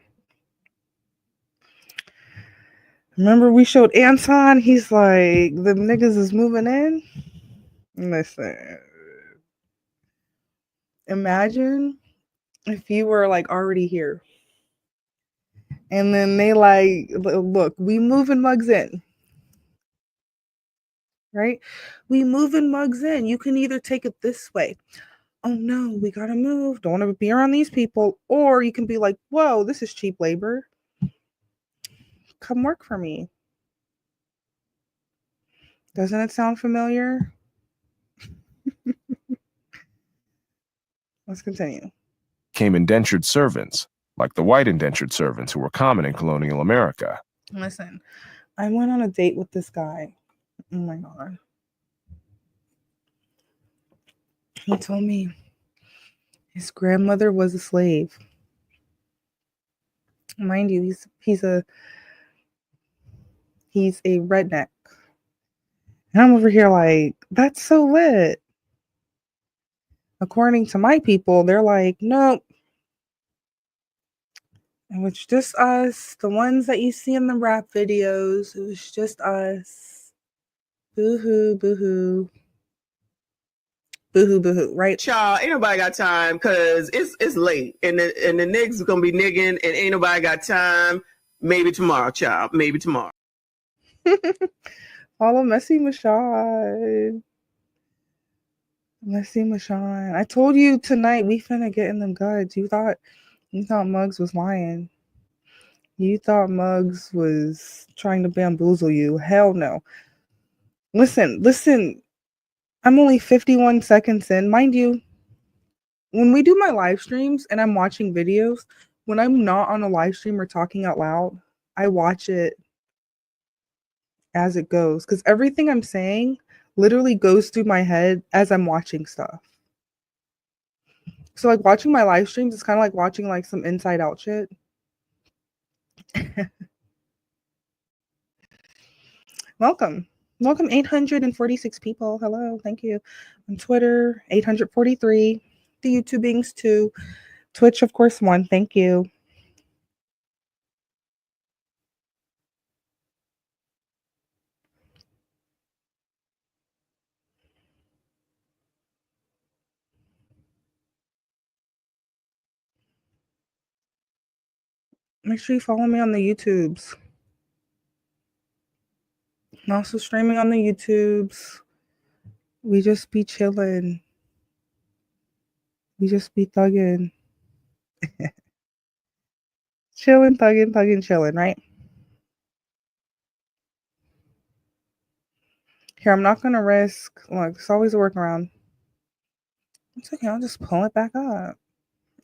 Remember we showed Anton? He's like, the niggas is moving in. Listen. Imagine if you were like already here And then they like, look, we moving mugs in. Right? We moving mugs in. You can either take it this way. Oh no, we gotta move. Don't want to be around these people. Or you can be like, whoa, this is cheap labor. Come work for me. Doesn't it sound familiar? Let's continue. Came indentured servants, like the white indentured servants who were common in colonial America. Listen, I went on a date with this guy. Oh my God. He told me his grandmother was a slave. Mind you, he's a redneck. And I'm over here like, that's so lit. According to my people, they're like, nope. It was just us, the ones that you see in the rap videos. It was just us. Boo-hoo, boo-hoo. Boo-hoo, boo-hoo, right? Y'all, ain't nobody got time because it's late. And the niggas gonna be nigging and ain't nobody got time. Maybe tomorrow, child. Maybe tomorrow. Follow Messy Mashad. Messy Mashad. I told you tonight we finna get in them guts. You thought Muggs was lying. You thought Muggs was trying to bamboozle you. Hell no. Listen. I'm only 51 seconds in. Mind you, when we do my live streams and I'm watching videos, when I'm not on a live stream or talking out loud, I watch it as it goes. Because everything I'm saying literally goes through my head as I'm watching stuff. So like watching my live streams is kind of like watching like some inside out shit. Welcome 846 people. Hello, thank you. On Twitter 843, the YouTubings 2, Twitch of course 1. Thank you. Make sure you follow me on the YouTubes. I'm also streaming on the YouTubes. We just be chilling. We just be thugging. Chilling, thugging, chilling, right? Here, I'm not gonna risk. Look, it's always a workaround. It's okay, I'll just pull it back up.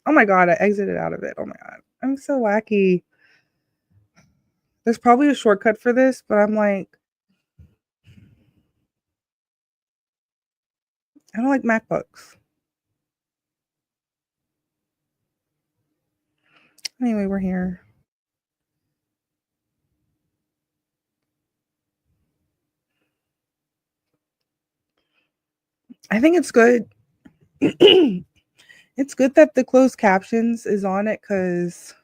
Oh my God, I exited out of it. Oh my God, I'm so wacky. There's probably a shortcut for this, but I'm like, I don't like MacBooks. Anyway, we're here. I think it's good. It's good that the closed captions is on it because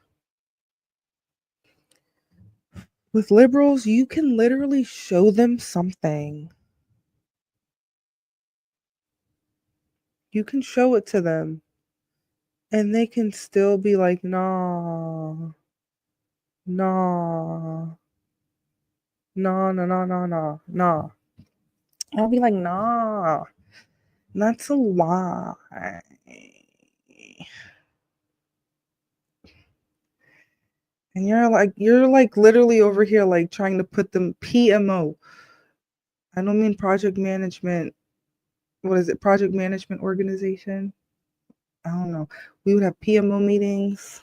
with liberals, you can literally show them something. You can show it to them and they can still be like, nah. I'll be like, nah, that's a lie. And you're like literally over here like trying to put them PMO. I don't mean project management. What is it? Project management organization. I don't know. We would have PMO meetings,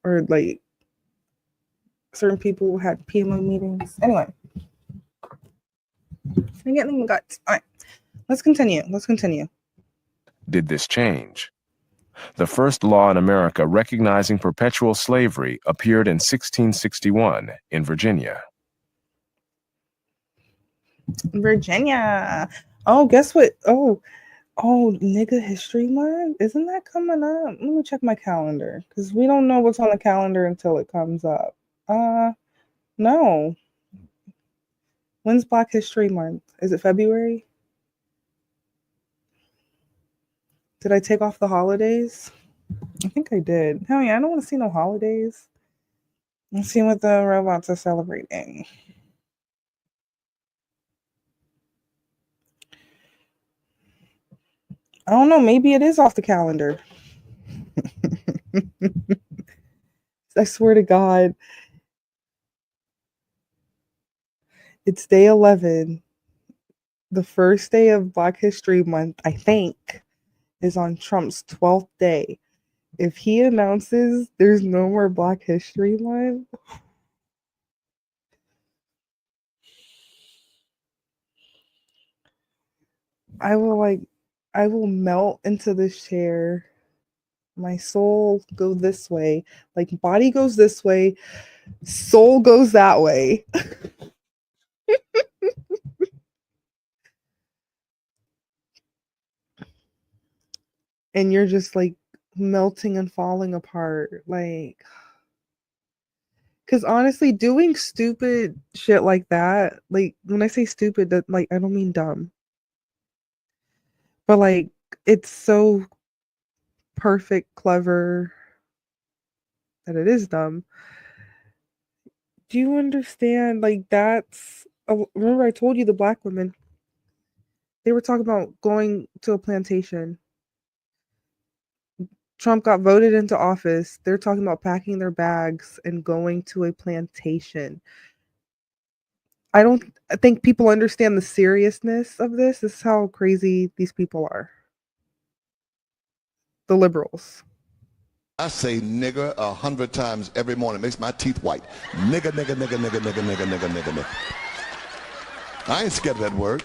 or like certain people had PMO meetings. Anyway, I'm getting guts. All right, let's continue. Did this change? The first law in America recognizing perpetual slavery appeared in 1661 in Virginia. Virginia. Oh, guess what? Oh, nigga history month. Isn't that coming up? Let me check my calendar because we don't know what's on the calendar until it comes up. No. When's Black History Month? Is it February? Did I take off the holidays? I think I did. Hell yeah, I don't want to see no holidays. Let's see what the robots are celebrating. I don't know. Maybe it is off the calendar. I swear to God. It's day 11. The first day of Black History Month, I think, is on Trump's 12th day. If he announces there's no more Black History Month, I will melt into this chair. My soul go this way. Like body goes this way, soul goes that way. And you're just like melting and falling apart. Like, because honestly, doing stupid shit like that, like when I say stupid, that like I don't mean dumb, but like it's so perfect, clever that it is dumb. Do you understand? Like that's remember I told you the black women. They were talking about going to a plantation. Trump got voted into office. They're talking about packing their bags and going to a plantation. I don't think people understand the seriousness of this. This is how crazy these people are. The liberals. I say nigger 100 times every morning. It makes my teeth white. Nigger, nigger, nigger, nigger, nigger, nigger, nigger, nigger, nigger. I ain't scared of that word.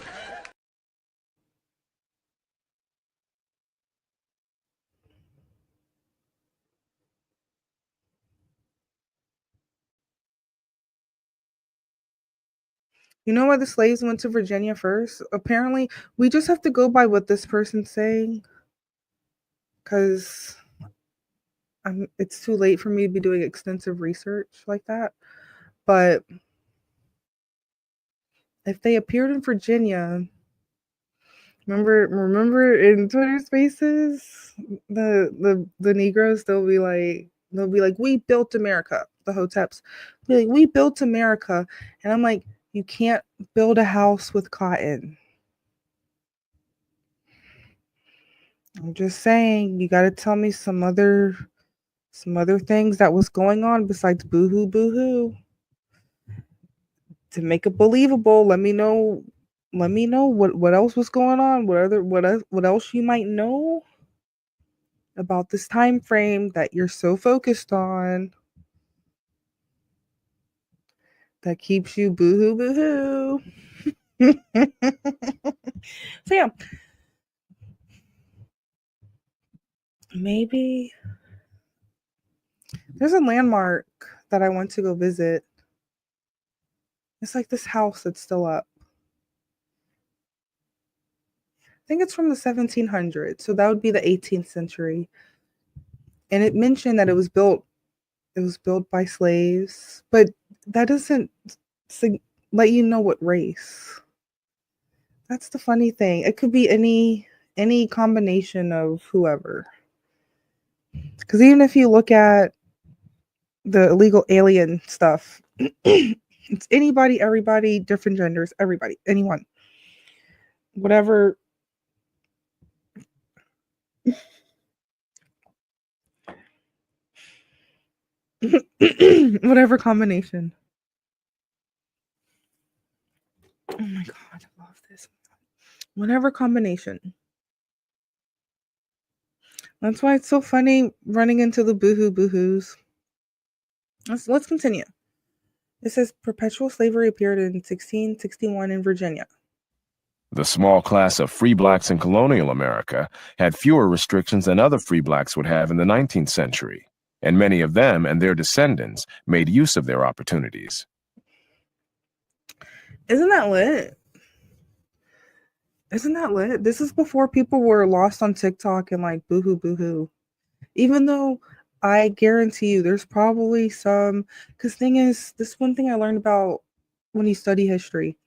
You know why the slaves went to Virginia first? Apparently, we just have to go by what this person's saying. Because it's too late for me to be doing extensive research like that. But if they appeared in Virginia, remember in Twitter Spaces, the Negroes they'll be like, we built America. The Hoteps be like, we built America, and I'm like, you can't build a house with cotton. I'm just saying, you got to tell me some other things that was going on besides boohoo boohoo to make it believable. Let me know what else was going on. What else you might know about this time frame that you're so focused on that keeps you boohoo boohoo. So yeah, maybe there's a landmark that I want to go visit. It's like this house that's still up. I think it's from the 1700s, so that would be the 18th century. And it mentioned that it was built by slaves, but that doesn't let you know what race. That's the funny thing. It could be any combination of whoever. Because even if you look at the illegal alien stuff, it's anybody, everybody, different genders, everybody, anyone, whatever. Whatever combination. Oh my God, I love this. Whatever combination. That's why it's so funny running into the boohoo boohoos. Let's continue. It says perpetual slavery appeared in 1661 in Virginia. The small class of free blacks in colonial America had fewer restrictions than other free blacks would have in the 19th century, and many of them and their descendants made use of their opportunities. Isn't that lit? Isn't that lit? This is before people were lost on TikTok and like boohoo boohoo. Even though I guarantee you there's probably some, because thing is, this one thing I learned about when you study history.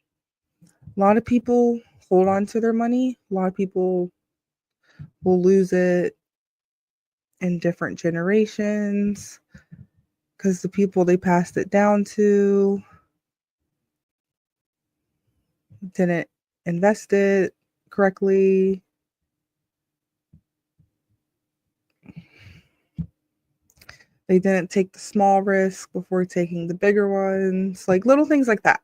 A lot of people hold on to their money. A lot of people will lose it. in different generations because the people they passed it down to didn't invest it correctly. They didn't take the small risk before taking the bigger ones, like little things like that.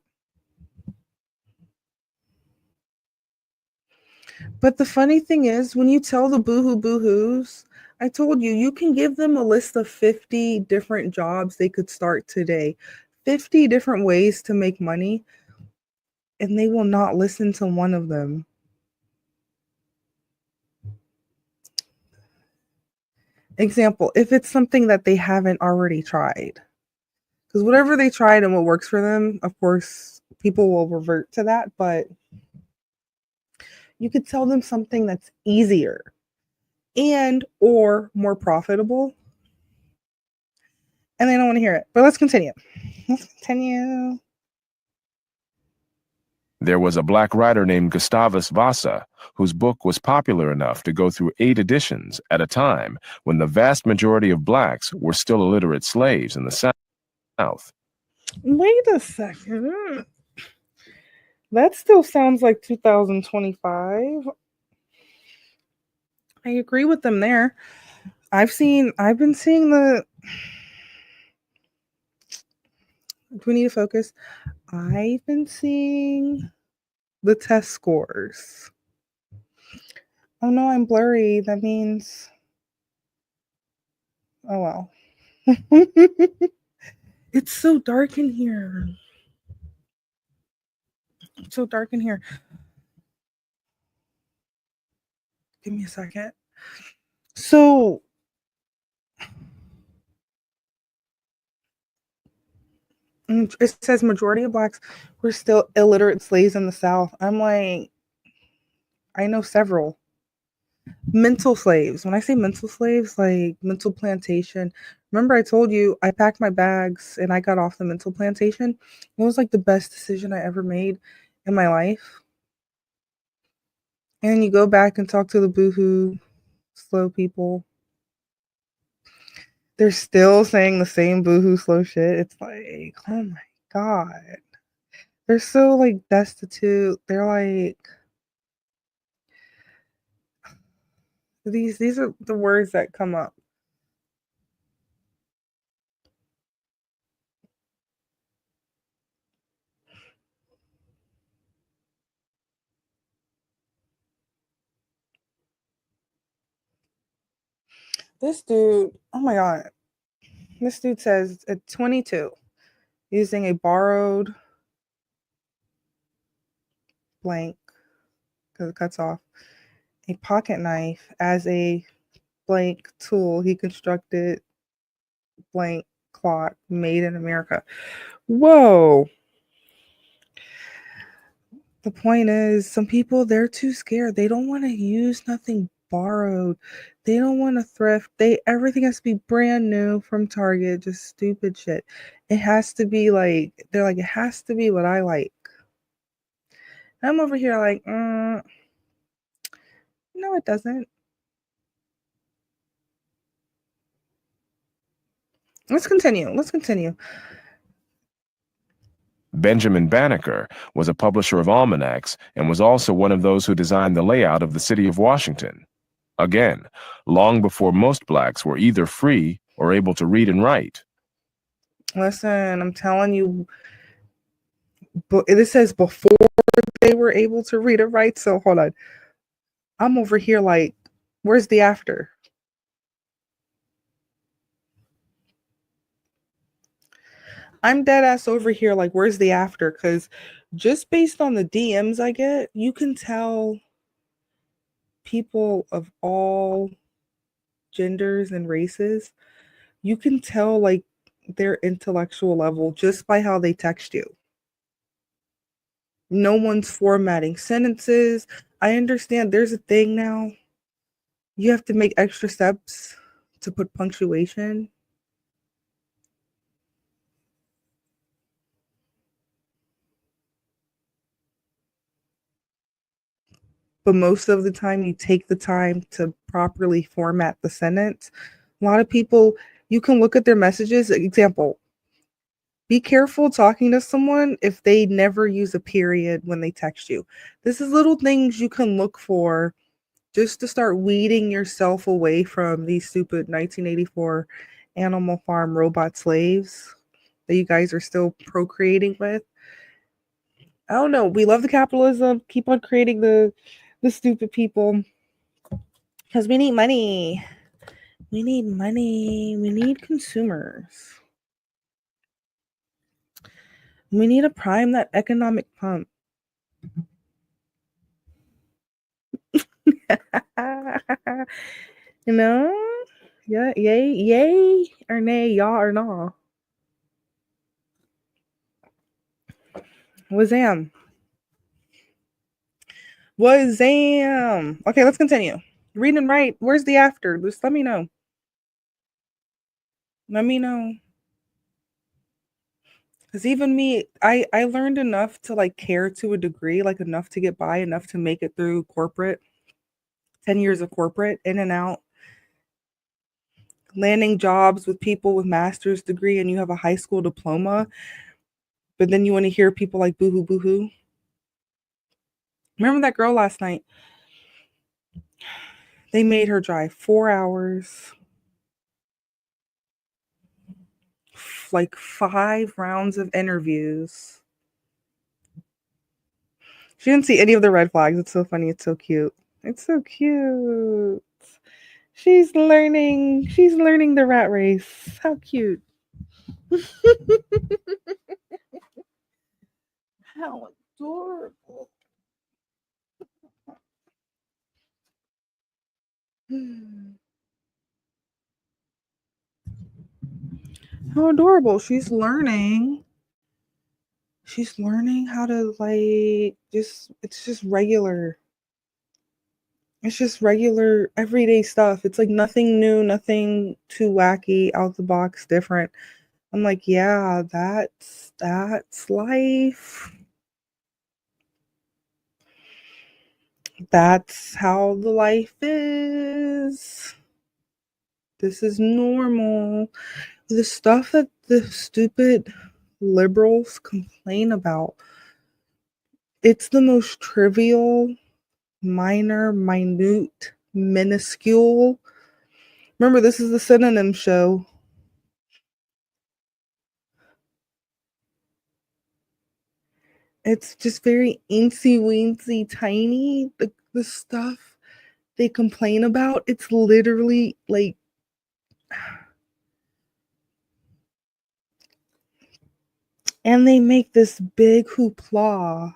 But the funny thing is, when you tell the boohoos, I told you, you can give them a list of 50 different jobs they could start today, 50 different ways to make money, and they will not listen to one of them. Example, if it's something that they haven't already tried. Because whatever they tried and what works for them, of course, people will revert to that, but you could tell them something that's easier and or more profitable, and they don't want to hear it. But let's continue. There was a black writer named Gustavus Vasa, whose book was popular enough to go through 8 editions at a time when the vast majority of blacks were still illiterate slaves in the South. Wait a second. That still sounds like 2025. I agree with them there. I've been seeing the. Do we need to focus? I've been seeing the test scores. Oh no, I'm blurry. That means. Oh well. It's so dark in here. It's so dark in here. Give me a second. So it says majority of blacks were still illiterate slaves in the South. I'm like, I know several. Mental slaves. When I say mental slaves, like mental plantation. Remember I told you I packed my bags and I got off the mental plantation? It was like the best decision I ever made in my life. And you go back and talk to the boohoo slow people. They're still saying the same boohoo slow shit. It's like, oh my God. They're so like destitute. They're like these are the words that come up. This dude, oh my God. This dude says at 22, using a borrowed blank, because it cuts off, a pocket knife as a blank tool. He constructed blank clock made in America. Whoa. The point is, some people, they're too scared. They don't want to use nothing borrowed. They don't want to thrift. Everything has to be brand new from Target, just stupid shit. It has to be like, they're like, it has to be what I like. I'm over here like, no, it doesn't. Let's continue. Benjamin Banneker was a publisher of almanacs and was also one of those who designed the layout of the city of Washington. Again, long before most blacks were either free or able to read and write. Listen, I'm telling you, but this says before they were able to read or write. So hold on. I'm over here like, where's the after? I'm dead ass over here like, where's the after? Because just based on the DMs I get, you can tell people of all genders and races, you can tell like their intellectual level just by how they text you. No one's formatting sentences. I understand there's a thing now. You have to make extra steps to put punctuation. But most of the time, you take the time to properly format the sentence. A lot of people, you can look at their messages. Example, be careful talking to someone if they never use a period when they text you. This is little things you can look for just to start weeding yourself away from these stupid 1984 Animal Farm robot slaves that you guys are still procreating with. I don't know. We love the capitalism. Keep on creating the stupid people because we need money. We need money. We need consumers. We need to prime that economic pump. You know? Yeah, yay or nay, y'all or nah. Wazam. Okay, let's continue. Read and write. Where's the after? Just let me know. Let me know. Because even me, I learned enough to like care to a degree, like enough to get by, enough to make it through corporate. 10 years of corporate, in and out. Landing jobs with people with master's degree and you have a high school diploma. But then you want to hear people like boohoo boohoo. Remember that girl last night? They made her drive 4 hours, like 5 rounds of interviews. She didn't see any of the red flags. It's so funny. It's so cute. It's so cute. She's learning the rat race. How cute. How adorable. How adorable. She's learning how to like it's just regular. It's just regular everyday stuff. It's like nothing new, nothing too wacky, out the box, different. I'm like, yeah, that's life. That's how the life is. This is normal. The stuff that the stupid liberals complain about, it's the most trivial, minor, minute, minuscule. Remember, this is the synonym show. It's just very eensy weensy tiny. The stuff they complain about, it's literally like and they make this big hoopla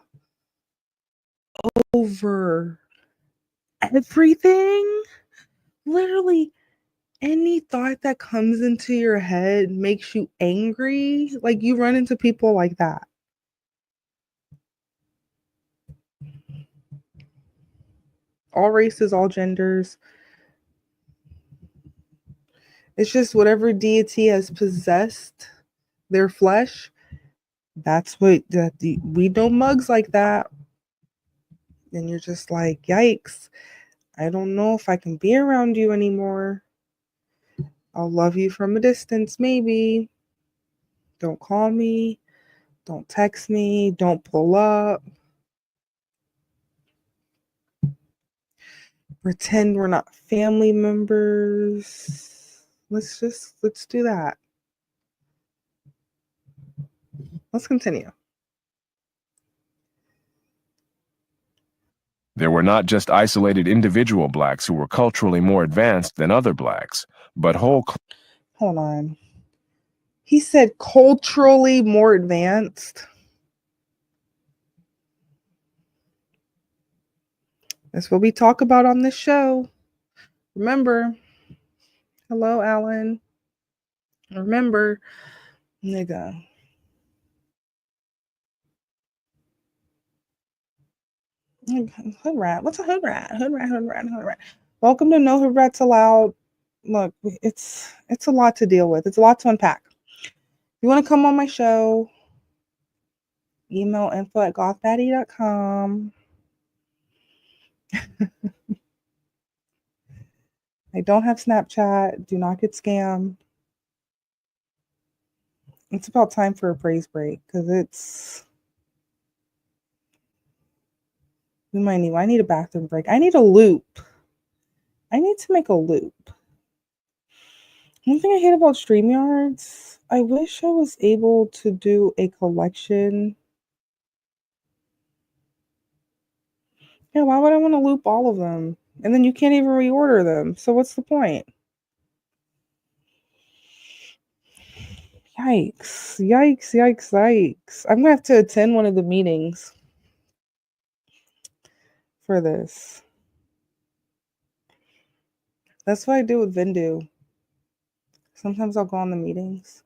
over everything. Literally any thought that comes into your head makes you angry. Like you run into people like that. All races, all genders. It's just whatever deity has possessed their flesh. That's what we know mugs like that. And you're just like, yikes. I don't know if I can be around you anymore. I'll love you from a distance, maybe. Don't call me. Don't text me. Don't pull up. Pretend we're not family members. Let's do that. Let's continue. There were not just isolated individual blacks who were culturally more advanced than other blacks, but whole... Hold on. He said culturally more advanced. That's what we talk about on this show. Remember. Hello, Alan. Remember, nigga. Hood rat. What's a hood rat? Hood rat. Welcome to No Hood Rats Allowed. Look, it's a lot to deal with. It's a lot to unpack. If you want to come on my show, email info@gothbatty.com. I don't have Snapchat. Do not get scammed. It's about time for a praise break because I need a bathroom break. I need a loop. I need to make a loop. One thing I hate about StreamYards, I wish I was able to do a collection. Yeah, why would I want to loop all of them? And then you can't even reorder them. So what's the point? Yikes. Yikes, yikes, yikes. I'm going to have to attend one of the meetings for this. That's what I do with Vindu. Sometimes I'll go on the meetings.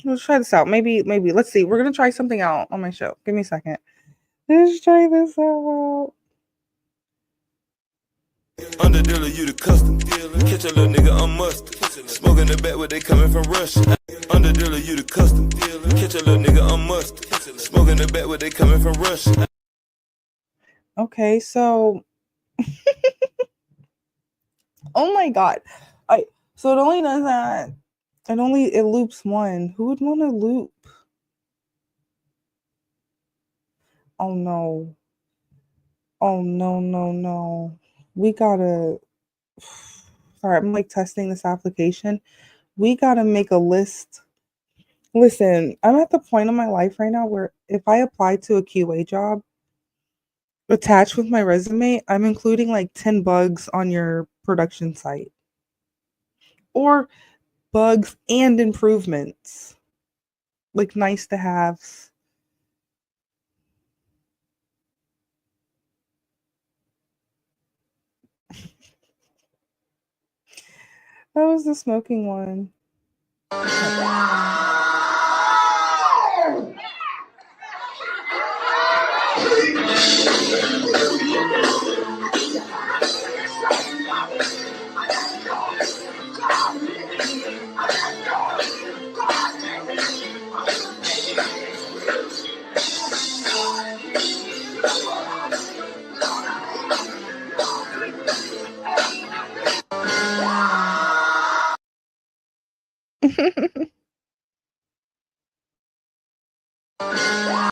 Let's try this out. Maybe. Let's see. We're going to try something out on my show. Give me a second. Let's try this out. Under dealer, you the custom dealer. Catch a little nigga, I'm mustard. Smoking the back where they coming from Russia. Under dealer, you the custom dealer. Catch a little nigga, I'm mustard. Smoking the back where they coming from Russia. Okay, so oh my god. So it only does that. It loops one. Who would want to loop? Oh no. Oh no. We gotta sorry, I'm like testing this application. We gotta make a list. Listen, I'm at the point in my life right now where if I apply to a QA job attached with my resume, I'm including like 10 bugs on your production site. Or bugs and improvements. Like nice to haves. That was the smoking one.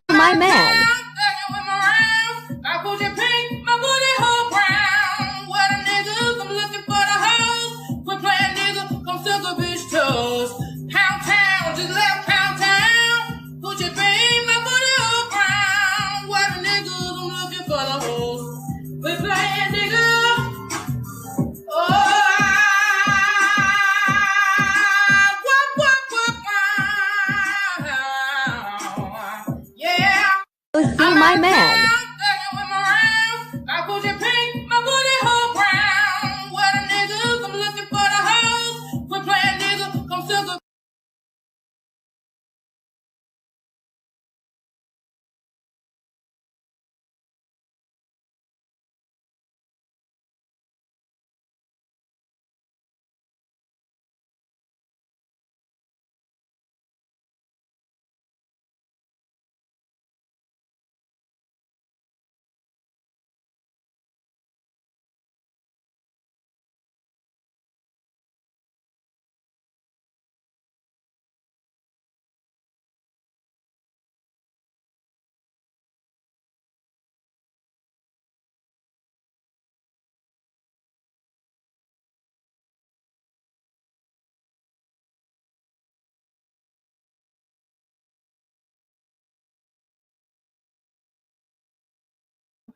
My man. I put your pink, my booty hole brown. What a niggas, I'm looking for the hoes. Quit playing nigga, come suck a bitch toes. Pound town, just left pound town. Put your pink, my booty hole brown. What a niggas, I'm looking for the hoes. Quit playing nigga. See my man. I put your pink, my booty hole brown. What a niggas, I'm looking for the hoes. Quit playing nigga, come suck a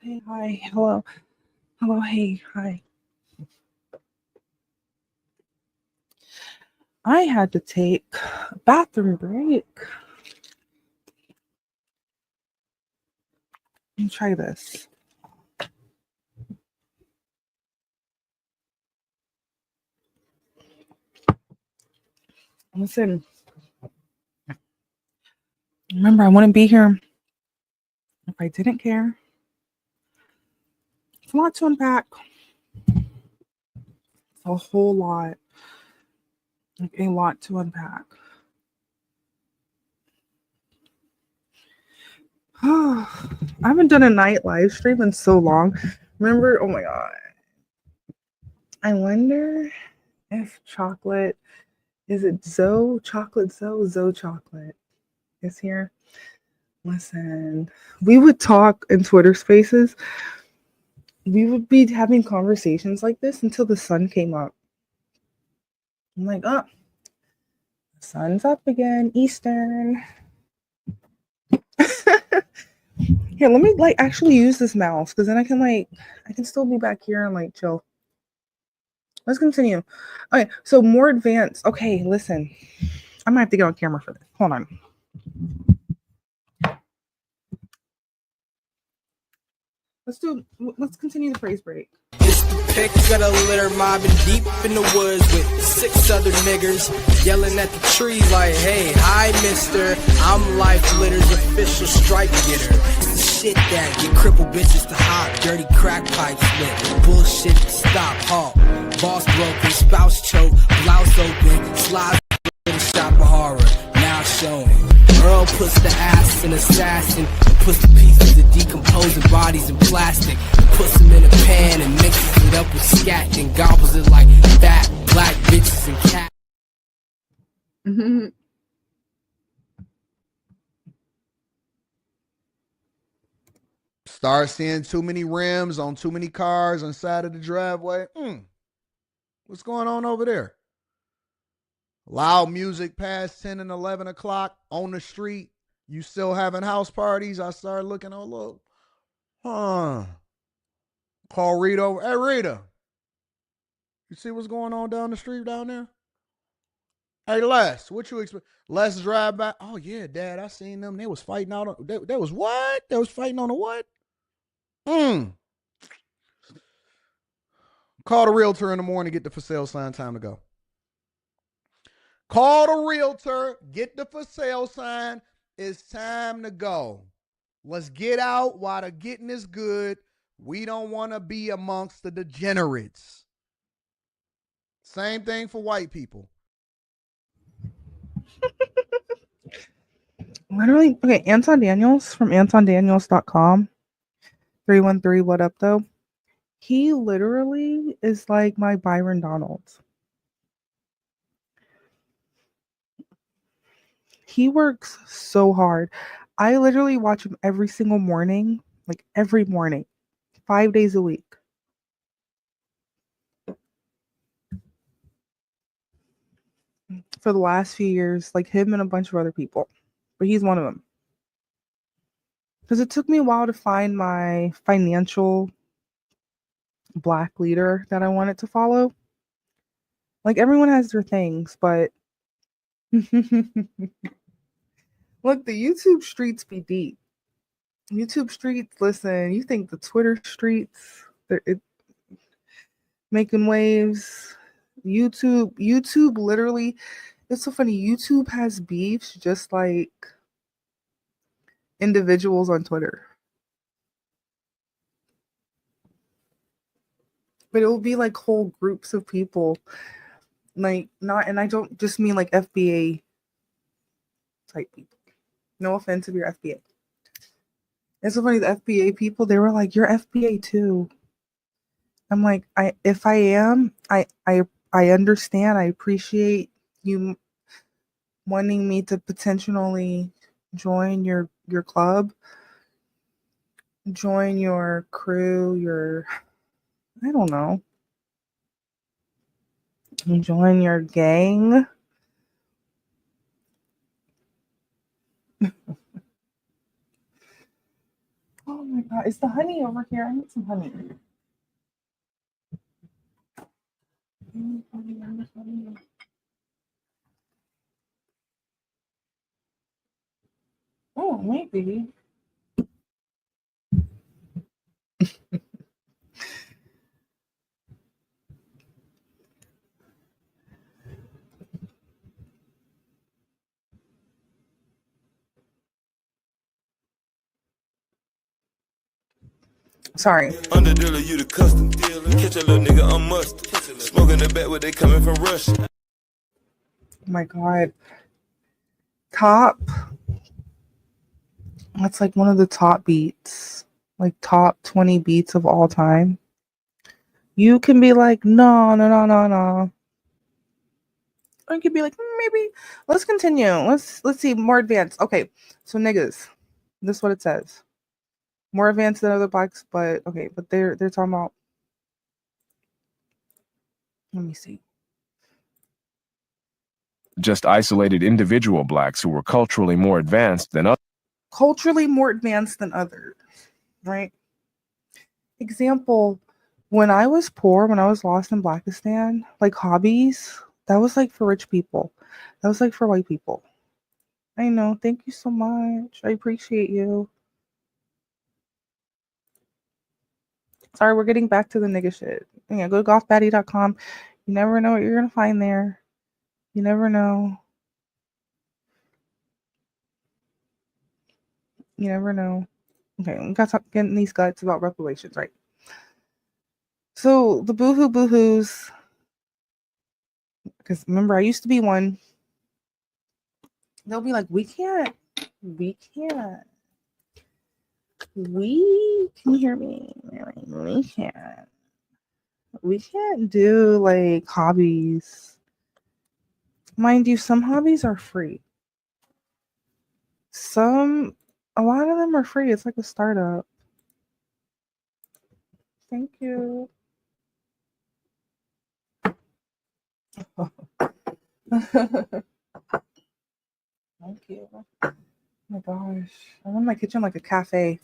Hey, hi, hello. Hello, hey, hi. I had to take a bathroom break. Let me try this. Listen, remember, I wouldn't be here if I didn't care. It's a lot to unpack. It's a whole lot. Like a lot to unpack. I haven't done a night live stream in so long. Remember? Oh my god. I wonder if chocolate is it Zoe chocolate Zoe chocolate is here. Listen, we would talk in Twitter spaces. We would be having conversations like this until the sun came up. I'm like, oh, the sun's up again, Eastern. Here, let me like actually use this mouse because then I can still be back here and like chill. Let's continue. Okay, so more advanced. Okay, listen. I might have to get on camera for this. Hold on. Let's continue the praise break. It's the pick of the litter mobbing deep in the woods with 6 other niggers yelling at the trees like, hey, hi, mister. I'm Life Litter's official strike getter. Shit that get crippled bitches to hop, dirty crack pipes lit, bullshit to stop, halt. Boss broken, spouse choke, blouse open, slides in the shop of horror, now showing. Earl puts the ass in assassin, puts the pieces of decomposing bodies in plastic, puts them in a pan and mixes it up with scat and gobbles it like fat black bitches and cats. Start seeing too many rims on too many cars on the side of the driveway. What's going on over there? Loud music past 10 and 11 o'clock on the street. You still having house parties? I started looking on look. Call Rita over. Hey, Rita. You see what's going on down the street down there? Hey, Les, what you expect? Les drive by. Oh, yeah, Dad, I seen them. They was fighting out on. They was what? They was fighting on a what? Call the realtor in the morning, get the for sale sign, time to go. Call the realtor, get the for sale sign. It's time to go. Let's get out while the getting is good. We don't want to be amongst the degenerates. Same thing for white people. Literally, okay, Anton Daniels from AntonDaniels.com. 313, what up, though? He literally is like my Byron Donalds. He works so hard. I literally watch him every single morning, like every morning, 5 days a week. For the last few years, like him and a bunch of other people. But he's one of them. Because it took me a while to find my financial black leader that I wanted to follow. Like everyone has their things, but look, the YouTube streets be deep. YouTube streets, listen, you think the Twitter streets, they're making waves. YouTube literally, it's so funny. YouTube has beefs just like individuals on Twitter. But it will be like whole groups of people. Like not, and I don't just mean like FBA type people. No offense if you're FBA. It's so funny, the FBA people, they were like, you're FBA too. I'm like, if I am, I understand. I appreciate you wanting me to potentially join your club, join your crew, I don't know, join your gang. Oh my god, is the honey over here? I need some honey. Oh, maybe. Sorry. Under dealer, you the custom dealer. Catch a little nigga on must. Smoking the back where they coming from Russia. Oh my god. Top That's like one of the top beats, like top 20 beats of all time. You can be like, no, no, no, no, no. Or you could be like, maybe. Let's continue. Let's see more advanced. Okay, so niggas, this is what it says. More advanced than other blacks, but okay, but they're talking about. Let me see. Just isolated individual blacks who were culturally more advanced than others. Culturally more advanced than others, right? Example, when I was poor, when I was lost in Blackistan, like hobbies, that was like for rich people. That was like for white people. I know. Thank you so much. I appreciate you. Sorry, we're getting back to the nigga shit. Yeah, go to golfbatty.com. You never know what you're going to find there. You never know. You never know. Okay, we got to getting these guts about reparations, right? So the boohoos, because remember, I used to be one. They'll be like, we can't. Can you hear me? We can't do like hobbies. Mind you, some hobbies are free. A lot of them are free. It's like a startup. Thank you. Thank you. Oh my gosh. I want my kitchen like a cafe.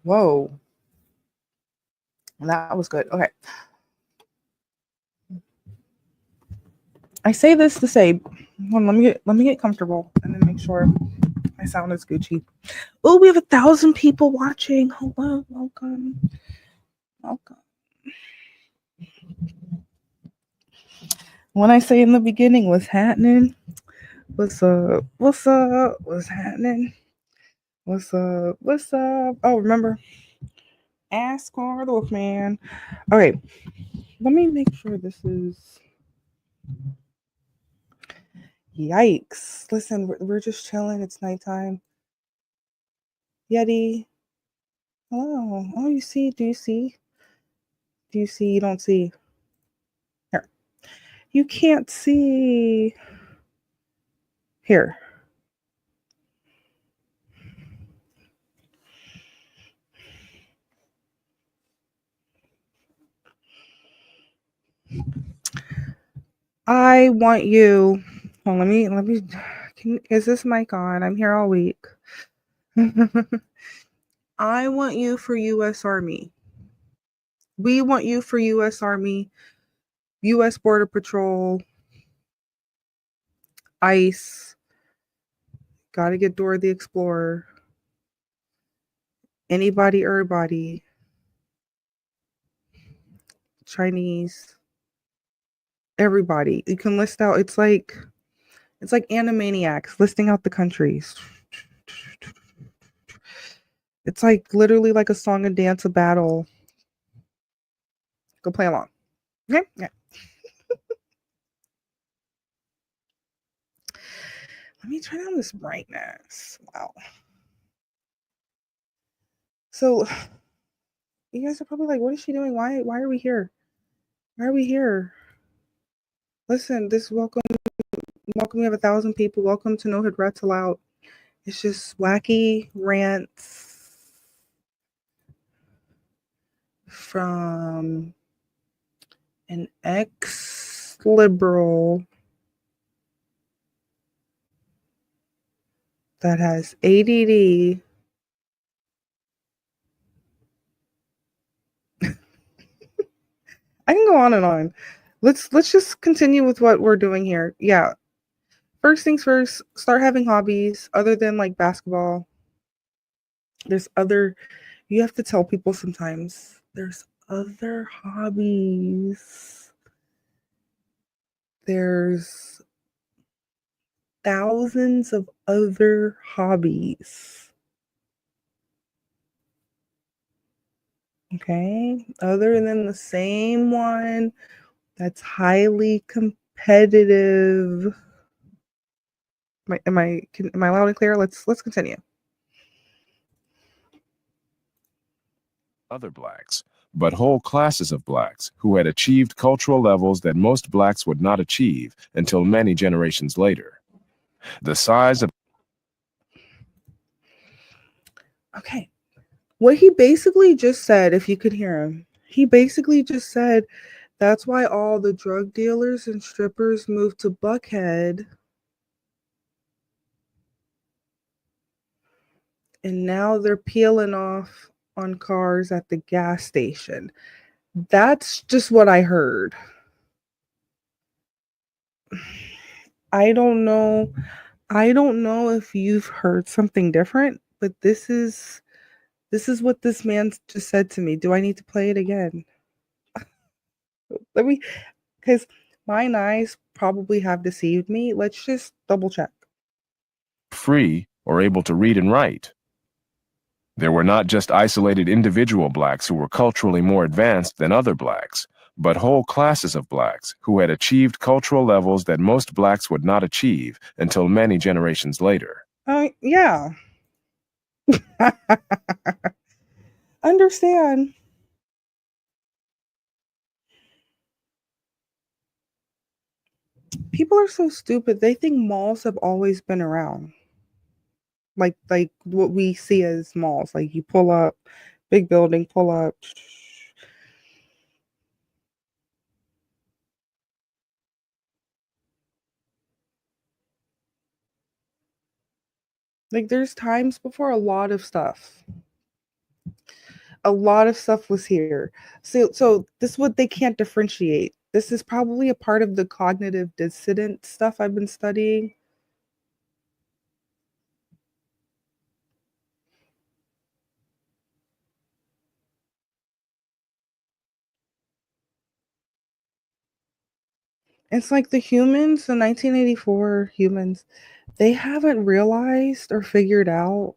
Whoa. That was good. Okay. I say this to say, well, let me get comfortable and then make sure my sound is Gucci. Oh, we have 1,000 people watching. Hello, welcome. When I say in the beginning, what's happening? What's up? What's up? What's happening? What's up? What's up? Oh, remember? Ask Car the Wolfman. Okay, let me make sure this is. Yikes! Listen, we're just chilling. It's nighttime. Yeti. Hello. Oh, you see? Do you see? Do you see? You don't see. Here. You can't see. Here. I want you. Oh, let me. Is this mic on? I'm here all week. I want you for U.S. Army. We want you for U.S. Army, U.S. Border Patrol, ICE. Gotta get Dora the Explorer. Anybody, everybody. Chinese. Everybody. You can list out. It's like Animaniacs listing out the countries. It's like literally like a song and dance, a battle. Go play along. Okay? Yeah. Let me turn on this brightness. Wow. So you guys are probably like, what is she doing? Why are we here? Why are we here? Listen, welcome. We have 1,000 people. Welcome to No Regrets Allowed. It's just wacky rants from an ex-liberal that has ADD. I can go on and on. Let's just continue with what we're doing here. Yeah. First things first, start having hobbies other than like basketball. You have to tell people sometimes there's other hobbies. There's thousands of other hobbies. Okay? Other than the same one that's highly competitive. Am I loud and clear? Let's continue. Other blacks, but whole classes of blacks who had achieved cultural levels that most blacks would not achieve until many generations later. The size of Okay. What he basically just said, if you could hear him, he basically just said that's why all the drug dealers and strippers moved to Buckhead. And now they're peeling off on cars at the gas station. That's just what I heard. I don't know. I don't know if you've heard something different, but this is what this man just said to me. Do I need to play it again? Let me, because mine eyes probably have deceived me. Let's just double check. free or able to read and write. There were not just isolated individual blacks who were culturally more advanced than other blacks, but whole classes of blacks who had achieved cultural levels that most blacks would not achieve until many generations later. Yeah. Understand. People are so stupid. They think malls have always been around. Like what we see as malls. Like you pull up, big building, pull up. Like there's times before a lot of stuff. A lot of stuff was here. So this is what they can't differentiate. This is probably a part of the cognitive dissident stuff I've been studying. It's like the humans, the 1984 humans, they haven't realized or figured out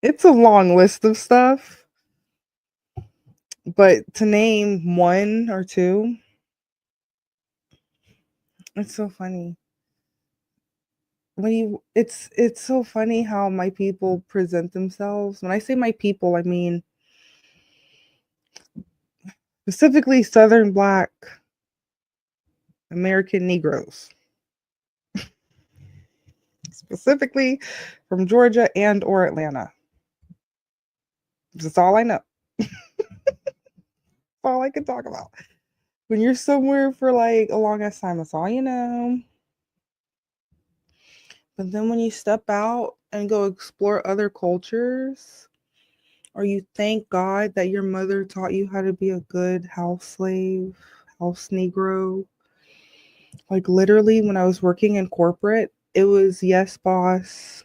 it's a long list of stuff, but to name one or two, it's so funny. It's so funny how my people present themselves. When I say my people, I mean specifically Southern Black American Negroes, specifically from Georgia and or Atlanta. That's all I know. All I can talk about. When you're somewhere for like a long ass time, that's all you know. But then when you step out and go explore other cultures, or you thank God that your mother taught you how to be a good house slave, house Negro. Like literally when I was working in corporate, it was yes, boss.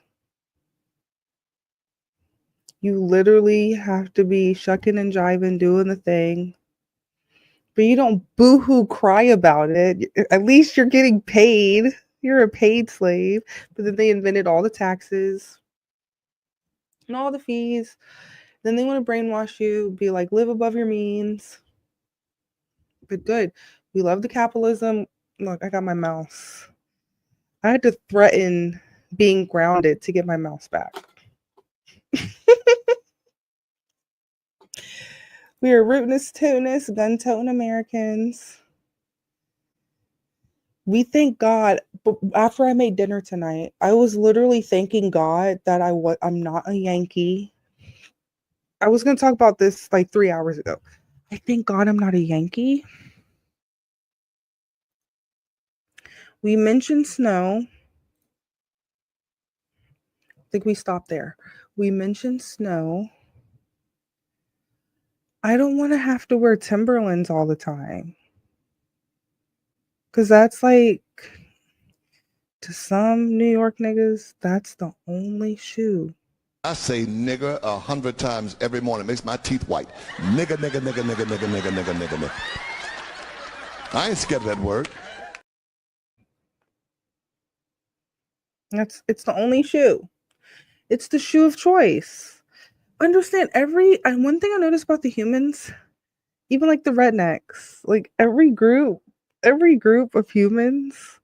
You literally have to be shucking and jiving, doing the thing. But you don't boo-hoo cry about it. At least you're getting paid. You're a paid slave. But then they invented all the taxes and all the fees. Then they want to brainwash you, be like, live above your means. But good. We love the capitalism. Look, I got my mouse. I had to threaten being grounded to get my mouse back. We are rootless, tootless, gun-toting Americans. We thank God. But after I made dinner tonight, I was literally thanking God that I'm not a Yankee. I was going to talk about this like 3 hours ago. I thank God I'm not a Yankee. We mentioned snow. I think we stopped there. We mentioned snow. I don't want to have to wear Timberlands all the time. Because that's like, to some New York niggas, that's the only shoe. I say nigger 100 times every morning. Makes my teeth white. Nigger, nigger, nigger, nigger, nigger, nigger, nigger, nigger, nigger. I ain't scared of that word. It's the only shoe. It's the shoe of choice. Understand and one thing I noticed about the humans, even like the rednecks, like every group of humans,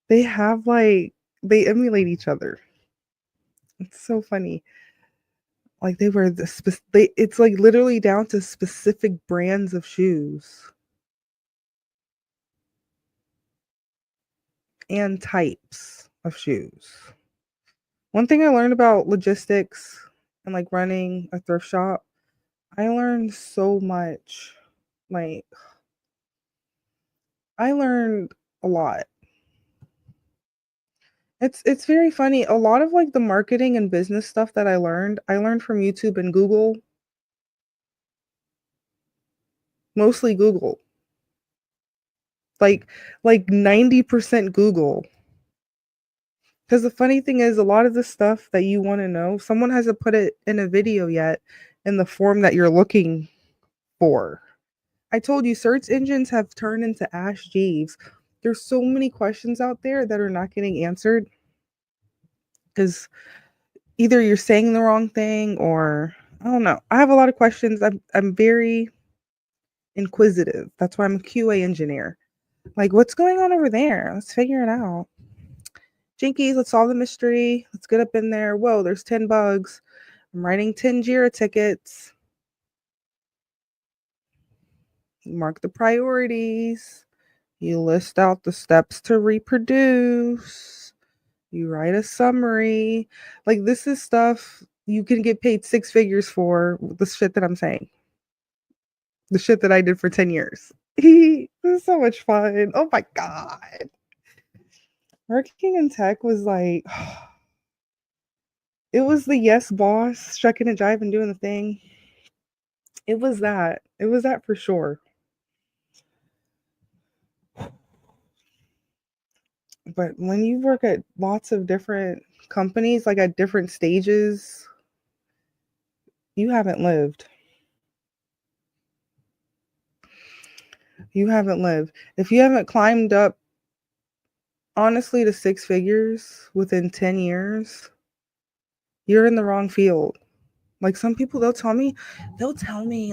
they have like they emulate each other. It's so funny. Like they wear it's like literally down to specific brands of shoes and types of shoes. One thing I learned about logistics and like running a thrift shop, I learned so much. Like I learned a lot. It's very funny. A lot of like the marketing and business stuff that I learned from YouTube and Google. Mostly Google. Like 90% Google. Because the funny thing is, a lot of the stuff that you want to know, someone hasn't put it in a video yet in the form that you're looking for. I told you, search engines have turned into Ask Jeeves. There's so many questions out there that are not getting answered because either you're saying the wrong thing or I don't know. I have a lot of questions. I'm very inquisitive. That's why I'm a QA engineer. Like, what's going on over there? Let's figure it out. Jinkies, let's solve the mystery. Let's get up in there. Whoa, there's 10 bugs. I'm writing 10 JIRA tickets. You mark the priorities. You list out the steps to reproduce. You write a summary. Like, this is stuff you can get paid 6 figures for, the shit that I'm saying. The shit that I did for 10 years. This is so much fun. Oh my God. Working in tech was like, it was the yes boss, shucking and jiving, doing the thing. It was that. It was that for sure. But when you work at lots of different companies, like at different stages, you haven't lived. You haven't lived. If you haven't climbed up, honestly, to 6 figures within 10 years, you're in the wrong field. Like some people, they'll tell me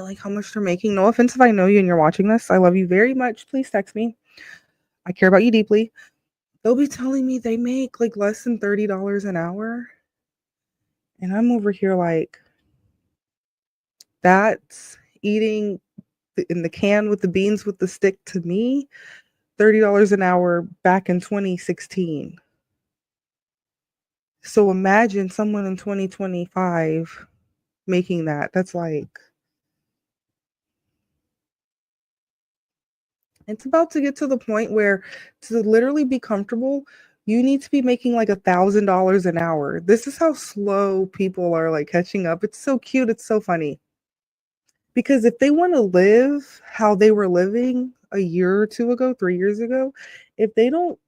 like how much they're making. No offense if I know you and you're watching this. I love you very much. Please text me. I care about you deeply. They'll be telling me they make like less than $30 an hour. And I'm over here like, that's eating in the can with the beans with the stick to me. $30 an hour back in 2016. So imagine someone in 2025 making that. That's like, it's about to get to the point where to literally be comfortable, you need to be making like $1,000 an hour. This is how slow people are like catching up. It's so cute. It's so funny. Because if they want to live how they were living a year or two ago, 3 years ago, if they don't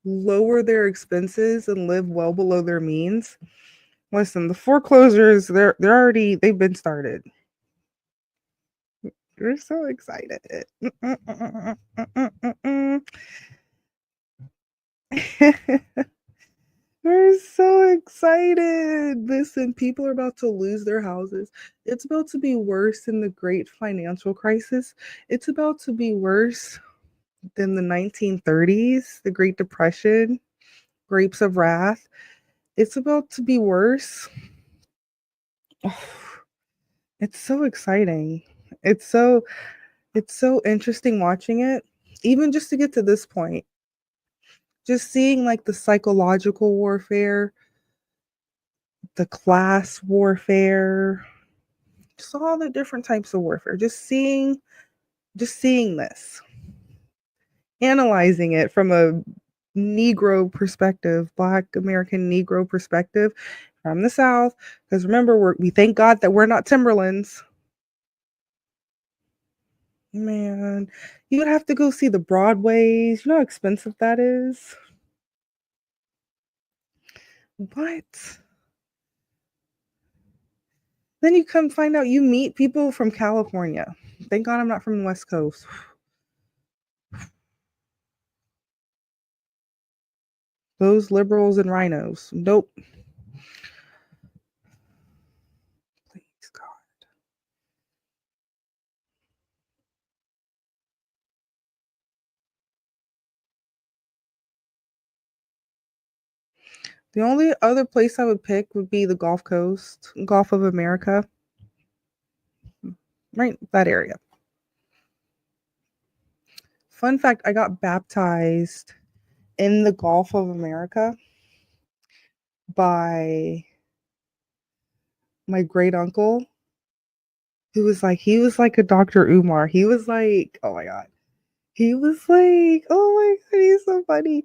lower their expenses and live well below their means, listen, the foreclosures, they've been started. We're so excited. We're so excited. Listen, people are about to lose their houses. It's about to be worse than the great financial crisis. It's about to be worse than the 1930s, the Great Depression, Grapes of Wrath. It's about to be worse. It's so exciting. It's so interesting watching it. Even just to get to this point. Just seeing like the psychological warfare, the class warfare, just all the different types of warfare. Just seeing this. Analyzing it from a Negro perspective, Black American Negro perspective from the South. Because remember, we thank God that we're not Timberlands. Man, you would have to go see the Broadways. You know how expensive that is? What? Then you come find out you meet people from California. Thank God I'm not from the West Coast. Those liberals and rhinos. Nope. Please, God. The only other place I would pick would be the Gulf Coast, Gulf of America. Right, that area. Fun fact, I got baptized in the Gulf of America by my great uncle, who was like a Dr. Umar. He was like, oh my God. He was like, oh my God, he's so funny.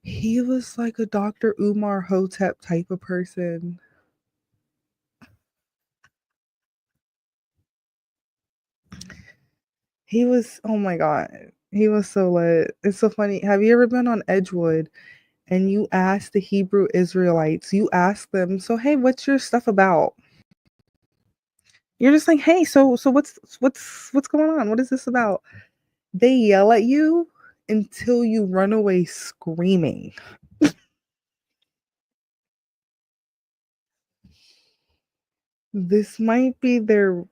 He was like a Dr. Umar Hotep type of person. He was, oh my God, he was so lit. It's so funny. Have you ever been on Edgewood and you ask the Hebrew Israelites, you ask them, so hey, what's your stuff about? You're just like, hey, so what's going on? What is this about? They yell at you until you run away screaming. This might be their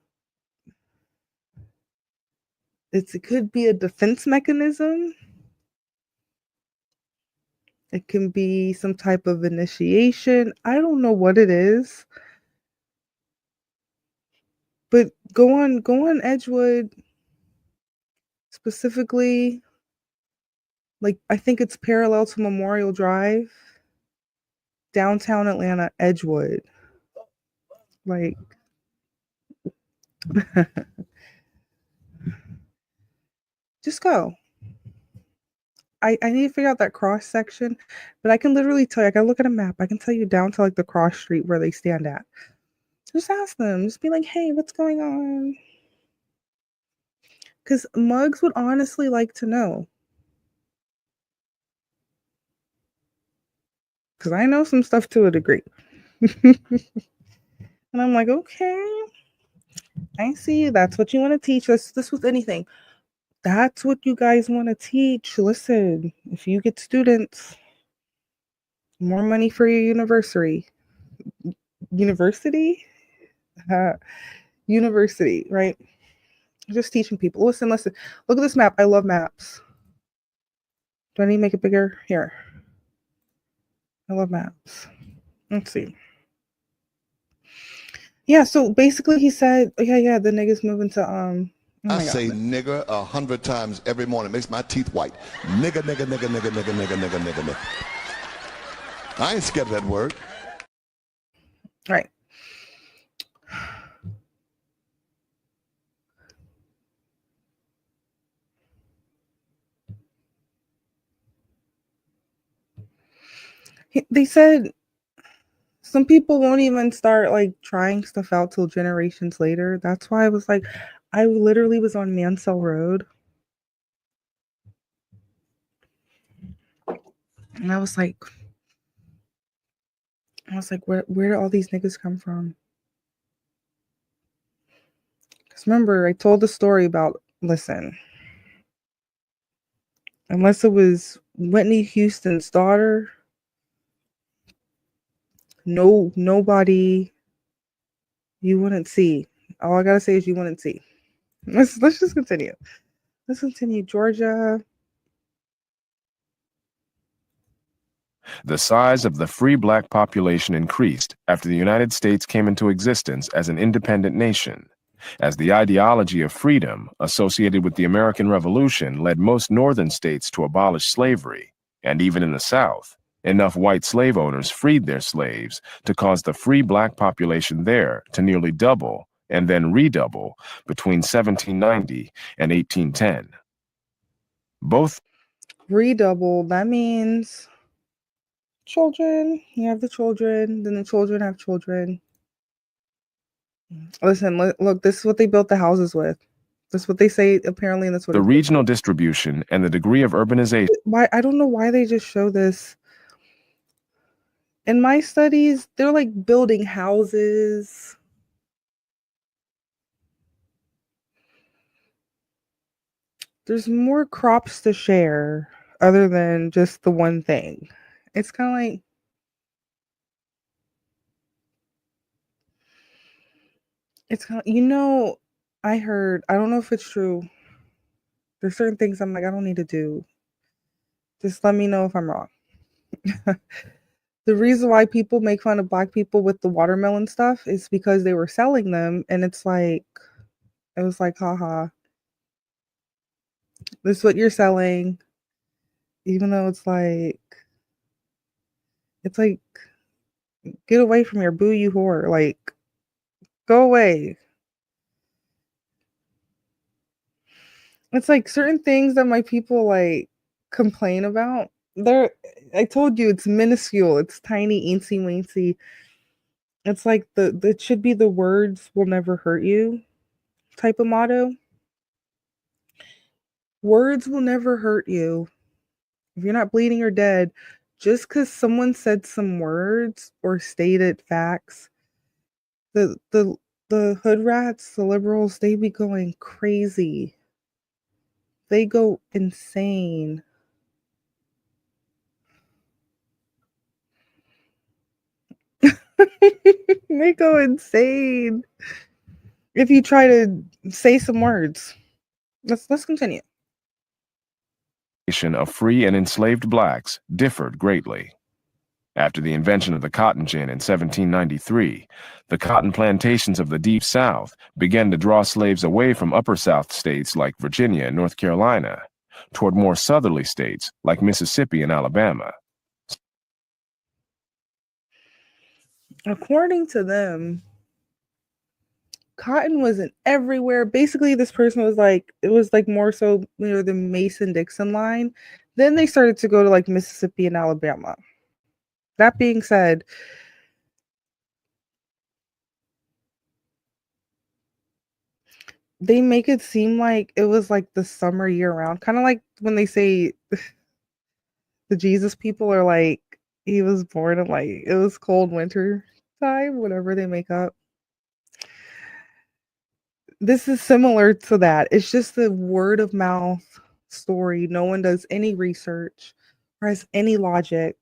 it could be a defense mechanism. It can be some type of initiation. I don't know what it is. But go on Edgewood, specifically, like I think it's parallel to Memorial Drive, downtown Atlanta, Edgewood. Like just go. I need to figure out that cross section, but I can literally tell you, I can look at a map, I can tell you down to like the cross street where they stand at. Just ask them, just be like, hey, what's going on? Because Muggs would honestly like to know. Because I know some stuff to a degree. And I'm like, okay, I see. That's what you want to teach us. This with anything. That's what you guys want to teach. Listen, if you get students, more money for your university. University? University, right? Just teaching people. Listen. Look at this map. I love maps. Do I need to make it bigger? Here. I love maps. Let's see. Yeah, so basically he said, yeah, the niggas moving to oh I say nigger 100 times every morning. Makes my teeth white. Nigger, nigger, nigger, nigger, nigger, nigger, nigger, nigger, nigger. I ain't scared of that word. Right. They said some people won't even start like trying stuff out till generations later. That's why I was like, I literally was on Mansell Road. And I was like, where do all these niggas come from? Because remember, I told the story about, listen, unless it was Whitney Houston's daughter, nobody you wouldn't see. All I gotta say is you wouldn't see. Let's just continue. Let's continue. Georgia. The size of the free black population increased after the United States came into existence as an independent nation, as the ideology of freedom associated with the American Revolution led most northern states to abolish slavery, and even in the South, enough white slave owners freed their slaves to cause the free black population there to nearly double and then redouble between 1790 and 1810. Both Redouble, that means children. You have the children, then the children have children. Listen, look, this is what they built the houses with. This is what they say apparently, and that's what the regional distribution and the degree of urbanization. Why I don't know why they just show this In my studies, they're like building houses. There's more crops to share other than just the one thing. It's kind of like, I heard, I don't know if it's true. There's certain things I'm like, I don't need to do. Just let me know if I'm wrong. The reason why people make fun of black people with the watermelon stuff is because they were selling them, and it was like, haha, this is what you're selling. Even though it's like, get away from your boo, you whore. Like, go away. It's like certain things that my people like complain about. I told you it's minuscule. It's tiny, eensy weensy. It's like it should be the words will never hurt you type of motto. Words will never hurt you. If you're not bleeding or dead, just because someone said some words or stated facts, the hood rats, the liberals, they be going crazy. They go insane. They go insane if you try to say some words. Let's continue. Of free and enslaved blacks differed greatly. After the invention of the cotton gin in 1793, the cotton plantations of the Deep South began to draw slaves away from upper South states like Virginia and North Carolina toward more southerly states like Mississippi and Alabama. According to them, cotton wasn't everywhere. Basically, this person was like, it was like more so the Mason-Dixon line. Then they started to go to like Mississippi and Alabama. That being said, they make it seem like it was like the summer year round. Kind of like when they say the Jesus people are like, he was born in like, it was cold winter time, whatever they make up. This is similar to that. It's just the word of mouth story. No one does any research or has any logic.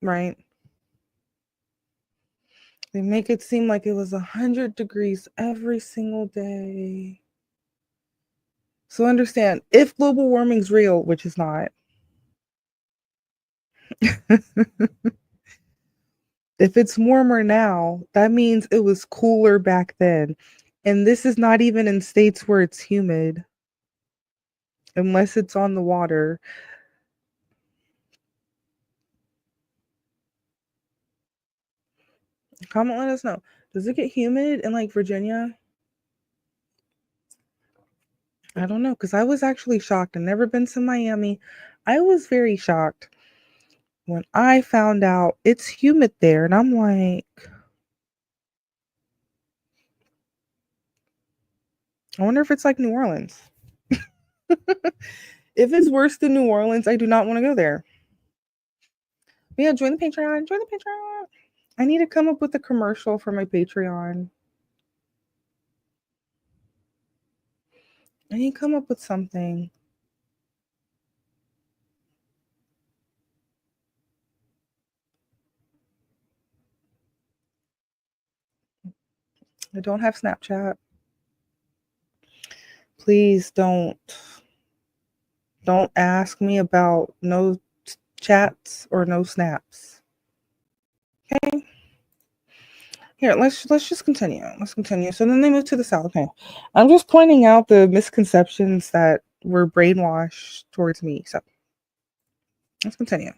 Right? They make it seem like it was 100 degrees every single day. So understand, if global warming's real, which is not, if it's warmer now, that means it was cooler back then. And this is not even in states where it's humid, unless it's on the water. Comment, let us know. Does it get humid in like Virginia? I don't know, because I was actually shocked. I've never been to Miami. I was very shocked when I found out it's humid there. And I'm like, I wonder if it's like New Orleans. If it's worse than New Orleans, I do not want to go there. But yeah, join the Patreon. Join the Patreon. I need to come up with a commercial for my Patreon. I need to come up with something. I don't have Snapchat. Please don't ask me about no chats or no snaps. Okay. Here, let's just continue. Let's continue. So then they moved to the South. Okay. I'm just pointing out the misconceptions that were brainwashed towards me. So let's continue.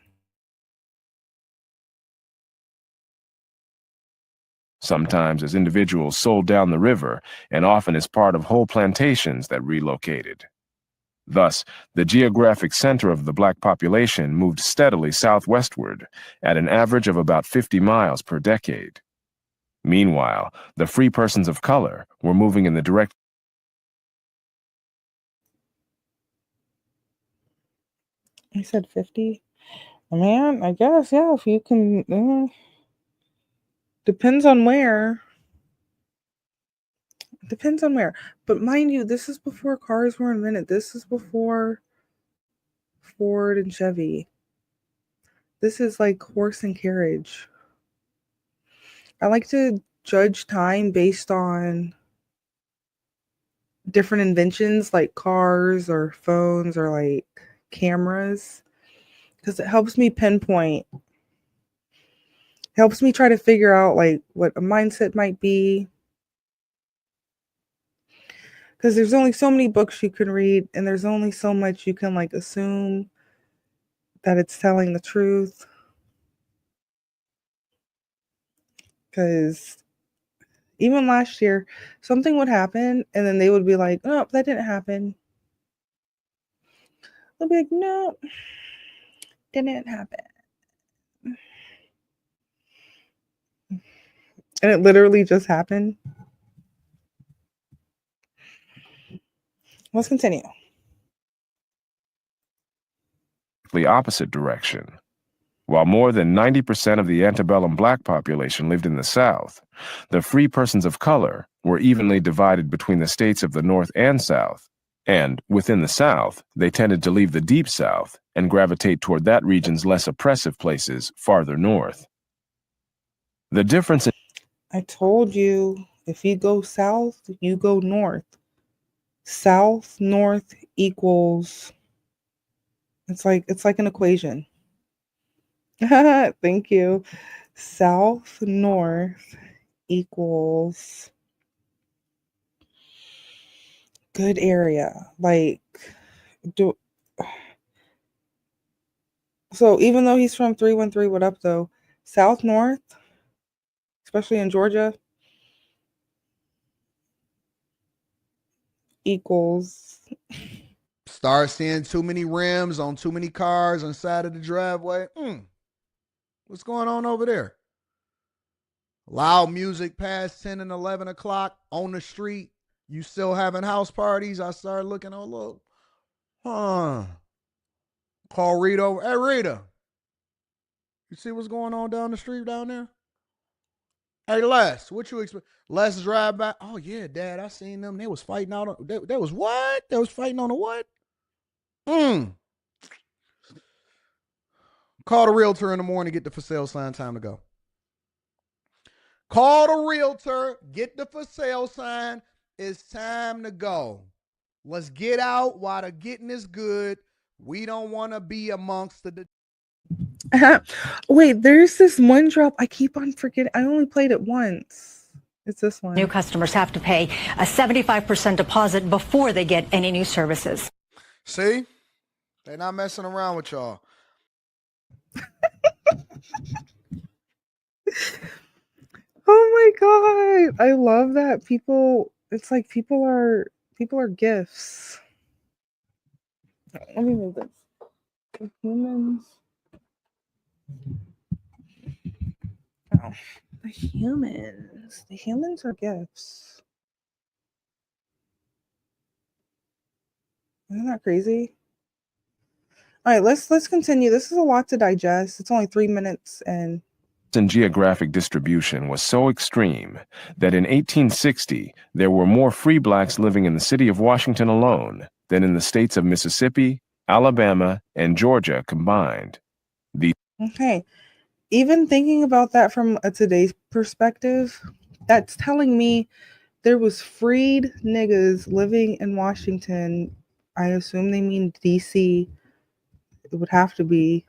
Sometimes as individuals sold down the river, and often as part of whole plantations that relocated. Thus, the geographic center of the black population moved steadily southwestward at an average of about 50 miles per decade. Meanwhile, the free persons of color were moving in the direct. I said 50. Man, I guess, yeah, if you can. Depends on where. Depends on where. But mind you, this is before cars were invented. This is before Ford and Chevy. This is like horse and carriage. I like to judge time based on different inventions like cars or phones or like cameras because it helps me pinpoint, helps me try to figure out like what a mindset might be, because there's only so many books you can read and there's only so much you can like assume that it's telling the truth, because even last year something would happen and then they would be like, oh, that didn't happen. They'll be like, no, didn't happen. And it literally just happened. Let's continue. The opposite direction. While more than 90% of the antebellum black population lived in the South, the free persons of color were evenly divided between the states of the North and South, and within the South, they tended to leave the Deep South and gravitate toward that region's less oppressive places farther north. The difference in I told you, if you go south, you go north. South, north equals, it's like an equation. Thank you. South, north equals good area. Like, so even though he's from 313, what up though? South, north, especially in Georgia, equals. Start seeing too many rims on too many cars on side of the driveway. What's going on over there? Loud music past 10 and 11 o'clock on the street. You still having house parties? I started looking, oh, look. Call Rita over. Hey, Rita. You see what's going on down the street down there? Hey, Les, what you expect? Les drive by. Oh, yeah, Dad, I seen them. They was fighting out. They was what? They was fighting on a what? Call the realtor in the morning, get the for sale sign, time to go. Call the realtor, get the for sale sign. It's time to go. Let's get out while the getting is good. We don't want to be amongst the. Wait, there's this one drop. I keep on forgetting. I only played it once. It's this one. New customers have to pay a 75% deposit before they get any new services. See? They're not messing around with y'all. Oh my God. I love that people, it's like people are gifts. Let me move this. The humans. Oh, the humans. The humans are gifts. Isn't that crazy? All right, let's continue. This is a lot to digest. It's only 3 minutes and geographic distribution was so extreme that in 1860 there were more free blacks living in the city of Washington alone than in the states of Mississippi, Alabama, and Georgia combined. Okay. Even thinking about that from a today's perspective, that's telling me there was freed niggas living in Washington. I assume they mean DC. It would have to be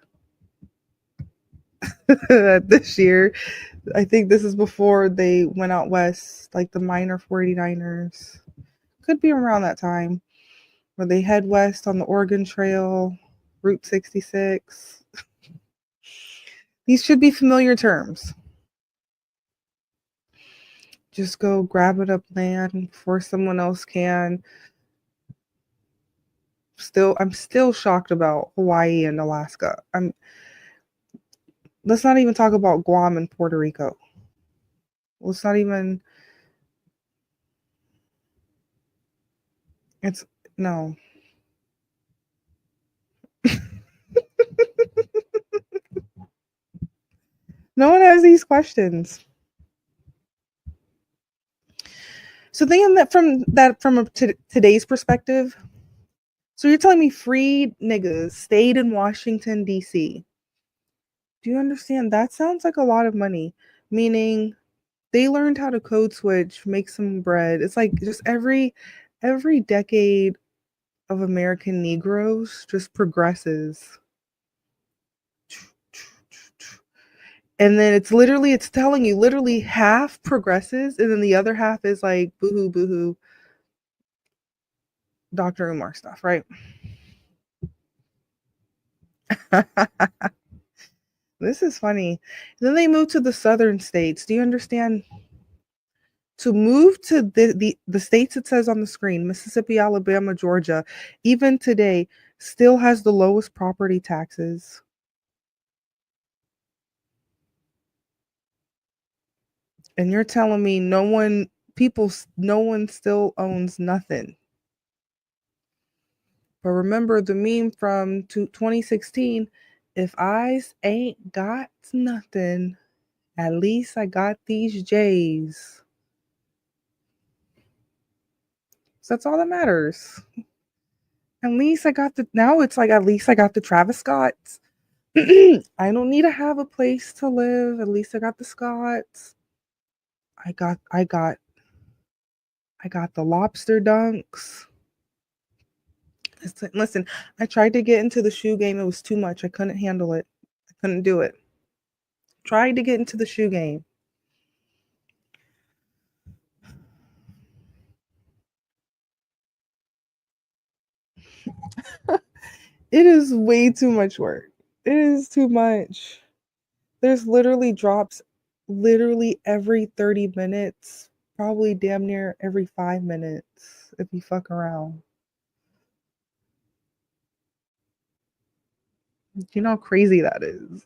this year. I think this is before they went out west, like the minor 49ers. Could be around that time where they head west on the Oregon Trail, Route 66. These should be familiar terms. Just go grab it up land before someone else can. I'm still shocked about Hawaii and Alaska. Let's not even talk about Guam and Puerto Rico. Let's not even. It's no. No one has these questions. So thinking that from today's perspective, so you're telling me freed niggas stayed in Washington, D.C. Do you understand? That sounds like a lot of money. Meaning they learned how to code switch, make some bread. It's like just every decade of American Negroes just progresses. And then it's telling you literally half progresses and then the other half is like boohoo boohoo Dr. Umar stuff, right? This is funny. Then they moved to the southern states. Do you understand? To move to the states it says on the screen, Mississippi, Alabama, Georgia, even today, still has the lowest property taxes. And you're telling me no one still owns nothing. But remember the meme from 2016, if I ain't got nothing, at least I got these J's. So that's all that matters. At least I got at least I got the Travis Scotts. I don't need to have a place to live. At least I got the Scotts. I got the lobster dunks. Listen, I tried to get into the shoe game. It was too much. I couldn't handle it. I couldn't do it. Tried to get into the shoe game. It is way too much work. It is too much. There's literally drops literally every 30 minutes, probably damn near every 5 minutes if you fuck around. You know how crazy that is.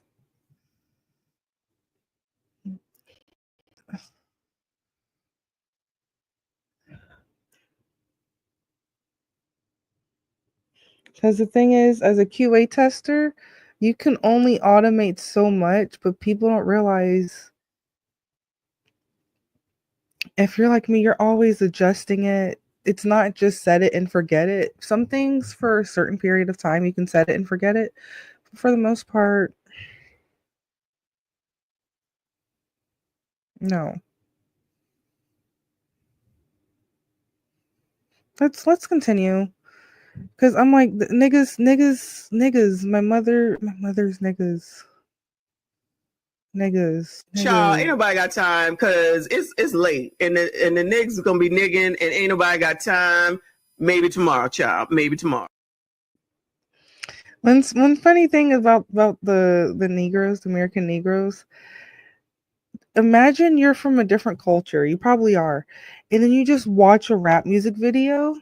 Because the thing is, as a QA tester, you can only automate so much, but people don't realize if you're like me, you're always adjusting it. It's not just set it and forget it. Some things for a certain period of time, you can set it and forget it. But for the most part, no. Let's continue. Cause I'm like niggas. My mother's niggas. Y'all, ain't nobody got time because it's late and the niggas gonna be nigging and ain't nobody got time. Maybe tomorrow, child. Maybe tomorrow. One funny thing about the Negroes, the American Negroes. Imagine you're from a different culture. You probably are, and then you just watch a rap music video,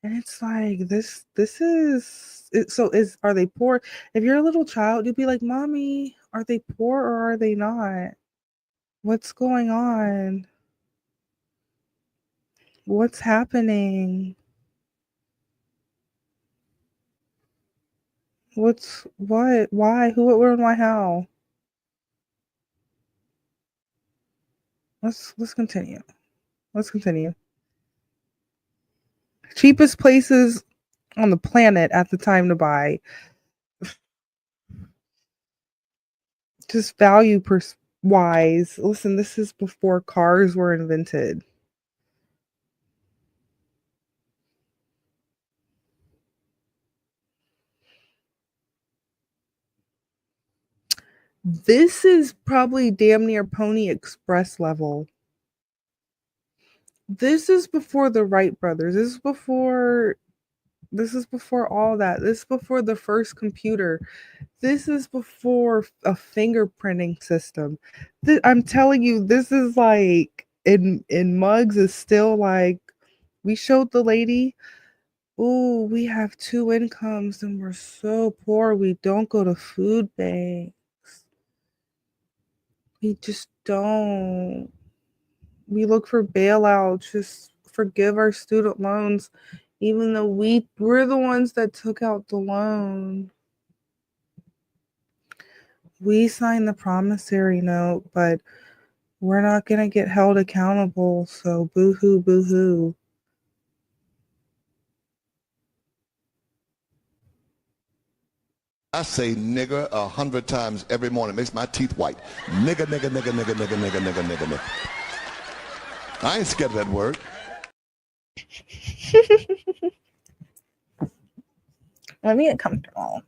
and it's like this is it, so is are they poor? If you're a little child, you'd be like, "Mommy, are they poor or are they not? What's going on? What's happening? What? Why? Who? What? Where? Why? How?" Let's continue. Let's continue. Cheapest places on the planet at the time to buy. Just value wise. Listen, this is before cars were invented. This is probably damn near Pony Express level. This is before the Wright brothers. This is before all that. This is before the first computer. This is before a fingerprinting system. I'm telling you, this is like in mugs is still like we showed the lady, oh, we have 2 incomes and we're so poor we don't go to food banks. We just don't. We look for bailouts, just forgive our student loans, even though we're the ones that took out the loan. we signed the promissory note, but we're not going to get held accountable. So boo-hoo, boo-hoo. I say nigger 100 times every morning. It makes my teeth white. Nigger, nigger, nigger, nigger, nigger, nigger, nigger, nigger, nigger. I ain't scared of that word. Let me get comfortable.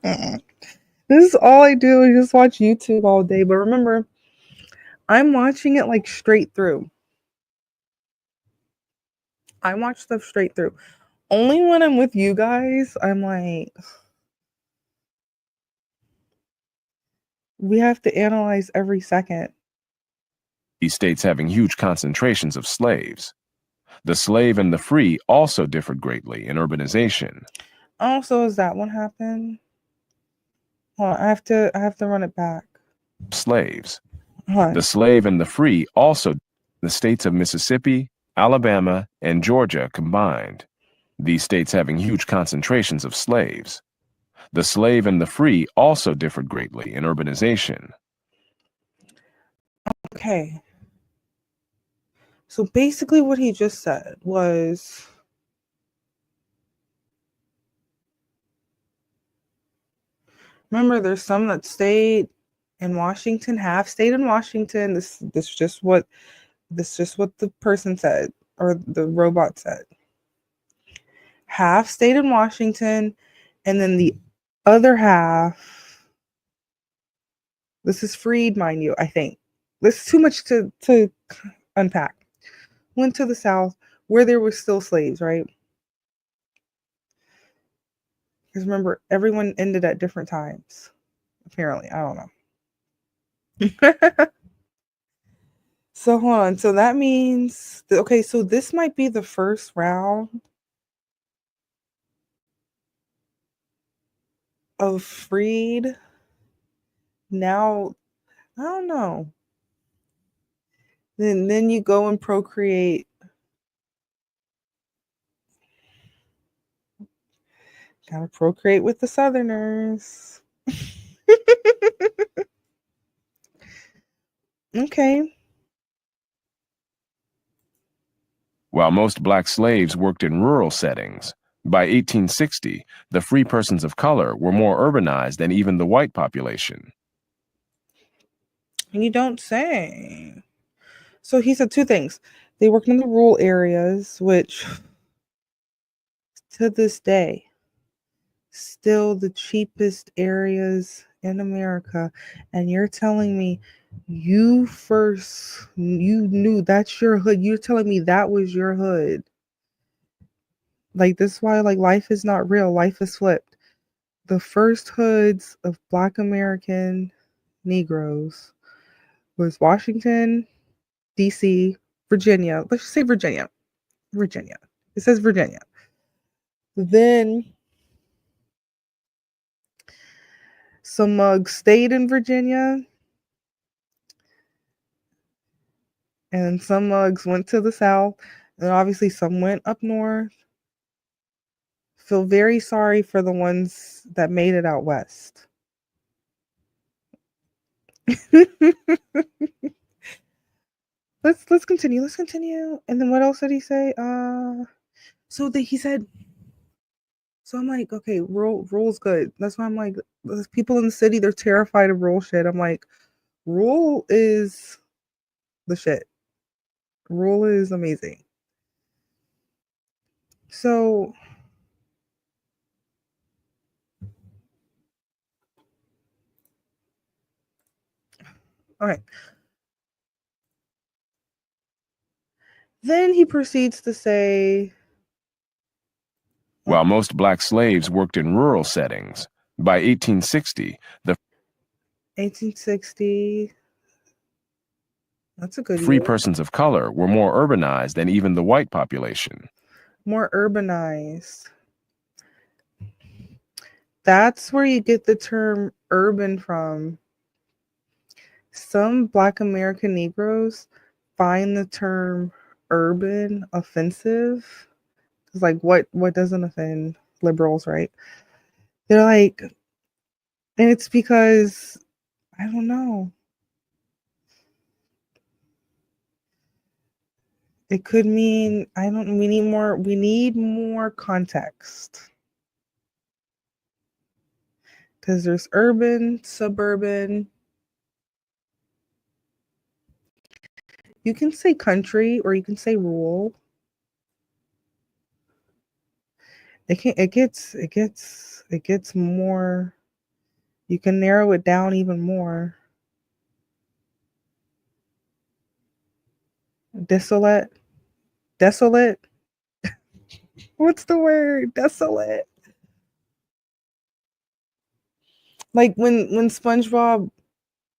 This is all I do is just watch YouTube all day. But remember, I'm watching it like straight through. I watch stuff straight through. Only when I'm with you guys, I'm like, we have to analyze every second. These states having huge concentrations of slaves. The slave and the free also differed greatly in urbanization. Also, is that what happened? Hold on, I have to run it back. Slaves. What? The slave and the free also, the states of Mississippi, Alabama, and Georgia combined. These states having huge concentrations of slaves. The slave and the free also differed greatly in urbanization. Okay. So basically what he just said was remember there's some that stayed in Washington, half stayed in Washington. This is just what the person said or the robot said. Half stayed in Washington and then the other half, this is freed, mind you, I think. This is too much to unpack. Went to the South where there were still slaves, right? Because remember, everyone ended at different times. Apparently, I don't know. So hold on. So that means, okay, so this might be the first round of freed. Now, I don't know. Then you go and procreate. Gotta procreate with the Southerners. Okay. While most black slaves worked in rural settings, by 1860, the free persons of color were more urbanized than even the white population. You don't say. So he said two things. They worked in the rural areas, which to this day, still the cheapest areas in America. And you're telling me you knew that's your hood. You're telling me that was your hood. Like, this is why, like, life is not real. Life is flipped. The first hoods of Black American Negroes was Washington, D.C., Virginia. Let's just say Virginia. Virginia. It says Virginia. Then some mugs stayed in Virginia. And some mugs went to the South. And obviously some went up north. Feel very sorry for the ones that made it out west. Let's continue. Let's continue. And then what else did he say? He said. So I'm like, okay, rule's good. That's why I'm like, those people in the city, they're terrified of rule shit. I'm like, rule is the shit. Rule is amazing. So all right. Then he proceeds to say, While most black slaves worked in rural settings, by 1860, the 1860. That's a good free year. persons of color were more urbanized than even the white population. More urbanized. That's where you get the term urban from. Some Black American Negroes find the term urban offensive. It's like, what doesn't offend liberals, right? They're like, And it's because I don't know. It could mean we need more context. Because there's urban, suburban. You can say country or you can say rural. It gets more. You can narrow it down even more. Desolate. Desolate. What's the word? Desolate. Like when SpongeBob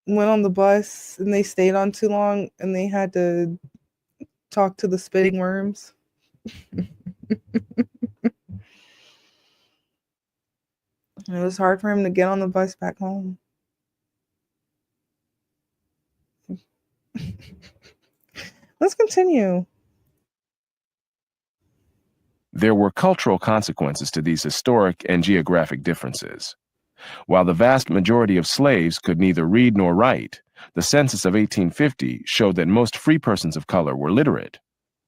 went on the bus and they stayed on too long and they had to talk to the spitting worms. And it was hard for him to get on the bus back home. Let's continue. There were cultural consequences to these historic and geographic differences. While the vast majority of slaves could neither read nor write, the census of 1850 showed that most free persons of color were literate.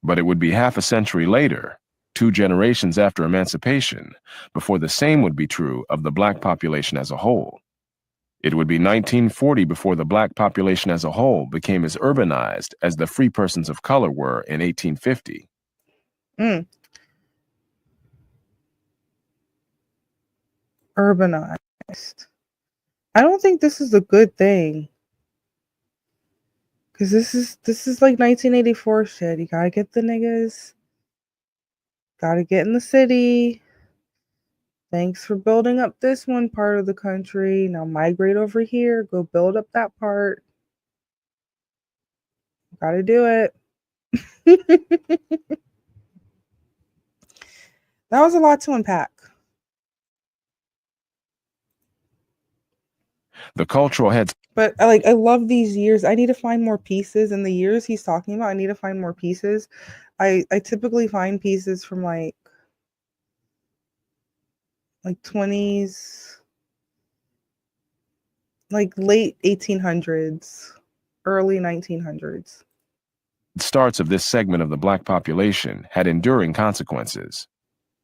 But it would be half a century later, 2 generations after emancipation, before the same would be true of the black population as a whole. It would be 1940 before the black population as a whole became as urbanized as the free persons of color were in 1850. Urbanized. I don't think this is a good thing. Cause this is like 1984 shit. You gotta get the niggas. Gotta get in the city. Thanks for building up this one part of the country. Now migrate over here. Go build up that part. Gotta do it. That was a lot to unpack. The cultural heads. But I love these years. I need to find more pieces in the years he's talking about. I need to find more pieces. I typically find pieces from like 20s, like late 1800s, early 1900s. Starts of this segment of the black population had enduring consequences.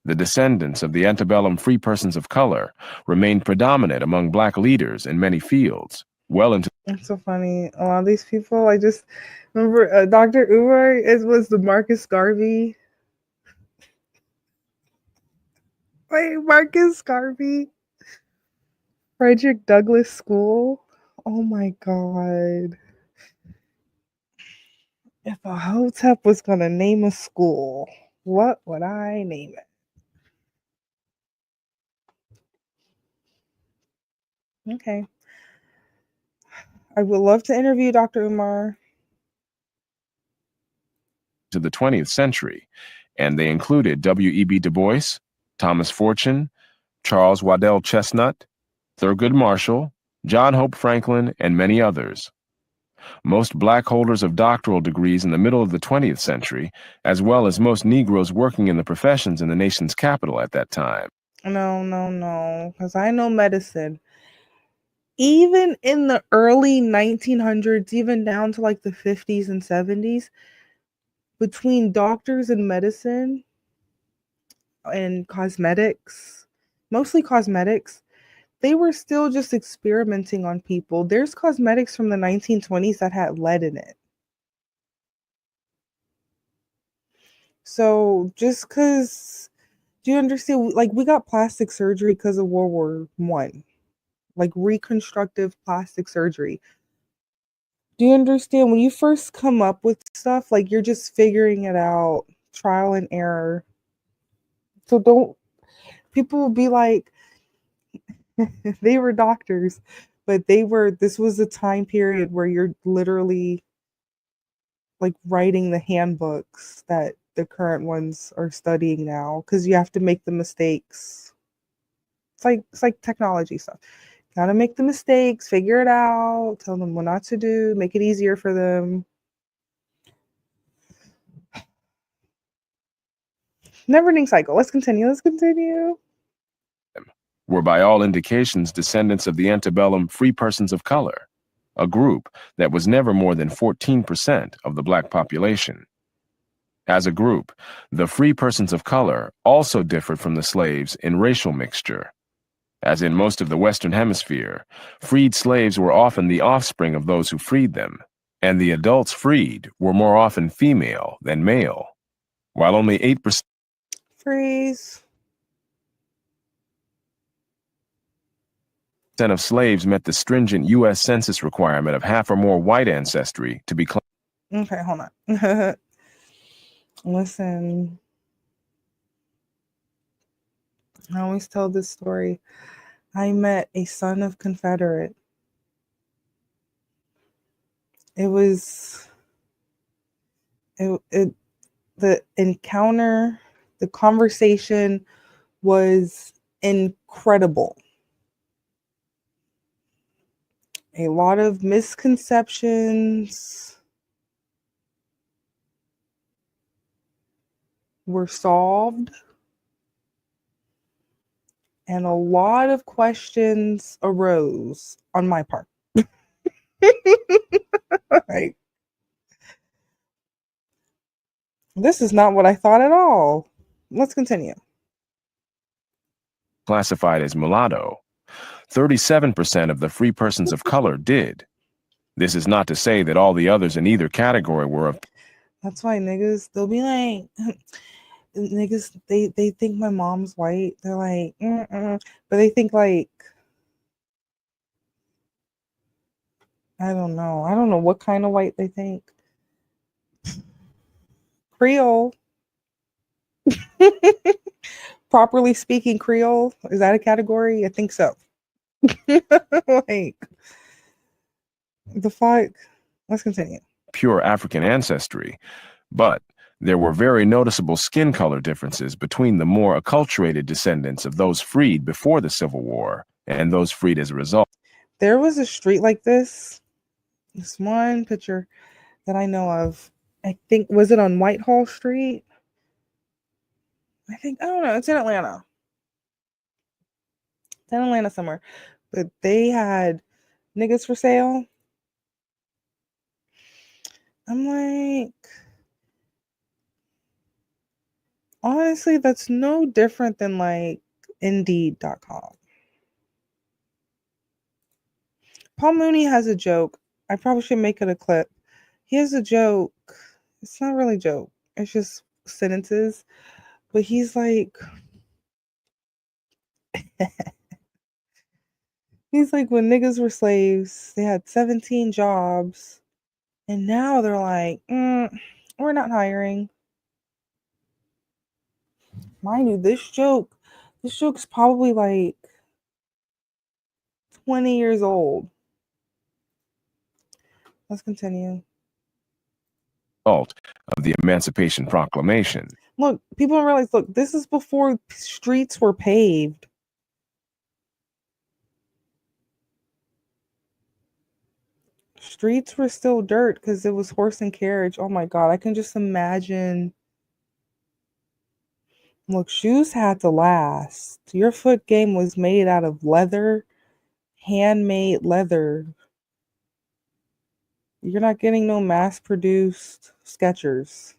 The descendants of the antebellum free persons of color remained predominant among black leaders in many fields, well into. It's so funny. A lot of these people, I just remember Dr. Umar was the Marcus Garvey. Wait, Marcus Garvey? Frederick Douglass School? Oh my God. If a hotep was going to name a school, what would I name it? Okay. I would love to interview Dr. Umar. To the 20th century, and they included W.E.B. Du Bois, Thomas Fortune, Charles Waddell Chestnut, Thurgood Marshall, John Hope Franklin, and many others. Most black holders of doctoral degrees in the middle of the 20th century, as well as most Negroes working in the professions in the nation's capital at that time. No, because I know medicine. Even in the early 1900s, even down to like the 50s and 70s, between doctors and medicine and cosmetics, mostly cosmetics, they were still just experimenting on people. There's cosmetics from the 1920s that had lead in it. So just because, do you understand? Like, we got plastic surgery because of World War I, like reconstructive plastic surgery. Do you understand? When you first come up with stuff, like you're just figuring it out, trial and error. So people will be like, they were doctors, but this was a time period where you're literally like writing the handbooks that the current ones are studying now because you have to make the mistakes. It's like technology stuff. Gotta make the mistakes, figure it out, tell them what not to do, make it easier for them. Never ending cycle. Let's continue. were by all indications descendants of the antebellum free persons of color, a group that was never more than 14% of the black population. As a group, the free persons of color also differed from the slaves in racial mixture. As in most of the Western Hemisphere, freed slaves were often the offspring of those who freed them, and the adults freed were more often female than male, while only 8% Freeze. of slaves met the stringent U.S. Census requirement of half or more white ancestry to be claimed. Okay, hold on. Listen, I always tell this story. I met a son of Confederate. The encounter, the conversation was incredible. A lot of misconceptions were solved, and a lot of questions arose on my part. Right. This is not what I thought at all. Let's continue. Classified as mulatto, 37% of the free persons of color did. This is not to say that all the others in either category were of. That's why niggas, they'll be like, niggas, they think my mom's white. They're like, but they think like, I don't know. I don't know what kind of white they think. Creole. Properly speaking Creole. Is that a category? I think so. Like, the fuck? Let's continue. Pure African ancestry, but there were very noticeable skin color differences between the more acculturated descendants of those freed before the Civil War and those freed as a result. There was a street like this one picture that I know of. I think, was it on Whitehall Street? I don't know. It's in Atlanta. It's in Atlanta somewhere. But they had niggas for sale. I'm like, honestly, that's no different than like Indeed.com. Paul Mooney has a joke. I probably should make it a clip. He has a joke. It's not really a joke. It's just sentences. But he's like, he's like, when niggas were slaves, they had 17 jobs. And now they're like, we're not hiring. Mind you, this joke's probably like 20 years old. Let's continue. Of the Emancipation Proclamation. Look, people don't realize, look, this is before streets were paved. Streets were still dirt because it was horse and carriage. Oh my God, I can just imagine. Look, shoes had to last. Your foot game was made out of leather, handmade leather. You're not getting no mass-produced Skechers.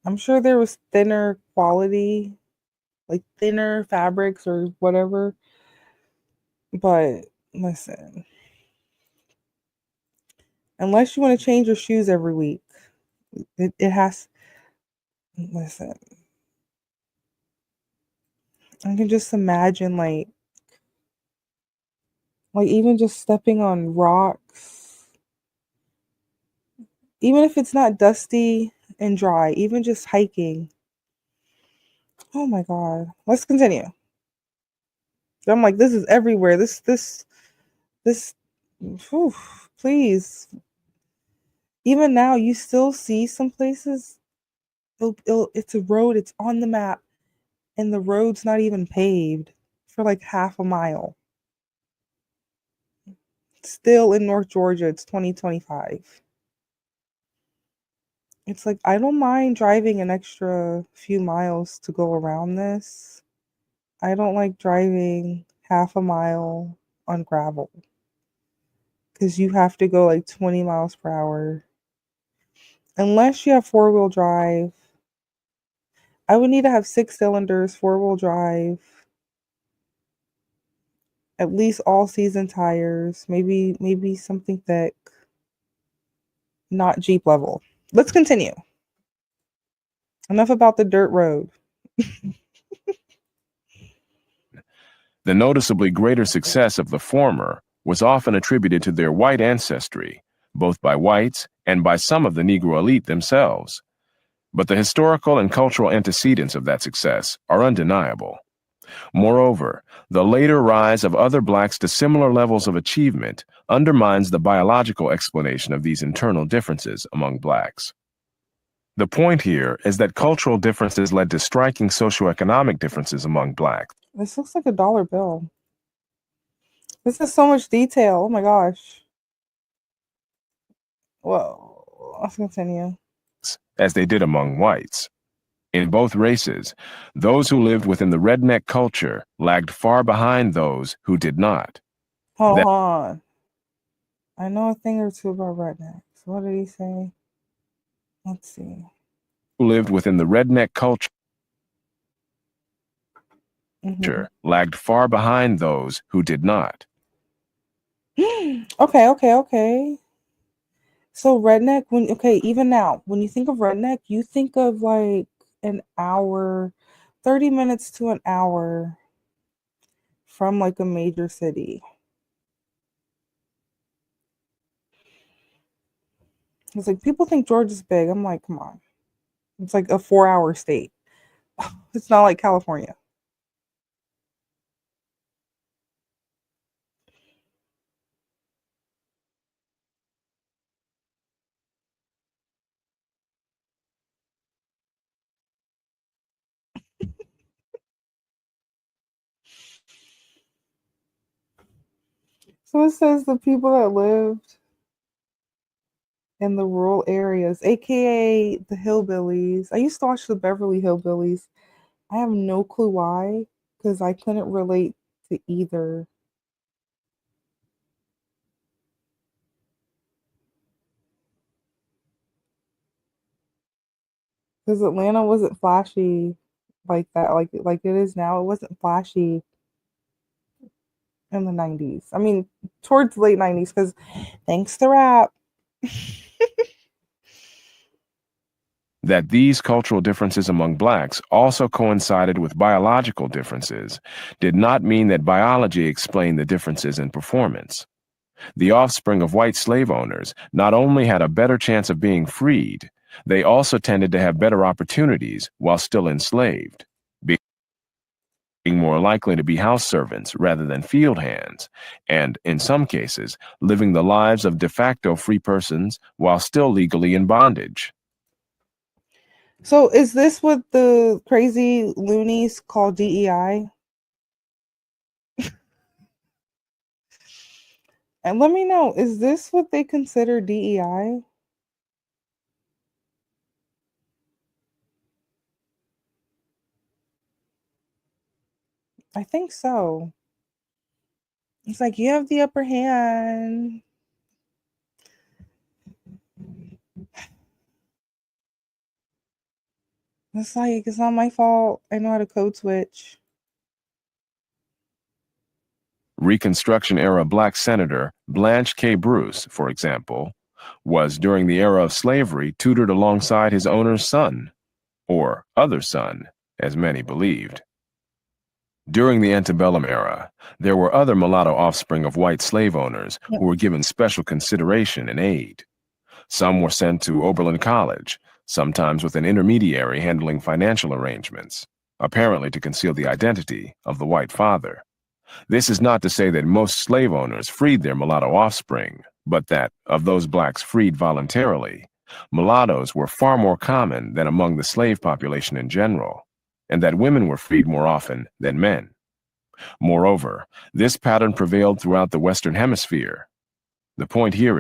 I'm sure there was thinner quality, like thinner fabrics or whatever. But listen, unless you want to change your shoes every week, it has. Listen, I can just imagine like even just stepping on rocks, even if it's not dusty and dry, even just hiking. Oh my God. Let's continue. I'm like, this is everywhere. This, whew, please. Even now, you still see some places. It's a road. It's on the map, and the road's not even paved for like half a mile. Still in North Georgia, it's 2025. It's like, I don't mind driving an extra few miles to go around this. I don't like driving half a mile on gravel because you have to go like 20 miles per hour. Unless you have four-wheel drive, I would need to have 6 cylinders, four-wheel drive, at least all-season tires, maybe something thick, not Jeep level. Let's continue. Enough about the dirt road. The noticeably greater success of the former was often attributed to their white ancestry, both by whites and by some of the Negro elite themselves. But the historical and cultural antecedents of that success are undeniable. Moreover, the later rise of other blacks to similar levels of achievement undermines the biological explanation of these internal differences among blacks. The point here is that cultural differences led to striking socioeconomic differences among blacks. This looks like a dollar bill. This is so much detail. Oh my gosh. Whoa. Let's continue. As they did among whites. In both races, those who lived within the redneck culture lagged far behind those who did not. Hold on. I know a thing or two about rednecks. What did he say? Let's see. Who lived within the redneck culture lagged far behind those who did not. Okay. So redneck, even now, when you think of redneck, you think of like an hour, 30 minutes to an hour from like a major city. It's like people think Georgia's big. I'm like, come on. It's like a 4-hour state. It's not like California. So it says the people that lived in the rural areas, aka the hillbillies. I used to watch the Beverly Hillbillies. I have no clue why, because I couldn't relate to either. Because Atlanta wasn't flashy like that, like it is now. It wasn't flashy in the 90s. I mean, towards the late 90s, because thanks to rap. That these cultural differences among blacks also coincided with biological differences did not mean that biology explained the differences in performance. The offspring of white slave owners not only had a better chance of being freed, they also tended to have better opportunities while still enslaved, being more likely to be house servants rather than field hands, and, in some cases, living the lives of de facto free persons while still legally in bondage. So is this what the crazy loonies call DEI? And let me know, is this what they consider DEI? I think so. It's like, you have the upper hand. It's like, it's not my fault. I know how to code switch. Reconstruction-era black Senator Blanche K. Bruce, for example, was during the era of slavery tutored alongside his owner's son, or other son, as many believed. During the antebellum era, there were other mulatto offspring of white slave owners who were given special consideration and aid. Some were sent to Oberlin College, sometimes with an intermediary handling financial arrangements, apparently to conceal the identity of the white father. This is not to say that most slave owners freed their mulatto offspring, but that, of those blacks freed voluntarily, mulattoes were far more common than among the slave population in general, and that women were freed more often than men. Moreover, this pattern prevailed throughout the Western Hemisphere. The point here